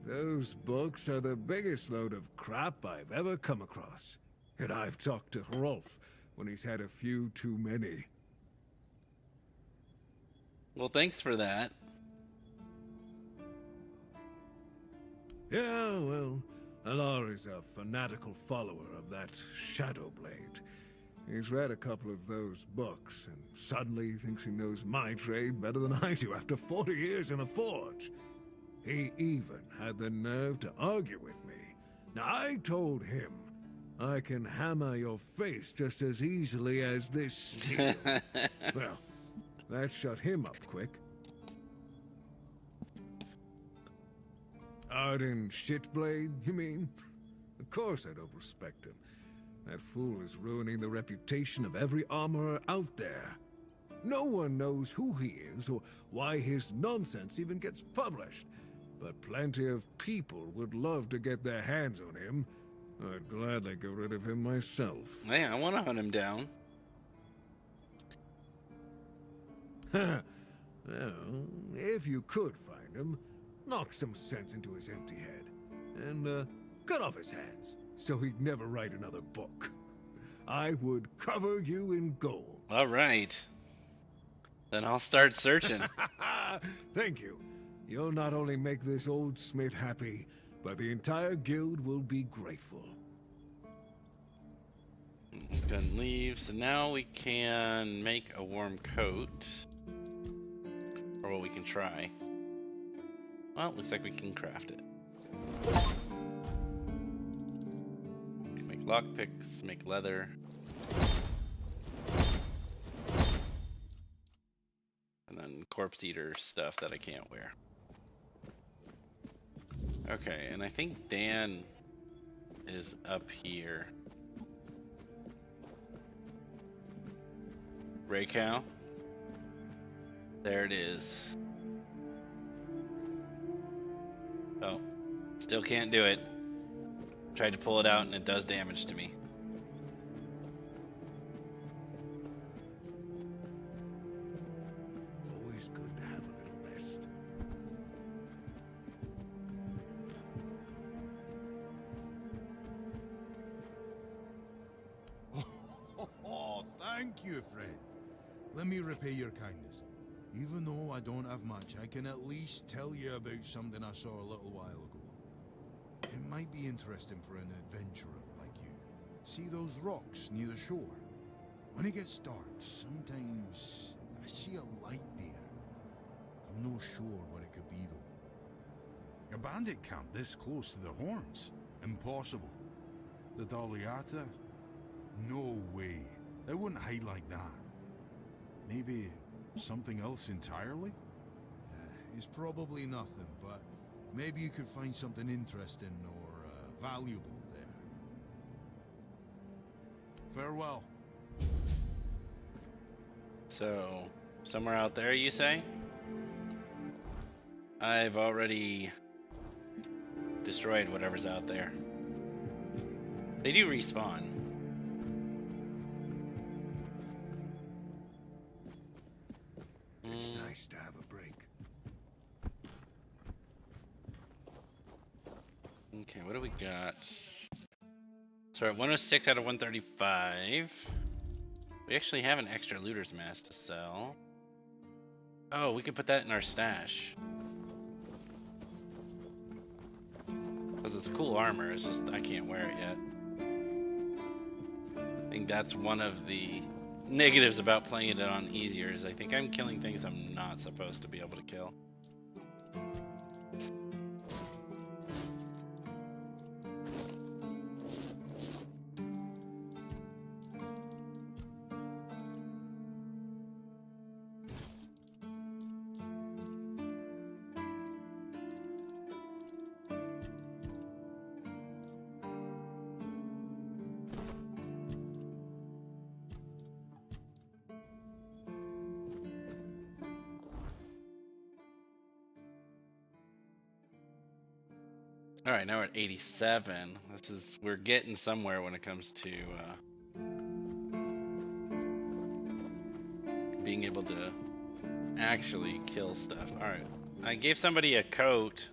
Those books are the biggest load of crap I've ever come across. And I've talked to Rolf when he's had a few too many. Well, thanks for that. Yeah, well, Alar is a fanatical follower of that Shadowblade. He's read a couple of those books, and suddenly he thinks he knows my trade better than I do after 40 years in the forge. He even had the nerve to argue with me. Now, I told him, I can hammer your face just as easily as this steel. Well, that shut him up quick. Arden Shitblade, you mean? Of course I don't respect him. That fool is ruining the reputation of every armorer out there. No one knows who he is or why his nonsense even gets published. But plenty of people would love to get their hands on him. I'd gladly get rid of him myself. Hey, I want to hunt him down. Well, if you could find him, knock some sense into his empty head. And, cut off his hands, so he'd never write another book. I would cover you in gold. All right. Then I'll start searching. Thank you. You'll not only make this old smith happy, but the entire guild will be grateful. Go and leave. So now we can make a warm coat. Or what we can try. Well, it looks like we can craft it. We can make lockpicks, make leather. And then corpse eater stuff that I can't wear. Okay, and I think Dan is up here. Ray cow. There it is. Oh, still can't do it. Tried to pull it out and it does damage to me. Always good to have a little rest. Oh, thank you, friend. Let me repay your kindness. Even though I don't have much, I can at least tell you about something I saw a little while ago. It might be interesting for an adventurer like you. See those rocks near the shore? When it gets dark, sometimes I see a light there. I'm not sure what it could be though. A bandit camp this close to the Horns? Impossible. The Daliata? No way. They wouldn't hide like that. Maybe something else entirely? It's probably nothing, but maybe you could find something interesting or valuable there. Farewell. So, somewhere out there, you say? I've already destroyed whatever's out there. They do respawn. It's nice to have a break. Okay, what do we got? So we're at 106 out of 135. We actually have an extra looter's mask to sell. Oh, we could put that in our stash. Because it's cool armor, it's just I can't wear it yet. I think that's one of the negatives about playing it on easier is I think I'm killing things I'm not supposed to be able to kill. All right, now we're at 87. We're getting somewhere when it comes to being able to actually kill stuff. All right, I gave somebody a coat.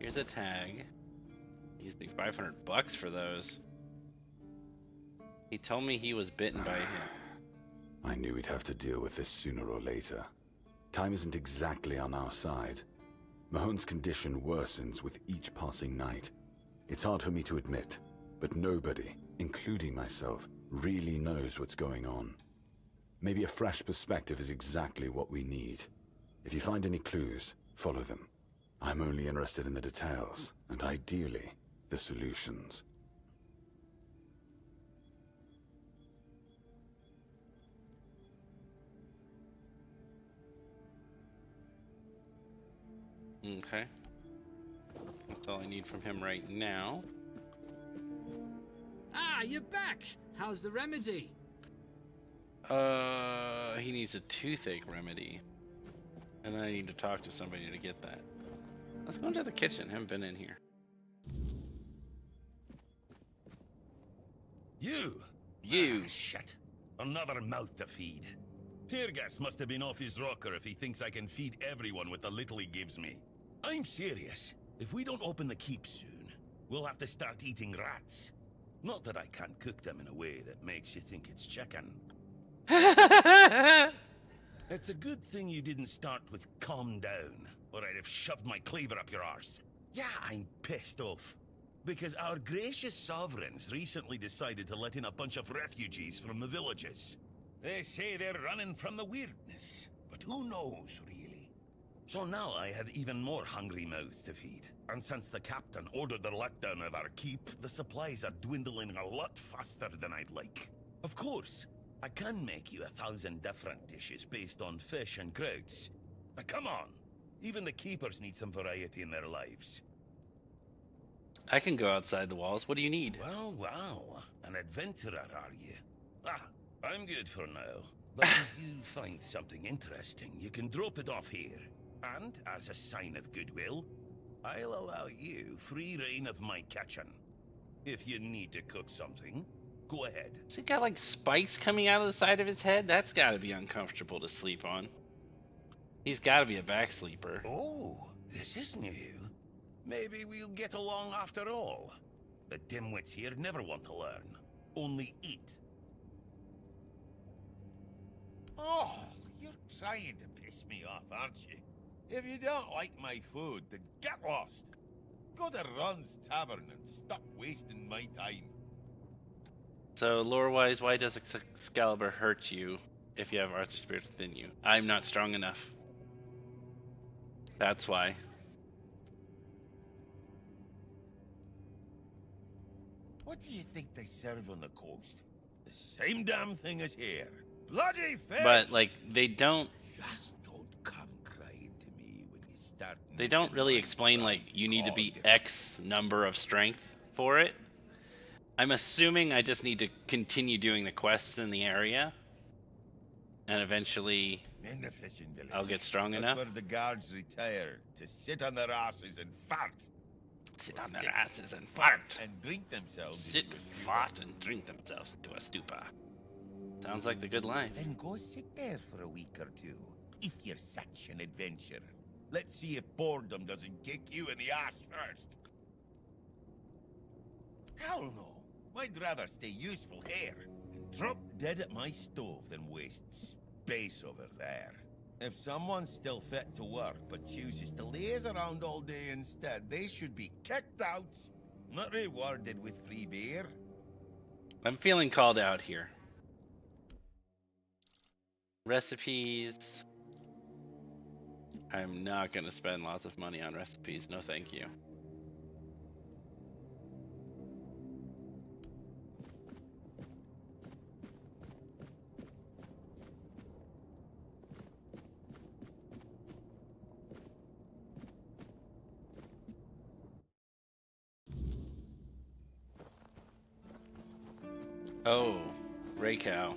Here's a tag. He's like $500 for those. He told me he was bitten by him. I knew we'd have to deal with this sooner or later. Time isn't exactly on our side. Mahone's condition worsens with each passing night. It's hard for me to admit, but nobody, including myself, really knows what's going on. Maybe a fresh perspective is exactly what we need. If you find any clues, follow them. I'm only interested in the details, and ideally, the solutions. Okay. That's all I need from him right now. Ah, you're back! How's the remedy? He needs a toothache remedy. And I need to talk to somebody to get that. Let's go into the kitchen. I haven't been in here. You! You! Ah, shit. Another mouth to feed. Teargas must have been off his rocker if he thinks I can feed everyone with the little he gives me. I'm serious. If we don't open the keep soon, we'll have to start eating rats. Not that I can't cook them in a way that makes you think it's chicken. It's a good thing you didn't start with calm down, or I'd have shoved my cleaver up your arse. Yeah, I'm pissed off. Because our gracious sovereigns recently decided to let in a bunch of refugees from the villages. They say they're running from the weirdness, but who knows, really? So now I have even more hungry mouths to feed. And since the captain ordered the letdown of our keep, the supplies are dwindling a lot faster than I'd like. Of course, I can make you 1,000 different dishes based on fish and crowds. But come on, even the keepers need some variety in their lives. I can go outside the walls. What do you need? Well, wow, an adventurer, are you? Ah, I'm good for now. But if you find something interesting, you can drop it off here. And, as a sign of goodwill, I'll allow you free reign of my kitchen. If you need to cook something, go ahead. Has he got like spikes coming out of the side of his head? That's gotta be uncomfortable to sleep on. He's gotta be a back sleeper. Oh, this is new. Maybe we'll get along after all. The dimwits here never want to learn. Only eat. Oh, you're trying to piss me off, aren't you? If you don't like my food, then get lost. Go to Ron's Tavern and stop wasting my time. So, lore-wise, why does Excalibur hurt you if you have Arthur Spirit within you? I'm not strong enough. That's why. What do you think they serve on the coast? The same damn thing as here. Bloody fish! But, like, they don't... Just don't come crying to me when you start... They don't really explain, like, you need to be X number of strength for it. I'm assuming I just need to continue doing the quests in the area. And eventually, In the fishing village. I'll get strong That's enough. where the guards retire to sit on their asses and fart. Sit on their asses and fart. And drink themselves Sit into a and stupor. fart and drink themselves into a stupor. Sounds like the good life. Then go sit there for a week or two, if you're such an adventurer. Let's see if boredom doesn't kick you in the ass first. Hell no. I'd rather stay useful here and drop dead at my stove than waste space over there. If someone's still fit to work but chooses to laze around all day instead, they should be kicked out, not rewarded with free beer. I'm feeling called out here. Recipes. I'm not going to spend lots of money on recipes. No, thank you. Oh, Ray Cow.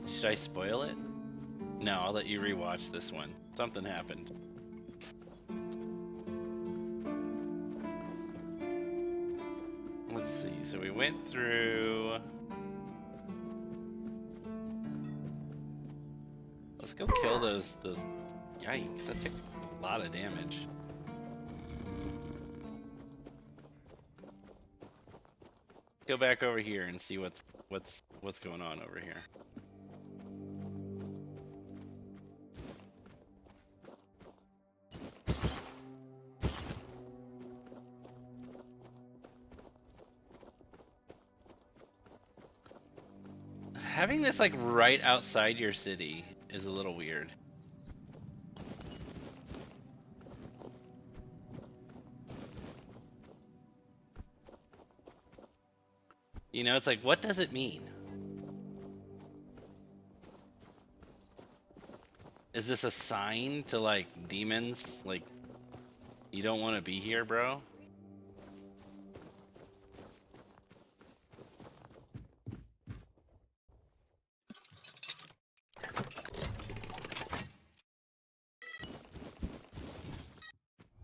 Should I spoil it? No, I'll let you rewatch this one. Something happened. Let's see. So we went through. Let's go kill those. Yikes! That took a lot of damage. Go back over here and see what's going on over here. Having this like right outside your city is a little weird. You know, it's like, what does it mean? Is this a sign to like demons? Like, you don't want to be here, bro?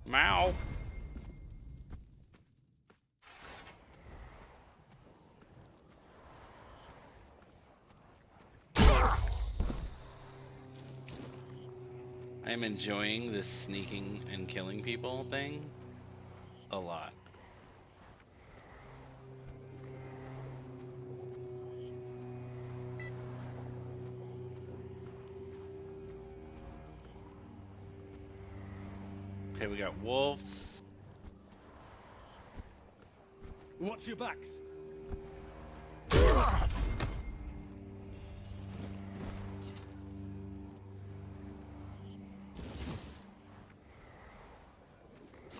Meow. I'm enjoying this sneaking and killing people thing a lot. Okay, we got wolves. Watch your backs.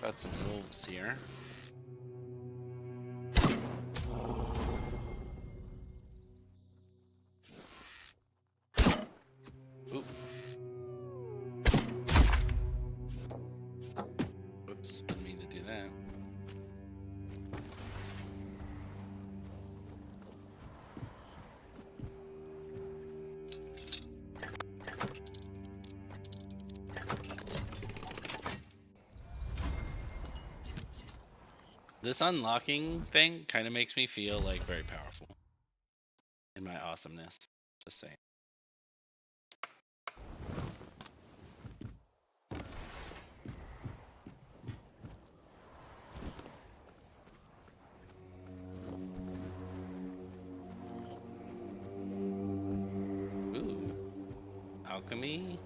Got some wolves here. Oop. Whoops, didn't mean to do that. This unlocking thing kind of makes me feel like very powerful in my awesomeness. Just saying. Ooh, alchemy.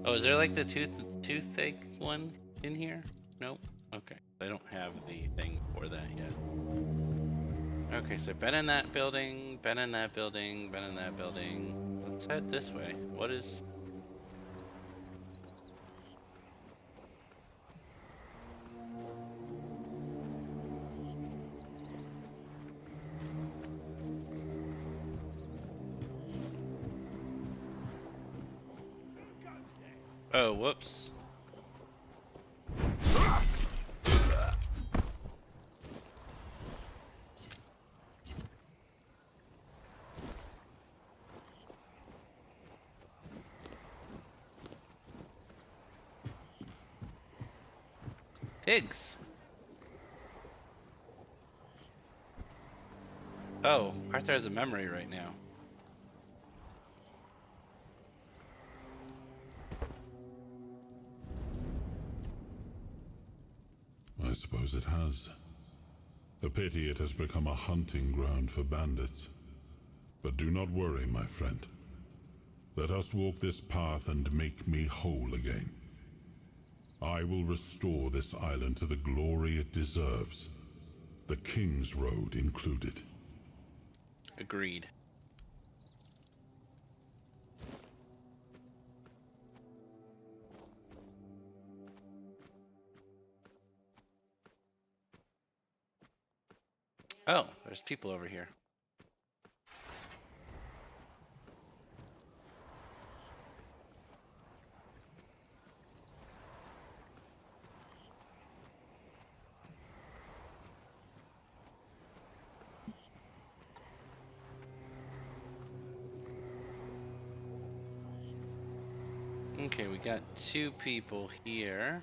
Oh, is there like the toothache one in here? Nope. Okay, I don't have the thing for that yet. Okay, so been in that building, been in that building, been in that building. Let's head this way. What is... Oh, whoops. Pigs. Oh, Arthur has a memory right now. I suppose it has. A pity it has become a hunting ground for bandits. But do not worry, my friend. Let us walk this path and make me whole again. I will restore this island to the glory it deserves. The King's Road included. Agreed. Oh, there's people over here. Okay, we got 2 people here.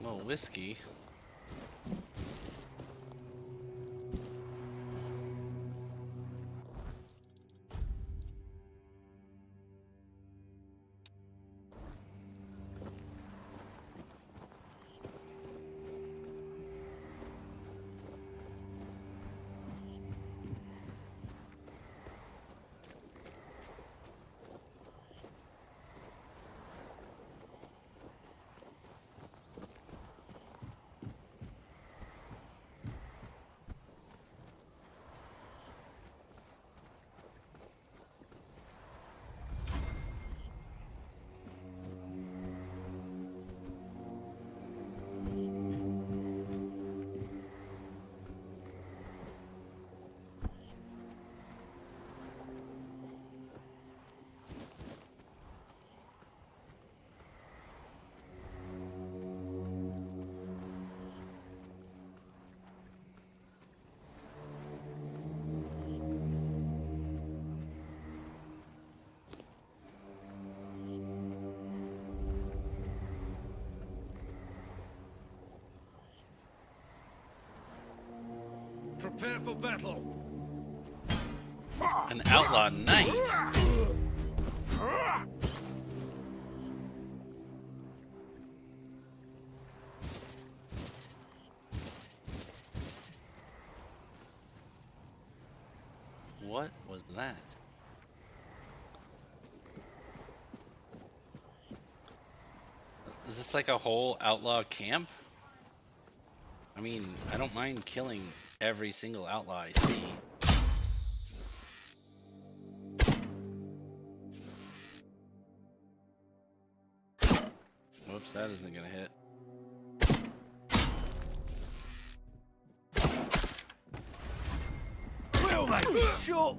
little whiskey. Prepare for battle. An outlaw knight. What was that? Is this like a whole outlaw camp? I mean, I don't mind killing every single outlaw I see. Whoops, that isn't gonna hit. Will they shot?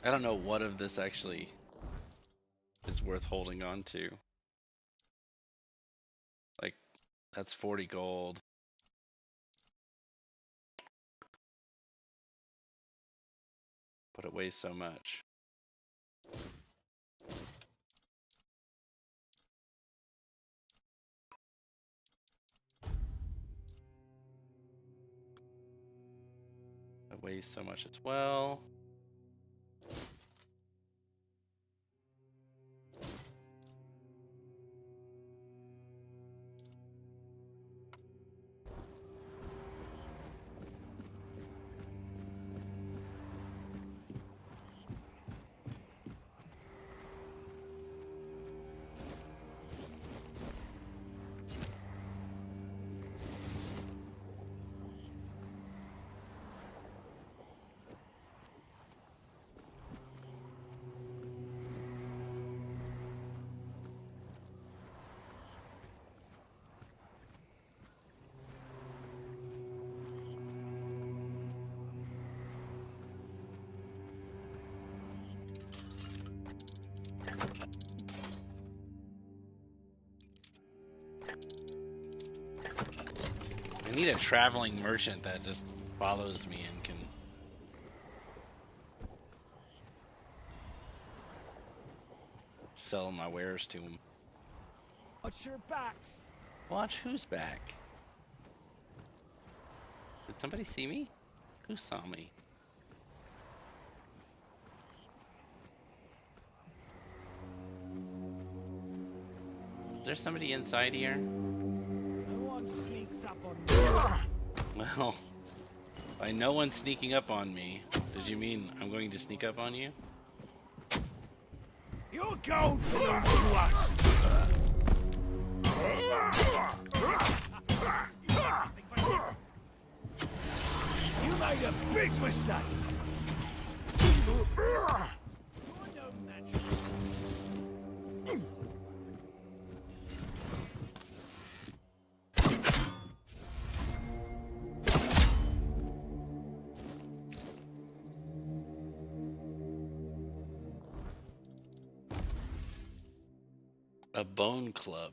I don't know what of this actually is worth holding on to. Like, that's 40 gold. But it weighs so much. It weighs so much as well. I need a traveling merchant that just follows me and can sell my wares to him. Watch your backs. Watch who's back? Did somebody see me? Who saw me? Is there somebody inside here? No one sneaks up on me. Well, by no one sneaking up on me, did you mean I'm going to sneak up on you? Your gold belongs to us. You made a big mistake. A bone club.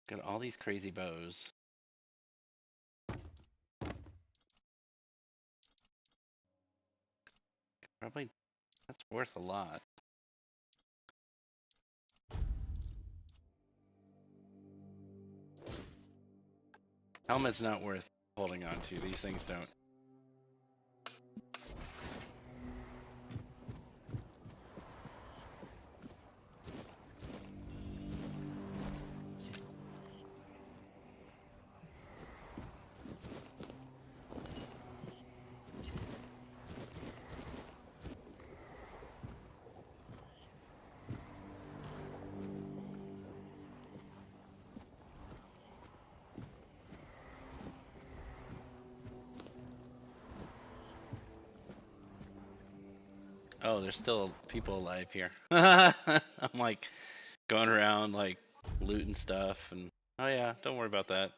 Got all these crazy bows. Probably, that's worth a lot. Helmet's not worth holding on to. These things don't. Oh, there's still people alive here. I'm like going around like looting stuff and oh yeah, don't worry about that.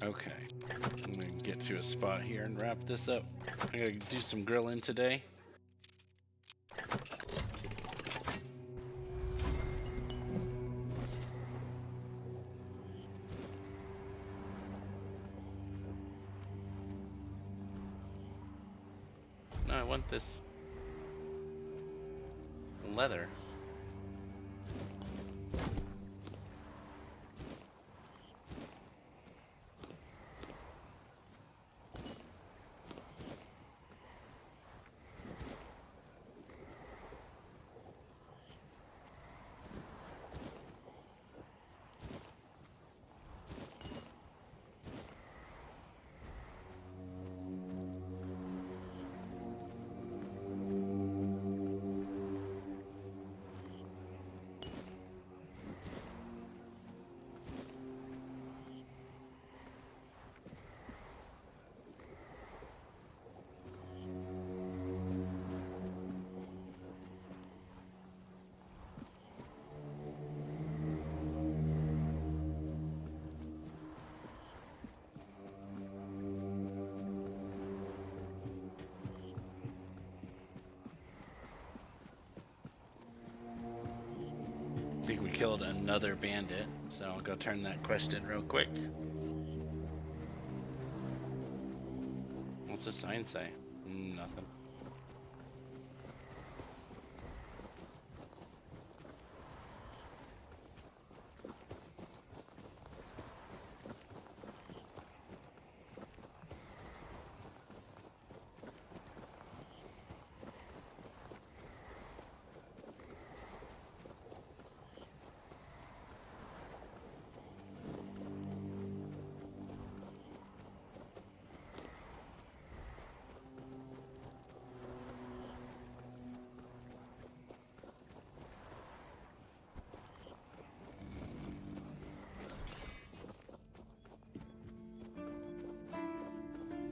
Okay, I'm gonna get to a spot here and wrap this up. I gotta do some grilling today. No, I want this leather. I think we killed another bandit, so I'll go turn that quest in real quick. What's the sign say? Nothing.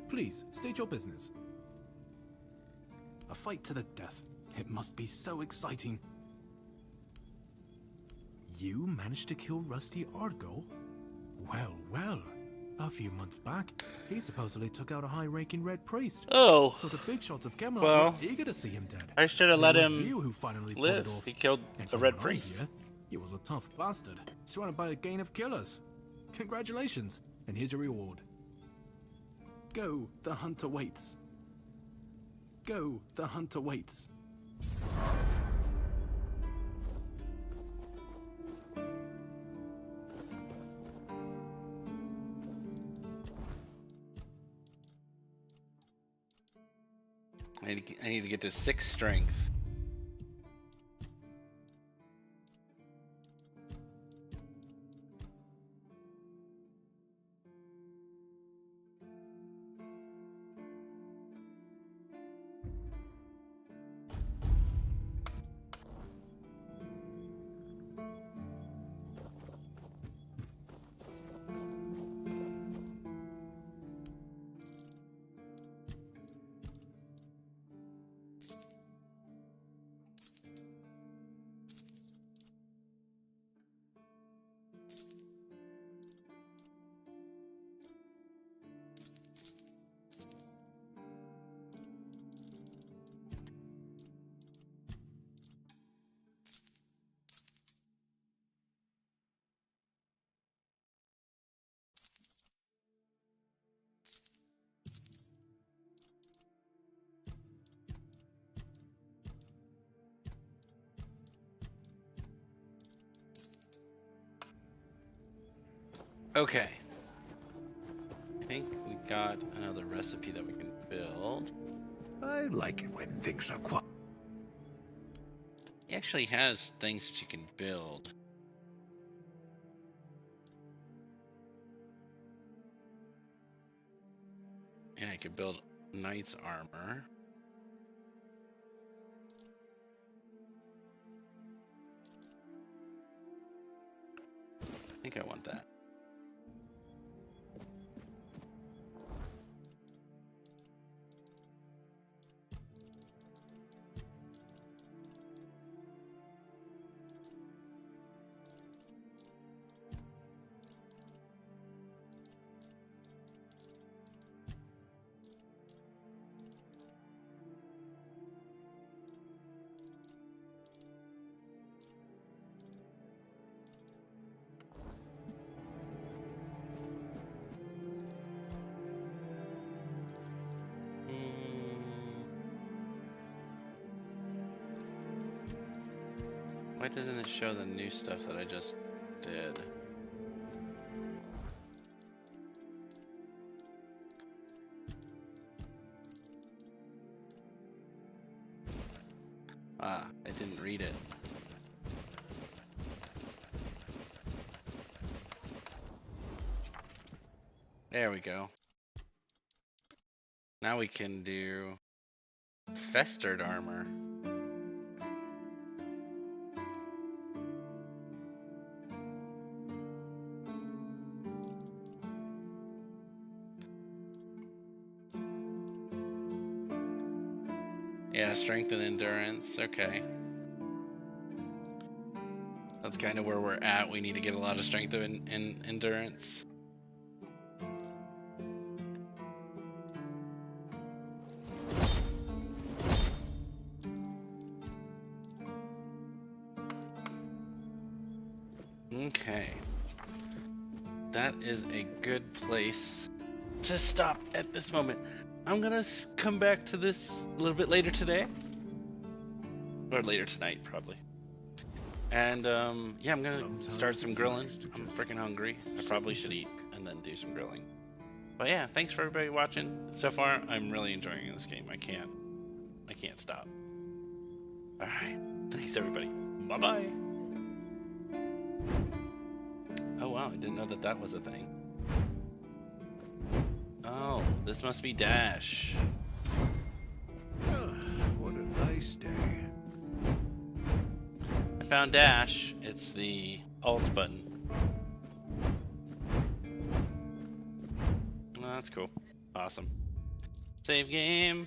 Please, state your business. A fight to the death. It must be so exciting. You managed to kill Rusty Ardgo? Well, well. A few months back, he supposedly took out a high-ranking red priest. Oh. So the big shots of Camelot Well, were eager to see him dead. I should have let It was him you who finally live. pulled it off. He killed And a from red what I priest. hear, he was a tough bastard, surrounded by a gang of killers. Congratulations, and here's your reward. Go, the hunter waits. Go, the hunter waits. I need to get to 6 strength. Okay. I think we got another recipe that we can build. I like it when things are quiet. He actually has things you can build. Yeah, I could build knight's armor. I think I want that. doesn't it show the new stuff that I just did? Ah, I didn't read it. There we go. Now we can do festered armor. Yeah, strength and endurance. Okay. That's kind of where we're at. We need to get a lot of strength and endurance. Okay. That is a good place to stop at this moment. I'm gonna come back to this a little bit later today. Or later tonight, probably. And, yeah, I'm gonna start some grilling. I'm freaking hungry. I probably should eat and then do some grilling. But yeah, thanks for everybody watching. So far, I'm really enjoying this game. I can't stop. Alright. Thanks, everybody. Bye-bye. Oh, wow. I didn't know that that was a thing. Oh, this must be Dash. What a nice day. I found Dash. It's the alt button. Oh, that's cool. Awesome. Save game.